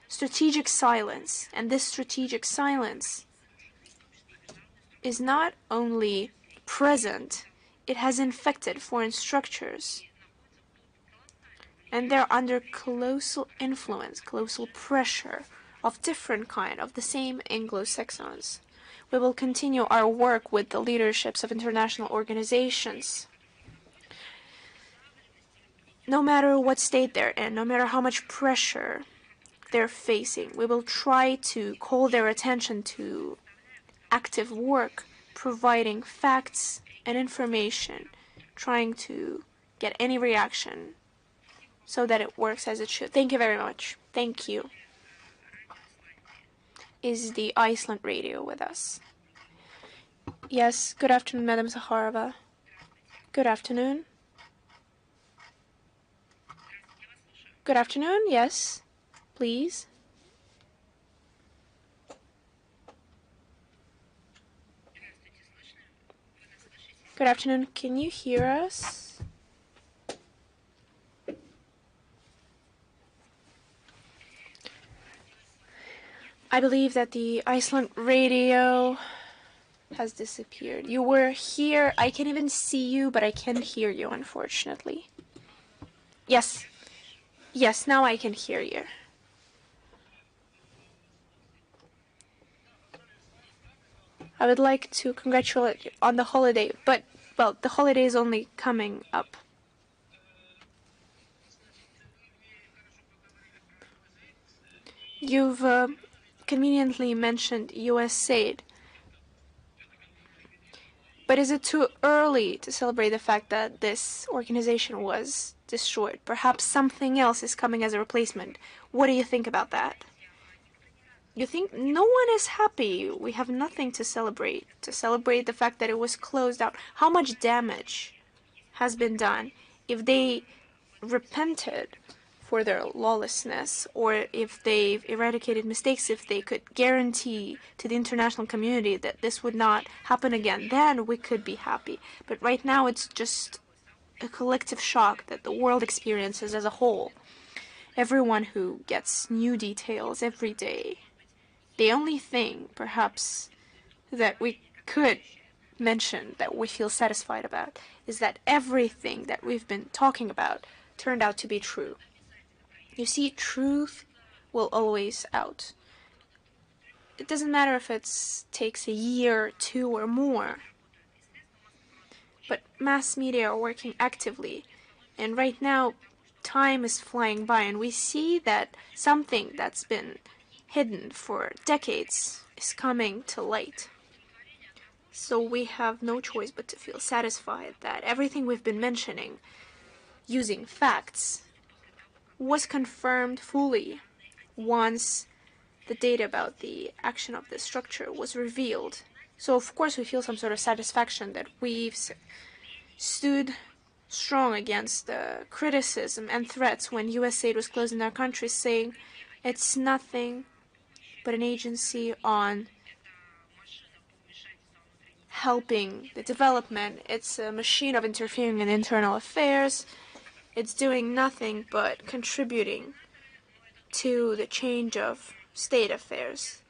Strategic silence. And this strategic silence is not only present, it has infected foreign structures. And they're under colossal influence, colossal pressure of different kind, of the same Anglo-Saxons. We will continue our work with the leaderships of international organizations. No matter what state they're in, no matter how much pressure they're facing, we will try to call their attention to active work, providing facts and information, trying to get any reaction so that it works as it should. Thank you very much. Thank you. Is the Iceland radio with us? Yes, good afternoon, Madam Zakharova. Good afternoon. Good afternoon, yes, please. Good afternoon, can you hear us? I believe that the Iceland radio has disappeared. You were here. I can't even see you, but I can hear you, unfortunately. Yes. Yes, now I can hear you. I would like to congratulate you on the holiday, but, well, the holiday is only coming up. You've conveniently mentioned USAID. But is it too early to celebrate the fact that this organization was destroyed? Perhaps something else is coming as a replacement. What do you think about that? You think no one is happy? We have nothing to celebrate. To celebrate the fact that it was closed out. How much damage has been done? If they repented for their lawlessness, or if they've eradicated mistakes, if they could guarantee to the international community that this would not happen again, then we could be happy. But right now it's just a collective shock that the world experiences as a whole. Everyone who gets new details every day. The only thing, perhaps, that we could mention that we feel satisfied about is that everything that we've been talking about turned out to be true. You see, truth will always out. It doesn't matter if it takes a year, 2, or more. But mass media are working actively, and right now time is flying by, and we see that something that's been hidden for decades is coming to light. So we have no choice but to feel satisfied that everything we've been mentioning, using facts, was confirmed fully once the data about the action of this structure was revealed. So of course we feel some sort of satisfaction that we've stood strong against the criticism and threats when USAID was closing our country, saying it's nothing but an agency on helping the development. It's a machine of interfering in internal affairs. It's doing nothing but contributing to the change of state affairs.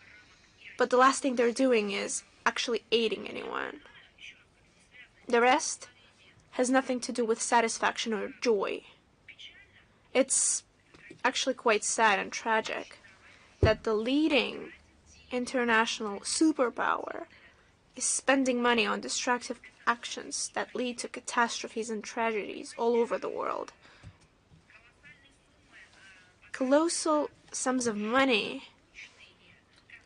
But the last thing they're doing is actually aiding anyone. The rest has nothing to do with satisfaction or joy. It's actually quite sad and tragic that the leading international superpower is spending money on destructive actions that lead to catastrophes and tragedies all over the world. Colossal sums of money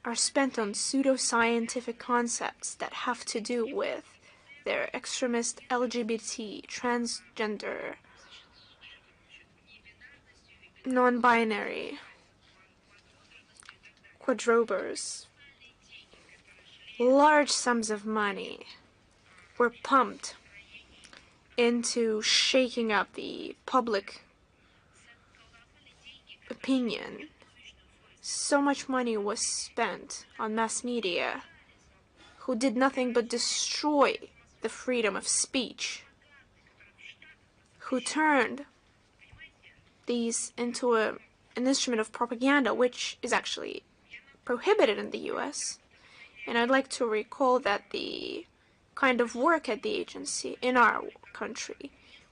are spent on pseudo-scientific concepts that have to do with their extremist LGBT, transgender, non-binary, quadropers. Large sums of money were pumped into shaking up the public opinion. So much money was spent on mass media who did nothing but destroy the freedom of speech, who turned these into an instrument of propaganda, which is actually prohibited in the US. And I'd like to recall that the kind of work at the agency in our country,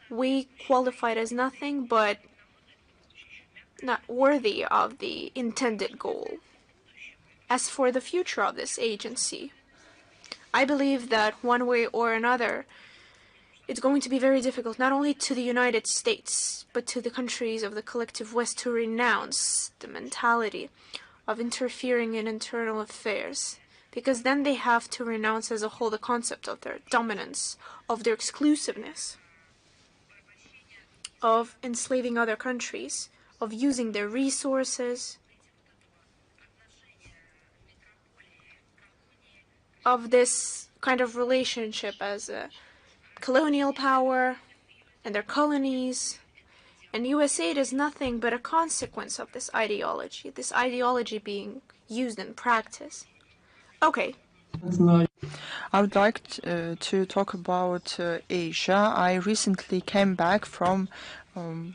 we qualified as nothing but not worthy of the intended goal. As for the future of this agency, I believe that one way or another, it's going to be very difficult, not only to the United States, but to the countries of the collective West to renounce the mentality of interfering in internal affairs, because then they have to renounce as a whole the concept of their dominance, of their exclusiveness, of enslaving other countries, of using their resources, of this kind of relationship as a colonial power and their colonies. And USAID is nothing but a consequence of this ideology being used in practice. Okay.
I would like to talk about Asia. I recently came back from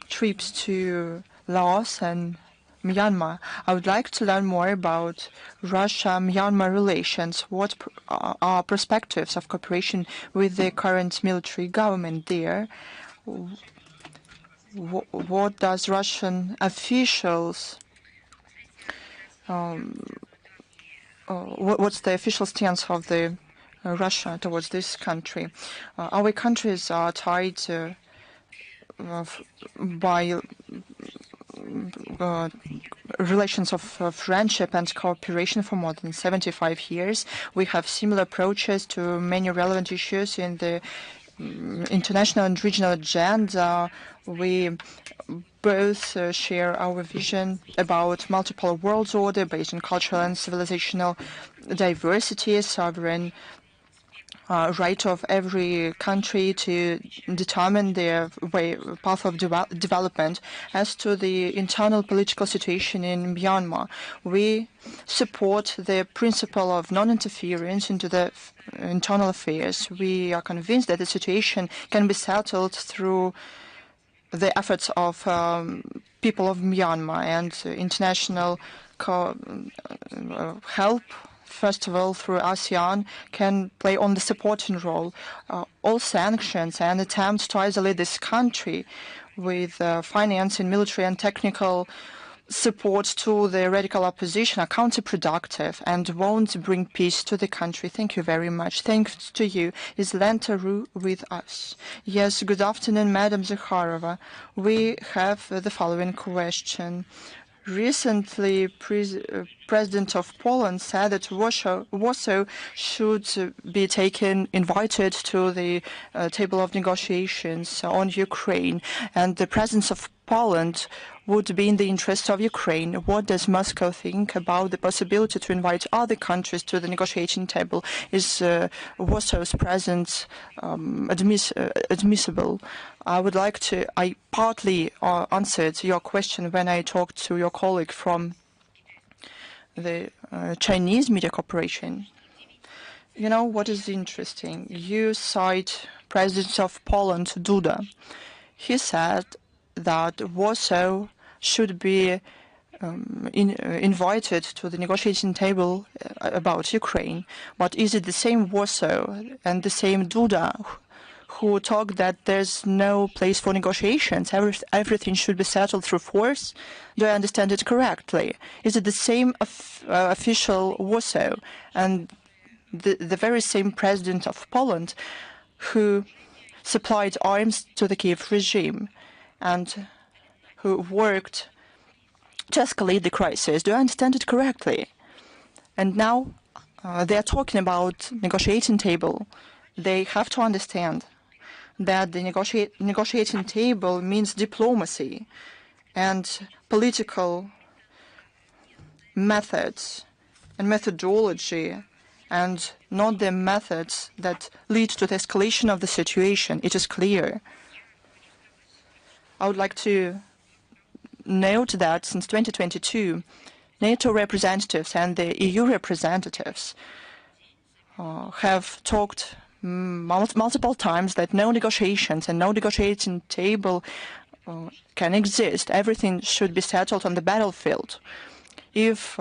trips to Laos and Myanmar. I would like to learn more about Russia-Myanmar relations. What are perspectives of cooperation with the current military government there? What does Russian officials what's the official stance of the Russia towards this country? Our countries are tied by relations of friendship and cooperation for more than 75 years. We have similar approaches to many relevant issues in the international and regional agenda. We both share our vision about multiple world order based on cultural and civilizational diversity, sovereign right of every country to determine their path of development. As to the internal political situation in Myanmar, we support the principle of non-interference into the internal affairs. We are convinced that the situation can be settled through the efforts of people of Myanmar and international help. First of all, through ASEAN, can play on the supporting role. All sanctions and attempts to isolate this country with financing, military and technical support to the radical opposition are counterproductive and won't bring peace to the country. Thank you very much. Thanks to you. Is Lenta with us? Yes, good afternoon, Madam Zakharova. We have the following question. Recently, President of Poland said that Warsaw should be invited to the table of negotiations on Ukraine, and the presence of Poland would be in the interest of Ukraine. What does Moscow think about the possibility to invite other countries to the negotiating table? Is Warsaw's presence admissible? I partly answered your question when I talked to your colleague from the Chinese Media Corporation. You know what is interesting? You cite President of Poland, Duda. He said that Warsaw should be invited to the negotiating table about Ukraine. But is it the same Warsaw and the same Duda who talk that there's no place for negotiations, everything should be settled through force? Do I understand it correctly? Is it the same official Warsaw and the very same president of Poland who supplied arms to the Kiev regime and who worked to escalate the crisis? Do I understand it correctly? And now they are talking about negotiating table. They have to understand that the negotiating table means diplomacy and political methods and methodology, and not the methods that lead to the escalation of the situation. It is clear. I would like to note that since 2022, NATO representatives and the EU representatives have talked multiple times that no negotiations and no negotiating table can exist. Everything should be settled on the battlefield. If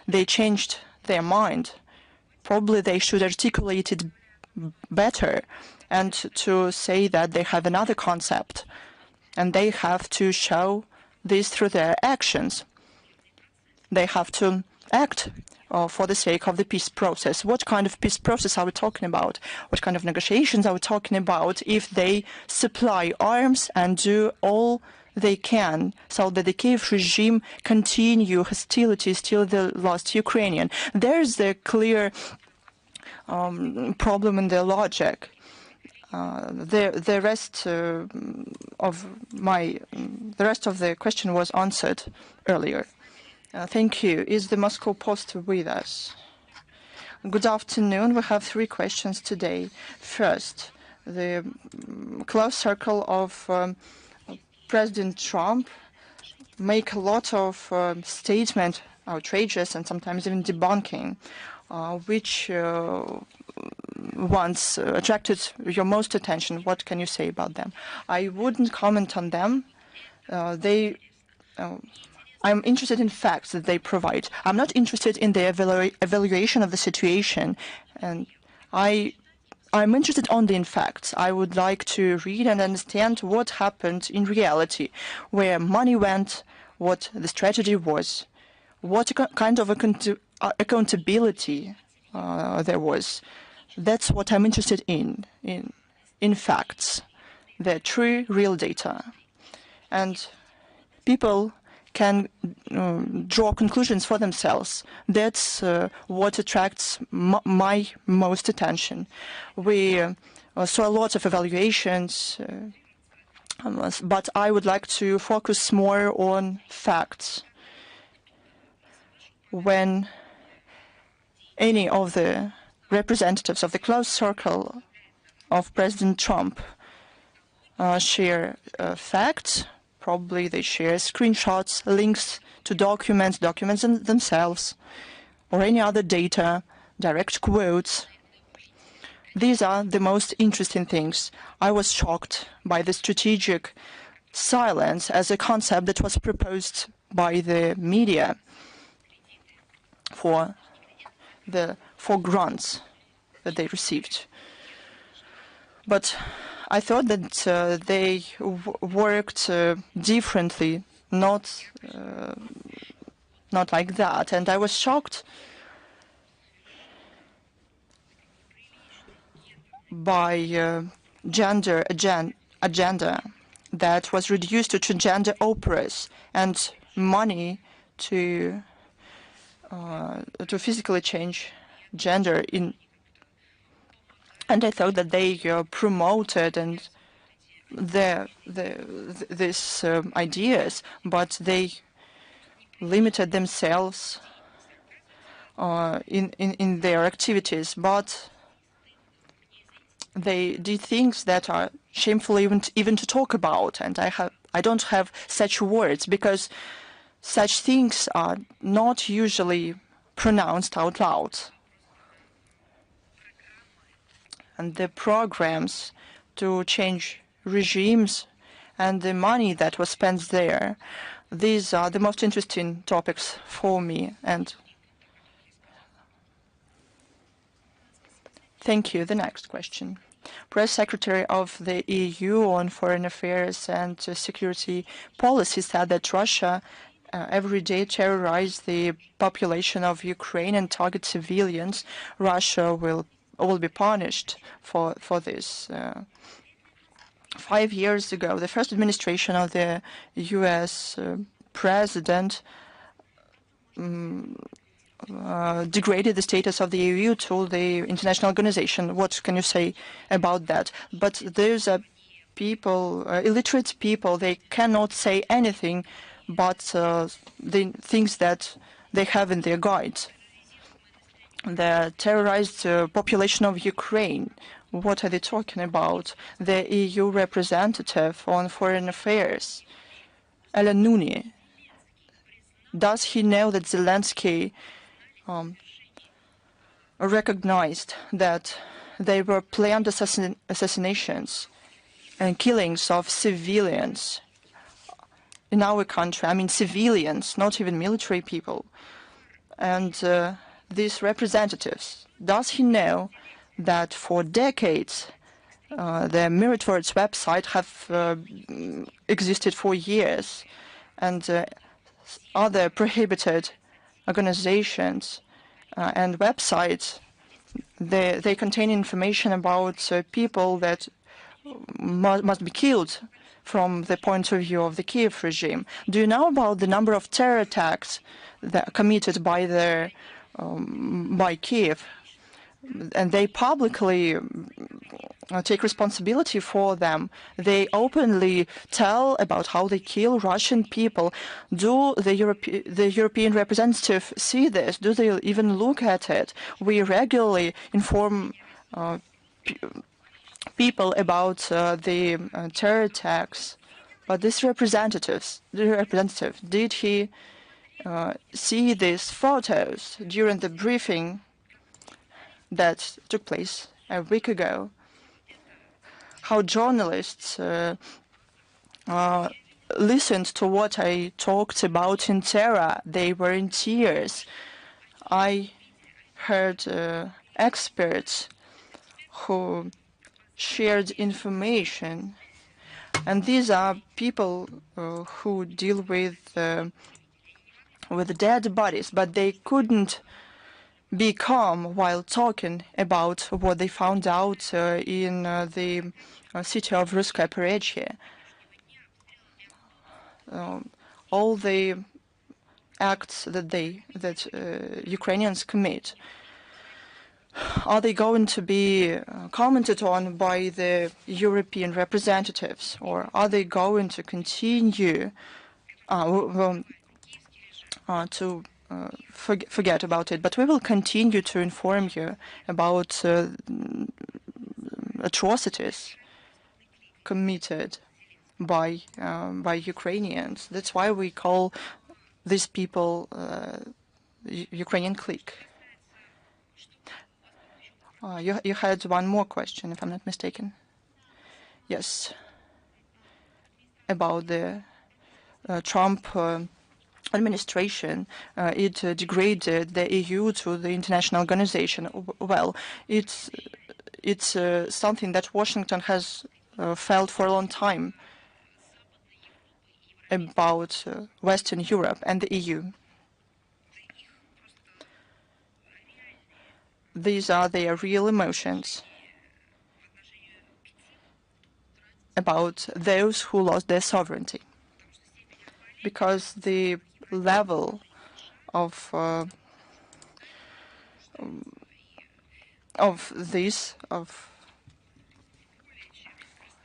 they changed their mind, probably they should articulate it better and to say that they have another concept, and they have to show this through their actions. They have to act for the sake of the peace process. What kind of peace process are we talking about? What kind of negotiations are we talking about if they supply arms and do all they can so that the Kiev regime continue hostilities till the last Ukrainian? There's a clear problem in their logic. The rest of the question was answered earlier. Thank you. Is the Moscow Post with us? Good afternoon. We have 3 questions today. First, the close circle of President Trump make a lot of statements, outrageous and sometimes even debunking, which ones attracted your most attention? What can you say about them? I wouldn't comment on them. I'm interested in facts that they provide. I'm not interested in the evaluation of the situation, and I'm interested only in facts. I would like to read and understand what happened in reality, where money went, what the strategy was, what kind of accountability there was. That's what I'm interested in facts, the true, real data. And people can draw conclusions for themselves. That's what attracts my most attention. We saw a lot of evaluations, but I would like to focus more on facts. When any of the representatives of the close circle of President Trump share facts, probably they share screenshots, links to documents themselves, or any other data, direct quotes. These are the most interesting things. I was shocked by the strategic silence as a concept that was proposed by the media for grants that they received. But I thought that they worked differently, not like that, and I was shocked by gender agenda that was reduced to transgender operas and money to physically change gender and I thought that they promoted and these ideas, but they limited themselves in their activities, but they did things that are shameful even to talk about, and I don't have such words because such things are not usually pronounced out loud. And the programs to change regimes and the money that was spent there, these are the most interesting topics for me. And thank you. The next question. Press Secretary of the EU on Foreign Affairs and Security Policy said that Russia every day terrorizes the population of Ukraine and targets civilians. Russia will be punished for this. 5 years ago, the first administration of the U.S. President degraded the status of the EU to the international organization. What can you say about that? But those are people, illiterate people, they cannot say anything but the things that they have in their guides. The terrorized population of Ukraine, what are they talking about? The EU representative on foreign affairs, Elanuni, does he know that Zelensky recognized that they were planned assassinations and killings of civilians in our country? I mean civilians, not even military people. And these representatives, does he know that for decades the Meritorious website have existed for years, and other prohibited organizations and websites, they contain information about people that must be killed from the point of view of the Kiev regime? Do you know about the number of terror attacks that committed by Kiev? And they publicly take responsibility for them. They openly tell about how they kill Russian people. Do the European representatives see this? Do they even look at it? We regularly inform people about the terror attacks, but this representative, did he see these photos during the briefing that took place a week ago? How journalists listened to what I talked about in terror. They were in tears. I heard experts who shared information, and these are people who deal with dead bodies, but they couldn't be calm while talking about what they found out in the city of Ruskaya Porечье. All the acts that Ukrainians commit, are they going to be commented on by the European representatives, or are they going to continue to forget about it? But we will continue to inform you about atrocities committed by Ukrainians. That's why we call these people Ukrainian clique. You had one more question, if I'm not mistaken. Yes, about the Trump administration. It degraded the EU to the international organization. Well, it's something that Washington has felt for a long time about Western Europe and the EU. These are their real emotions about those who lost their sovereignty, because the level of this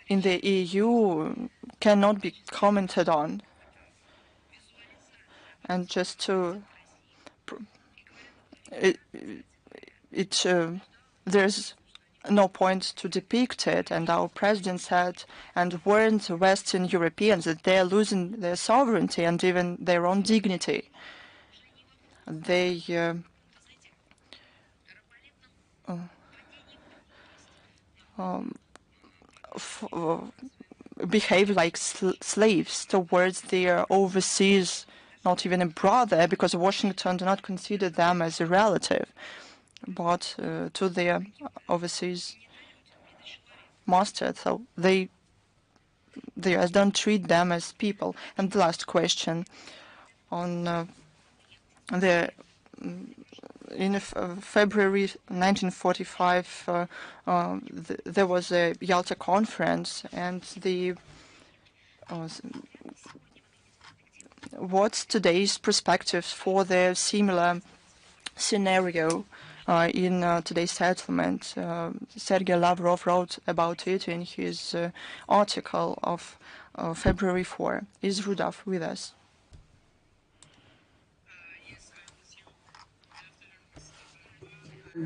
in the EU cannot be commented on. And just to there's no point to depict it, and our president said and warned Western Europeans that they are losing their sovereignty and even their own dignity. They behave like slaves towards their overseas, not even a brother, because Washington do not consider them as a relative, but to their overseas master. So they don't treat them as people. And the last question on in February 1945, there was a Yalta conference, and what's today's perspectives for the similar scenario in today's settlement? Sergei Lavrov wrote about it in his article of February 4. Is Rudolf with us?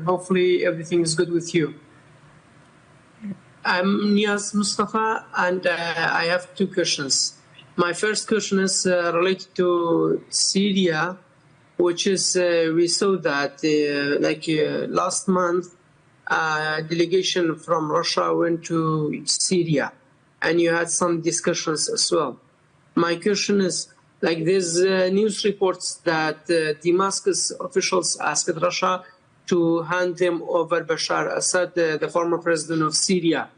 Hopefully everything is good with you. I'm Niaz Mustafa, and I have two questions. My first question is related to Syria, which is we saw that last month a delegation from Russia went to Syria, and you had some discussions as well. My question is, there's news reports that Damascus officials asked Russia to hand them over Bashar Assad, the former president of Syria.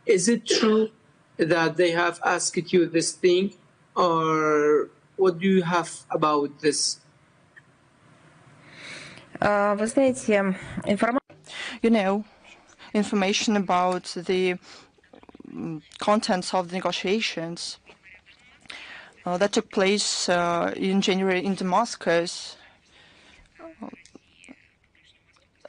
Is it true that they have asked you this thing, or what do you have about this?
Вы знаете,
information about the contents of the negotiations that took place in January in Damascus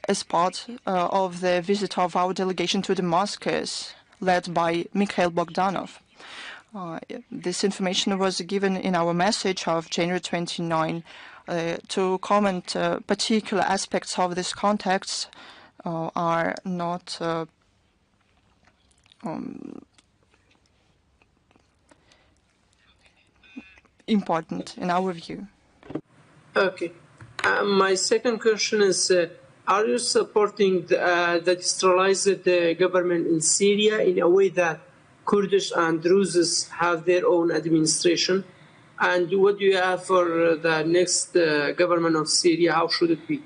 as part of the visit of our delegation to Damascus, led by Mikhail Bogdanov. This information was given in our message of January 29. To comment particular aspects of this context are not important in our view.
Okay. My second question is, are you supporting the decentralized government in Syria in a way that Kurdish and Druzes have their own administration? And what do you have for the next government of Syria? How should it be?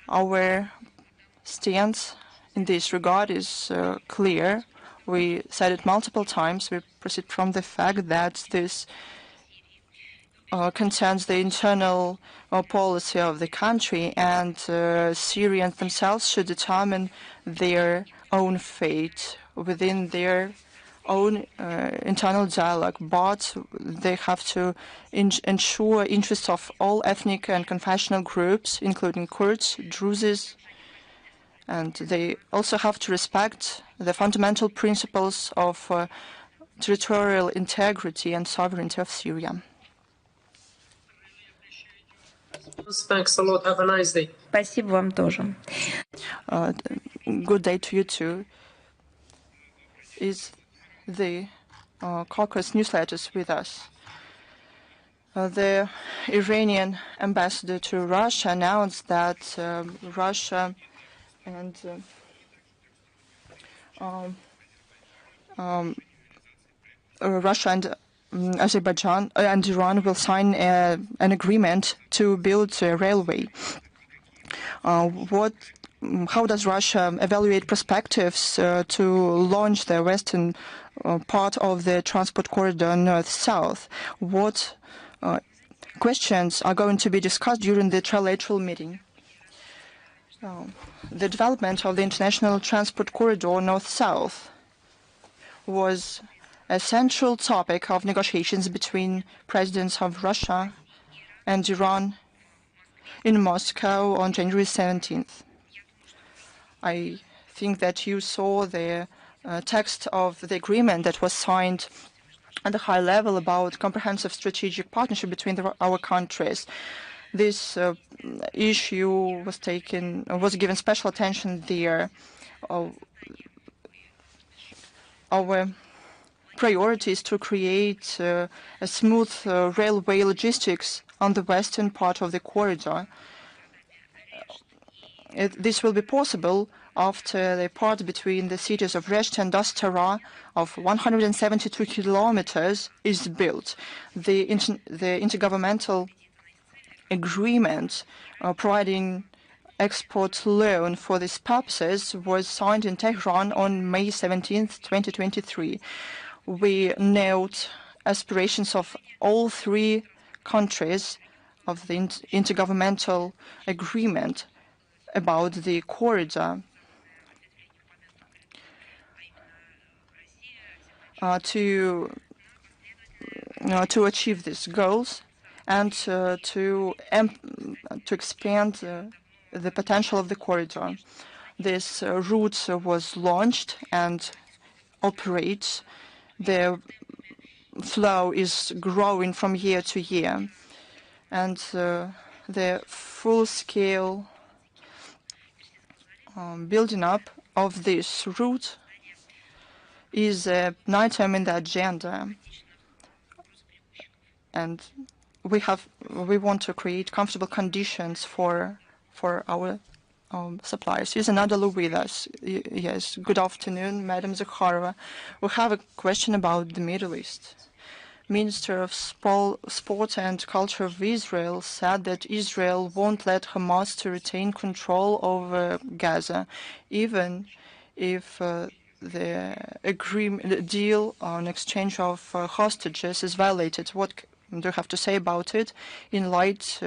Our stance in this regard is clear. We said it multiple times. We proceed from the fact that this concerns the internal policy of the country, and Syrians themselves should determine their own fate within their own internal dialogue, but they have to ensure interests of all ethnic and confessional groups, including Kurds, Druzes, and they also have to respect the fundamental principles of territorial integrity and sovereignty of Syria.
Thanks a lot. Have a nice day.
Спасибо вам тоже.
Good day to you too. Is the Caucasus newsletters with us? The Iranian ambassador to Russia announced that Russia and Azerbaijan and Iran will sign an agreement to build a railway. How does Russia evaluate perspectives to launch the western part of the transport corridor north-south? What questions are going to be discussed during the trilateral meeting? The development of the international transport corridor north-south was a central topic of negotiations between presidents of Russia and Iran in Moscow on January 17th. I think that you saw the text of the agreement that was signed at a high level about comprehensive strategic partnership between our countries. This issue was given special attention there. Our priority is to create a smooth railway logistics on the western part of the corridor. This will be possible after the part between the cities of Resht and Astara of 172 kilometers is built. The intergovernmental agreement providing export loan for these purposes was signed in Tehran on May 17, 2023. We note aspirations of all three countries of the intergovernmental agreement about the corridor to achieve these goals and to expand the potential of the corridor. This route was launched and operates. The flow is growing from year to year, and the full-scale building up of this route is an item in the agenda, and we want to create comfortable conditions for our suppliers. Is Anadolu with us? Yes. Good afternoon, Madam Zakharova. We have a question about the Middle East. Minister of Sport and Culture of Israel said that Israel won't let Hamas to retain control over Gaza, even if the deal on exchange of hostages is violated. What do you have to say about it in light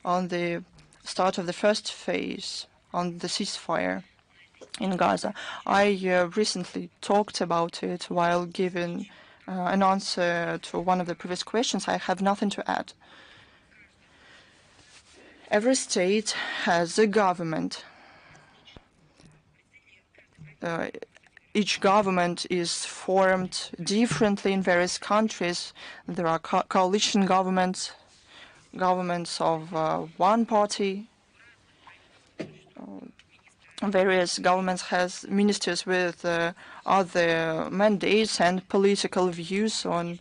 on the start of the first phase on the ceasefire in Gaza? I recently talked about it while giving an answer to one of the previous questions. I have nothing to add. Every state has a government. Each government is formed differently in various countries. There are coalition governments, governments of one party. Various governments has ministers with other mandates and political views on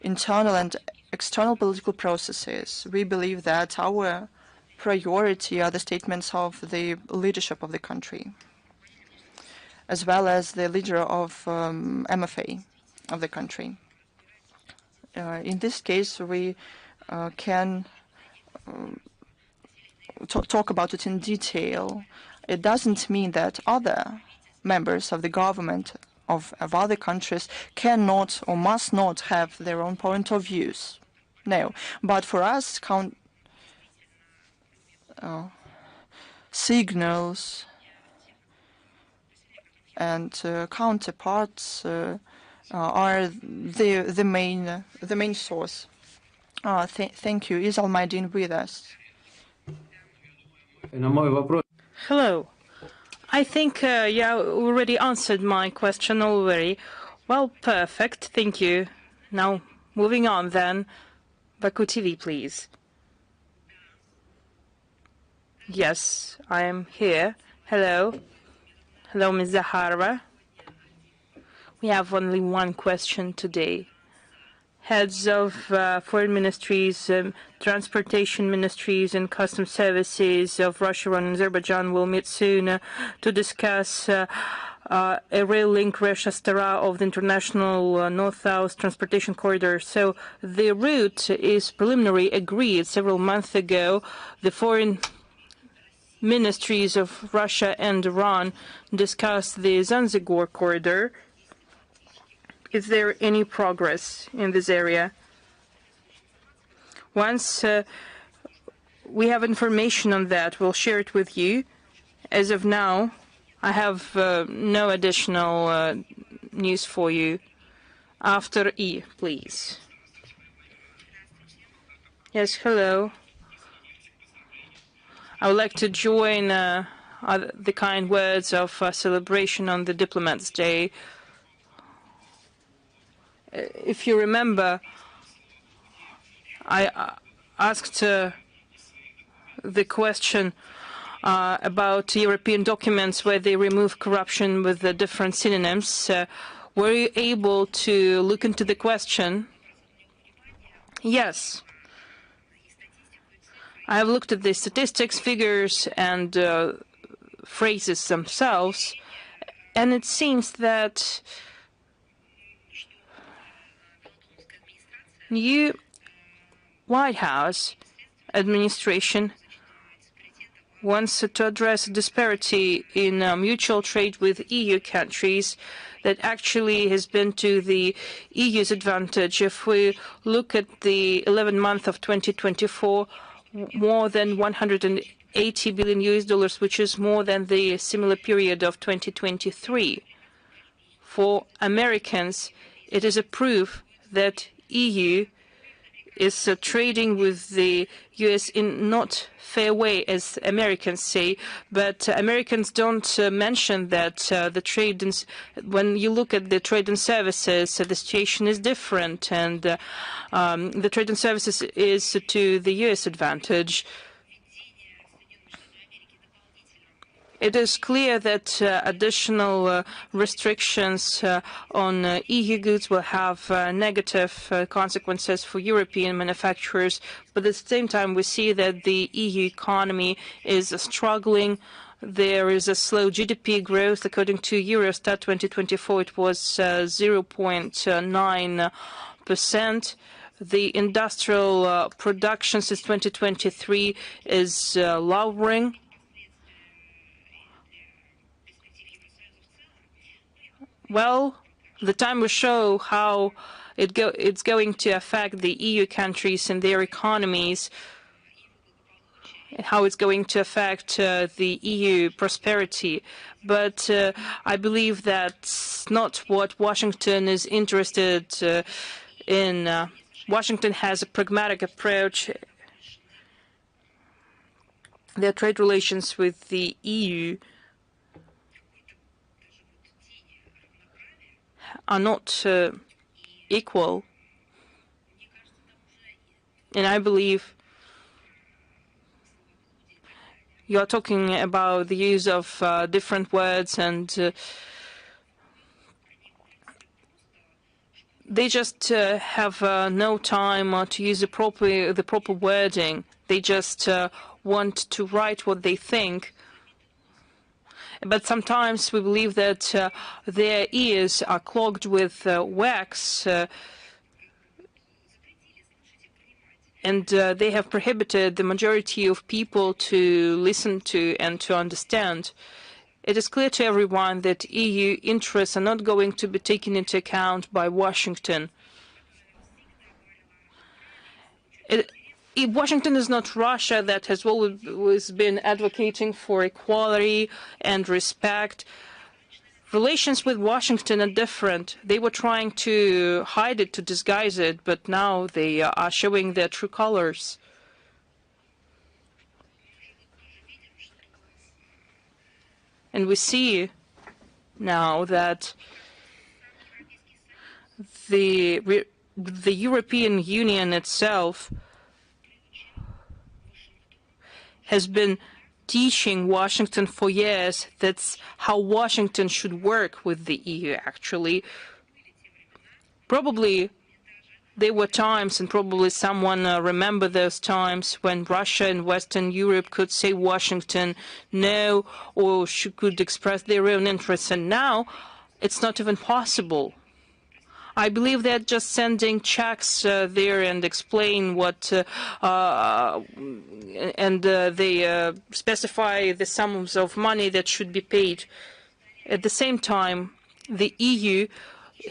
internal and external political processes. We believe that our priority are the statements of the leadership of the country, as well as the leader of MFA of the country. In this case, we can talk about it in detail. It doesn't mean that other members of the government of other countries cannot or must not have their own point of views. No, but for us, signals and counterparts are the main source. Thank you. Is Almaydin with us?
Hello. I think you already answered my question already. Well, perfect. Thank you. Now, moving on then. Baku TV, please. Yes, I am here. Hello. Hello, Ms. Zakharova. We have only one question today. Heads of foreign ministries, transportation ministries and customs services of Russia and Azerbaijan will meet soon to discuss a rail link Resh-Astara of the international north-south transportation corridor. So the route is preliminary agreed several months ago. The foreign ministries of Russia and Iran discussed the Zanzibar corridor. Is there any progress in this area? Once we have information on that, we'll share it with you. As of now, I have no additional news for you. after E, please. Yes, hello. I would like to join the kind words of celebration on the Diplomats' Day. If you remember, I asked the question about European documents where they remove corruption with the different synonyms. Were you able to look into the question? Yes. I have looked at the statistics, figures, and phrases themselves, and it seems that new White House administration wants to address disparity in mutual trade with EU countries that actually has been to the EU's advantage. If we look at the 11th month of 2024, more than $180 billion, which is more than the similar period of 2023. For Americans, it is a proof that EU is trading with the US in not fair way, as Americans say, but Americans don't mention that the trade, when you look at the trade and services, the situation is different, and the trade and services is to the US advantage. It is clear that additional restrictions on EU goods will have negative consequences for European manufacturers, but at the same time we see that the EU economy is struggling. There is a slow GDP growth. According to Eurostat 2024, it was 0.9%. The industrial production since 2023 is lowering. Well, the time will show how it's going to affect the EU countries and their economies, how it's going to affect the EU prosperity. But I believe that's not what Washington is interested in. Washington has a pragmatic approach. Their trade relations with the EU are not equal, and I believe you are talking about the use of different words, and they just have no time to use the proper wording. They just want to write what they think. But sometimes we believe that their ears are clogged with wax, and they have prohibited the majority of people to listen to and to understand. It is clear to everyone that EU interests are not going to be taken into account by Washington. Washington is not Russia that has always been advocating for equality and respect. Relations with Washington are different. They were trying to hide it, to disguise it, but now they are showing their true colors. And we see now that the European Union itself has been teaching Washington for years that's how Washington should work with the EU, actually. Probably there were times, and probably someone remember those times, when Russia and Western Europe could say Washington no, or could express their own interests, and now it's not even possible. I believe they're just sending checks there and explain what, and they specify the sums of money that should be paid. At the same time, the EU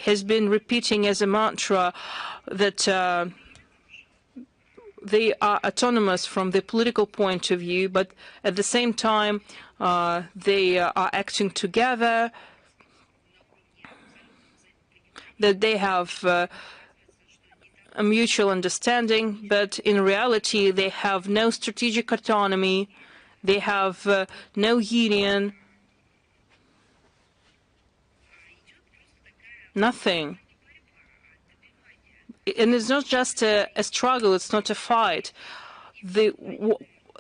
has been repeating as a mantra that they are autonomous from the political point of view, but at the same time, they are acting together. that they have a mutual understanding, but in reality they have no strategic autonomy, they have no union, nothing. And it's not just a struggle, it's not a fight. The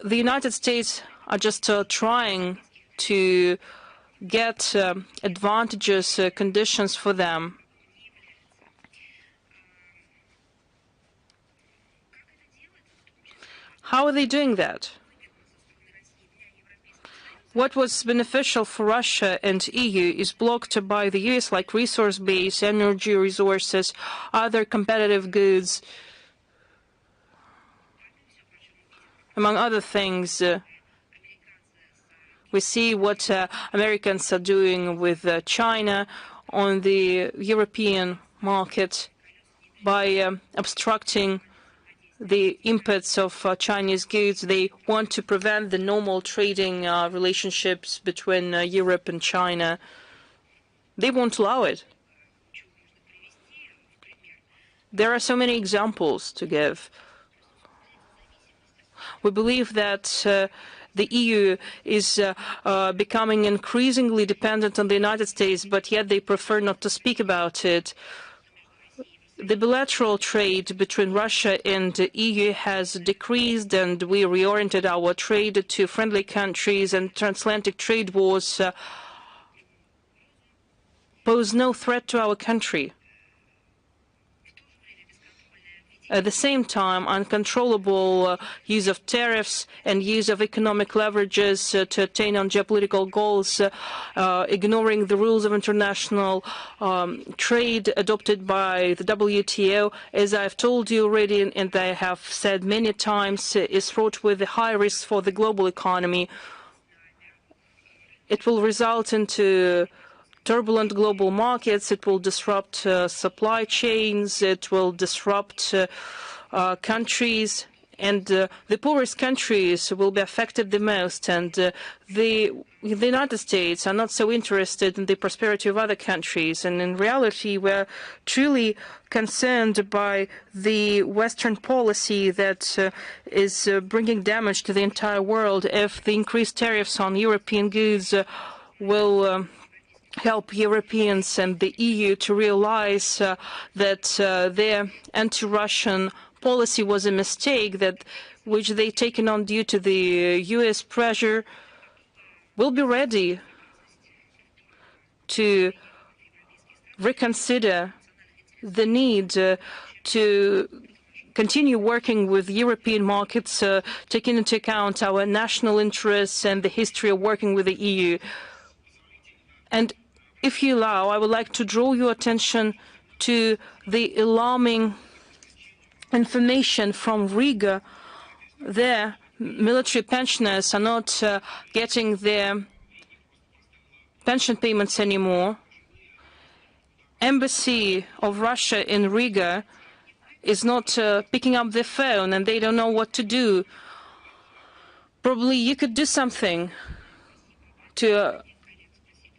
United States are just trying to get advantageous conditions for them. How are they doing that? What was beneficial for Russia and EU is blocked by the US, like resource base, energy resources, other competitive goods, among other things. We see what Americans are doing with China on the European market by obstructing the imports of Chinese goods. They want to prevent the normal trading relationships between Europe and China. They won't allow it. There are so many examples to give. We believe that the EU is becoming increasingly dependent on the United States, but yet they prefer not to speak about it. The bilateral trade between Russia and the EU has decreased, and we reoriented our trade to friendly countries, and transatlantic trade wars pose no threat to our country. At the same time, uncontrollable use of tariffs and use of economic leverages to attain on geopolitical goals, ignoring the rules of international trade adopted by the WTO, as I've told you already and I have said many times, is fraught with high risks for the global economy. It will result into turbulent global markets, it will disrupt supply chains, it will disrupt countries, and the poorest countries will be affected the most. And the United States are not so interested in the prosperity of other countries. And in reality, we're truly concerned by the Western policy that is bringing damage to the entire world. If the increased tariffs on European goods will help Europeans and the EU to realize that their anti-Russian policy was a mistake, which they taken on due to the US pressure, will be ready to reconsider the need to continue working with European markets, taking into account our national interests and the history of working with the EU. And if you allow, I would like to draw your attention to the alarming information from Riga. There, military pensioners are not getting their pension payments anymore. Embassy of Russia in Riga is not picking up the phone, and they don't know what to do. Probably you could do something to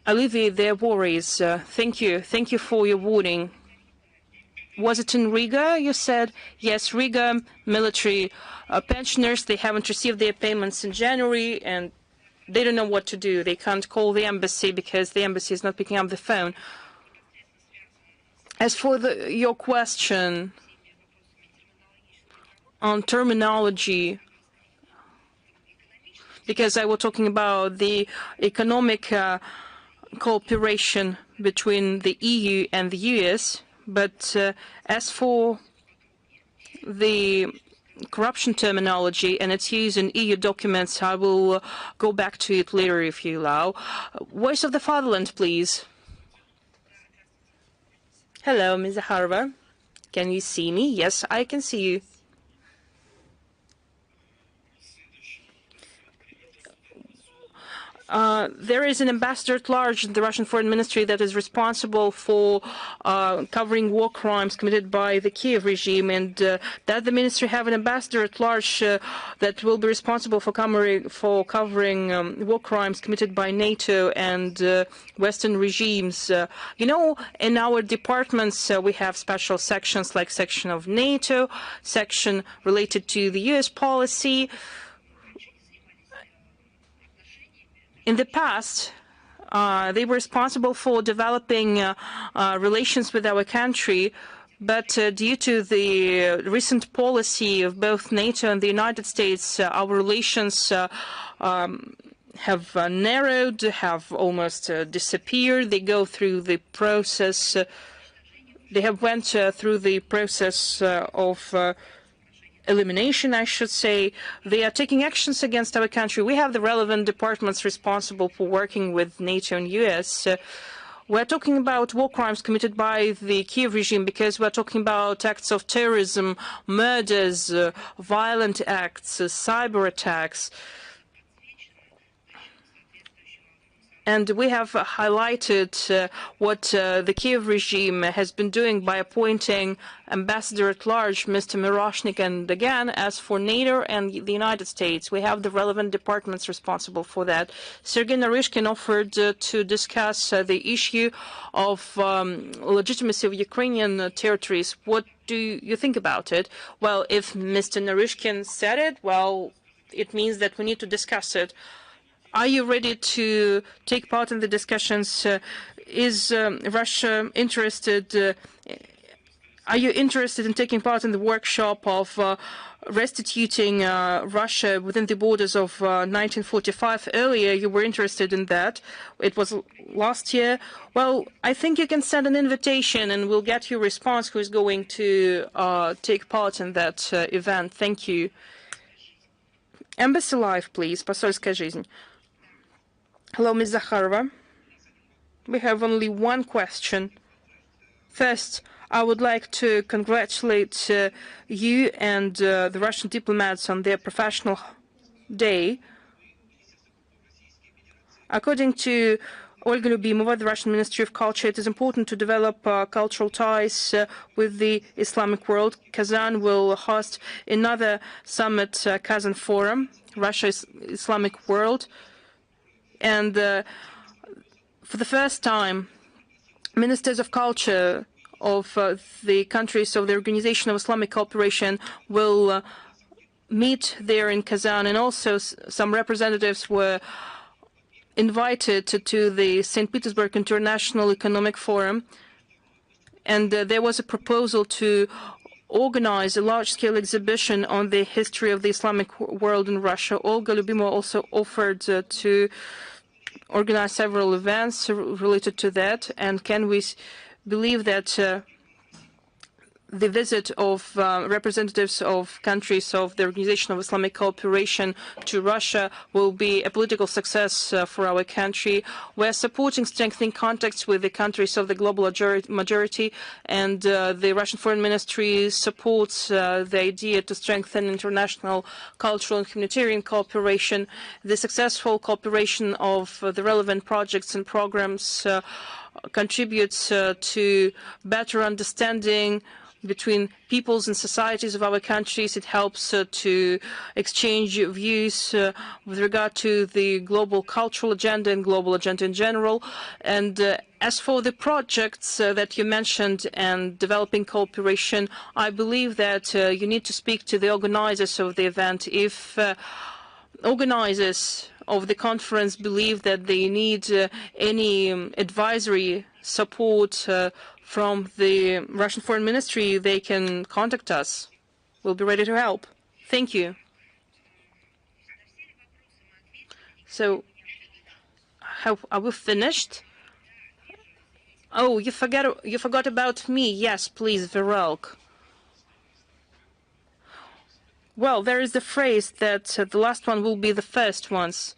alleviate their worries. Thank you. Thank you for your warning. Was it in Riga, you said? Yes, Riga, military pensioners, they haven't received their payments in January, and they don't know what to do. They can't call the embassy because the embassy is not picking up the phone. As for your question on terminology, because I was talking about the economic cooperation between the EU and the US, but as for the corruption terminology and its use in EU documents, I will go back to it later if you allow. Voice of the Fatherland, please. Hello, Ms. Zaharova. Can you see me? Yes, I can see you. there is an ambassador at large in the Russian Foreign Ministry that is responsible for covering war crimes committed by the Kiev regime, and that the ministry have an ambassador at large that will be responsible for covering war crimes committed by NATO and Western regimes. You know, in our departments we have special sections like section of NATO, section related to the US policy. In the past, they were responsible for developing relations with our country, but due to the recent policy of both NATO and the United States, our relations have narrowed, have almost disappeared. They go through the process. They have went through the process of elimination, I should say. They are taking actions against our country. We have the relevant departments responsible for working with NATO and US. We're talking about war crimes committed by the Kiev regime because we're talking about acts of terrorism, murders, violent acts, cyber attacks. And we have highlighted what the Kiev regime has been doing by appointing Ambassador at Large, Mr. Miroshnik. And again, as for NATO and the United States, we have the relevant departments responsible for that. Sergei Naryshkin offered to discuss the issue of legitimacy of Ukrainian territories. What do you think about it? Well, if Mr. Naryshkin said it, well, it means that we need to discuss it. Are you ready to take part in the discussions? Is Russia interested? Are you interested in taking part in the workshop of restituting Russia within the borders of 1945? Earlier, you were interested in that. It was last year. Well, I think you can send an invitation, and we'll get your response. Who is going to take part in that event? Thank you. Embassy Live, please. Посольская жизнь. Hello, Ms. Zakharova. We have only one question. First, I would like to congratulate you and the Russian diplomats on their professional day. According to Olga Lyubimova, the Russian Ministry of Culture, it is important to develop cultural ties with the Islamic world. Kazan will host another summit, Kazan Forum, Russia's Islamic world. And for the first time, ministers of culture of the countries of the Organization of Islamic Cooperation will meet there in Kazan, and also some representatives were invited to the St. Petersburg International Economic Forum, and there was a proposal to organize a large-scale exhibition on the history of the Islamic world in Russia. Olga Lyubimova also offered to organize several events related to that, and can we believe that the visit of representatives of countries of the Organization of Islamic Cooperation to Russia will be a political success for our country? We're supporting strengthening contacts with the countries of the global majority, and the Russian Foreign Ministry supports the idea to strengthen international cultural and humanitarian cooperation. The successful cooperation of the relevant projects and programs contributes to better understanding between peoples and societies of our countries. It helps to exchange views with regard to the global cultural agenda and global agenda in general. And as for the projects that you mentioned and developing cooperation, I believe that you need to speak to the organizers of the event. If organizers of the conference believe that they need any advisory support from the Russian Foreign Ministry, they can contact us. We'll be ready to help. Thank you. So, are we finished? Oh, you forgot about me. Yes, please, Virolk. Well, there is the phrase that the last one will be the first ones.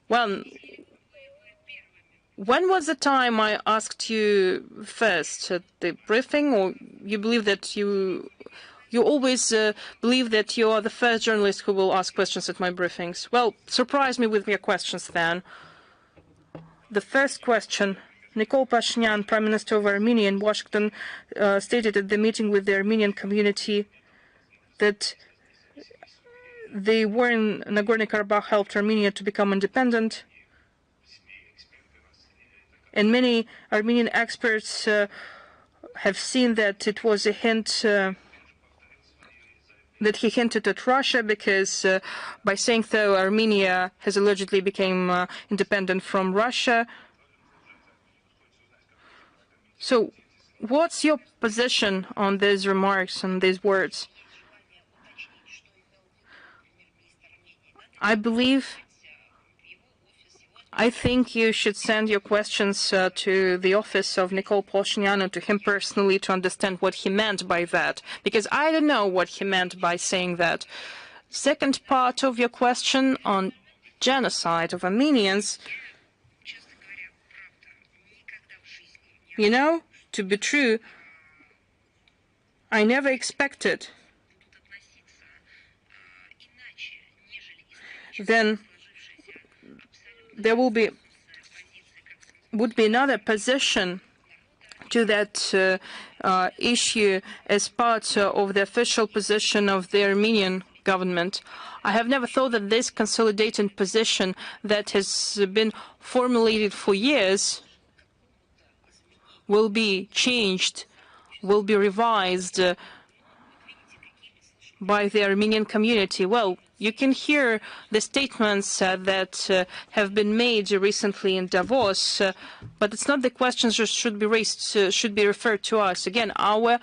Well, when was the time I asked you first at the briefing, or you believe that you always believe that you are the first journalist who will ask questions at my briefings? Well, surprise me with your questions then. The first question, Nikol Pashinyan, Prime Minister of Armenia in Washington, stated at the meeting with the Armenian community that the war in Nagorno-Karabakh helped Armenia to become independent. And many Armenian experts have seen that it was a hint that he hinted at Russia, because by saying so, Armenia has allegedly become independent from Russia. So what's your position on these remarks and these words? I think you should send your questions to the office of Nikol Pashinyan and to him personally to understand what he meant by that, because I don't know what he meant by saying that. Second part of your question on genocide of Armenians, you know, to be true, I never expected then there would be another position to that issue as part of the official position of the Armenian government. I have never thought that this consolidated position that has been formulated for years will be changed, will be revised by the Armenian community. Well, you can hear the statements that have been made recently in Davos, but it's not the questions that should be raised, should be referred to us. Again, our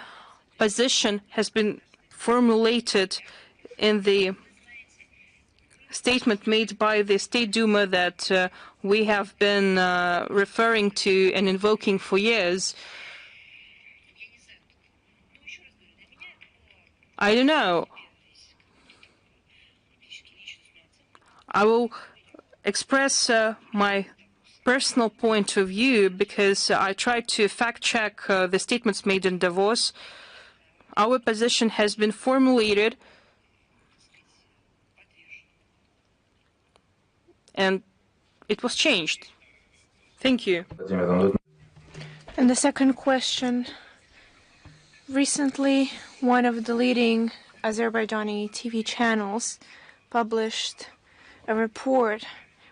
position has been formulated in the statement made by the State Duma that we have been referring to and invoking for years. I don't know. I will express my personal point of view because I tried to fact-check the statements made in Davos. Our position has been formulated and it was changed. Thank you.
And the second question. Recently, one of the leading Azerbaijani TV channels published a report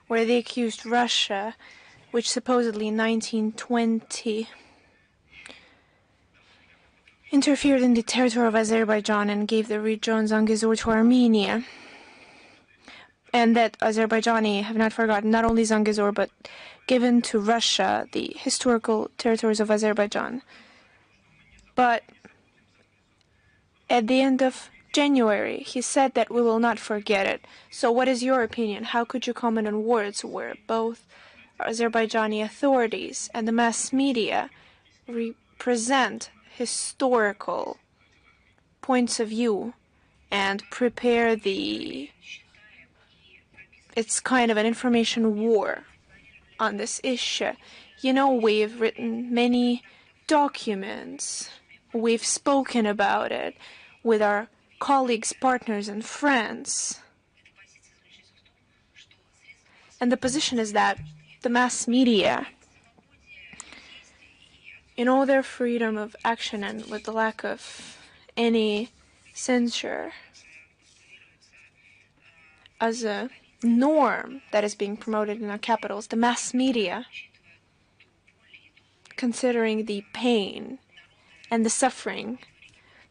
where they accused Russia, which supposedly in 1920 interfered in the territory of Azerbaijan and gave the region Zangezur to Armenia. And that Azerbaijani have not forgotten not only Zangezur, but given to Russia the historical territories of Azerbaijan. But at the end of January, he said that we will not forget it. So what is your opinion? How could you comment on words where both Azerbaijani authorities and the mass media represent historical points of view and prepare it's kind of an information war on this issue? You know, we've written many documents. We've spoken about it with our colleagues, partners, and friends. And the position is that the mass media, in all their freedom of action and with the lack of any censure, as a norm that is being promoted in our capitals, the mass media, considering the pain and the suffering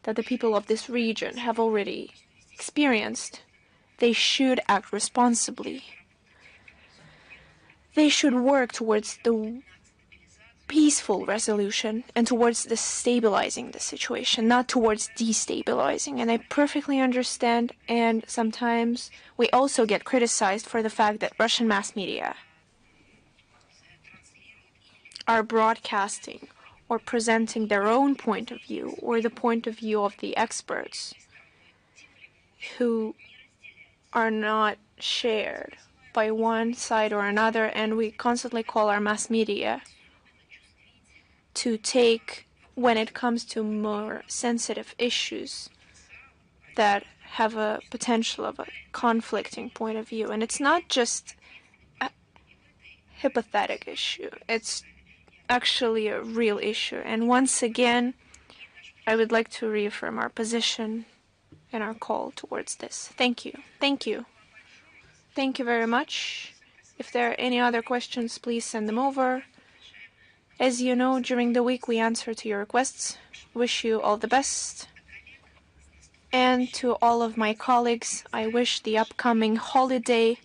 that the people of this region have already experienced, they should act responsibly. They should work towards the peaceful resolution and towards the stabilizing the situation, not towards destabilizing. And I perfectly understand, and sometimes we also get criticized for the fact that Russian mass media are broadcasting or presenting their own point of view or the point of view of the experts who are not shared by one side or another. And we constantly call our mass media to take, when it comes to more sensitive issues that have a potential of a conflicting point of view. And it's not just hypothetical issue. It's actually a real issue. And once again, I would like to reaffirm our position and our call towards this. Thank you. Thank you. Thank you very much. If there are any other questions, please send them over. As you know, during the week we answer to your requests. Wish you all the best. And to all of my colleagues, I wish the upcoming holiday.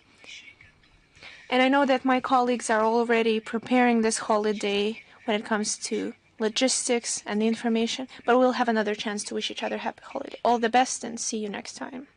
And I know that my colleagues are already preparing this holiday when it comes to logistics and the information, but we'll have another chance to wish each other happy holiday. All the best and see you next time.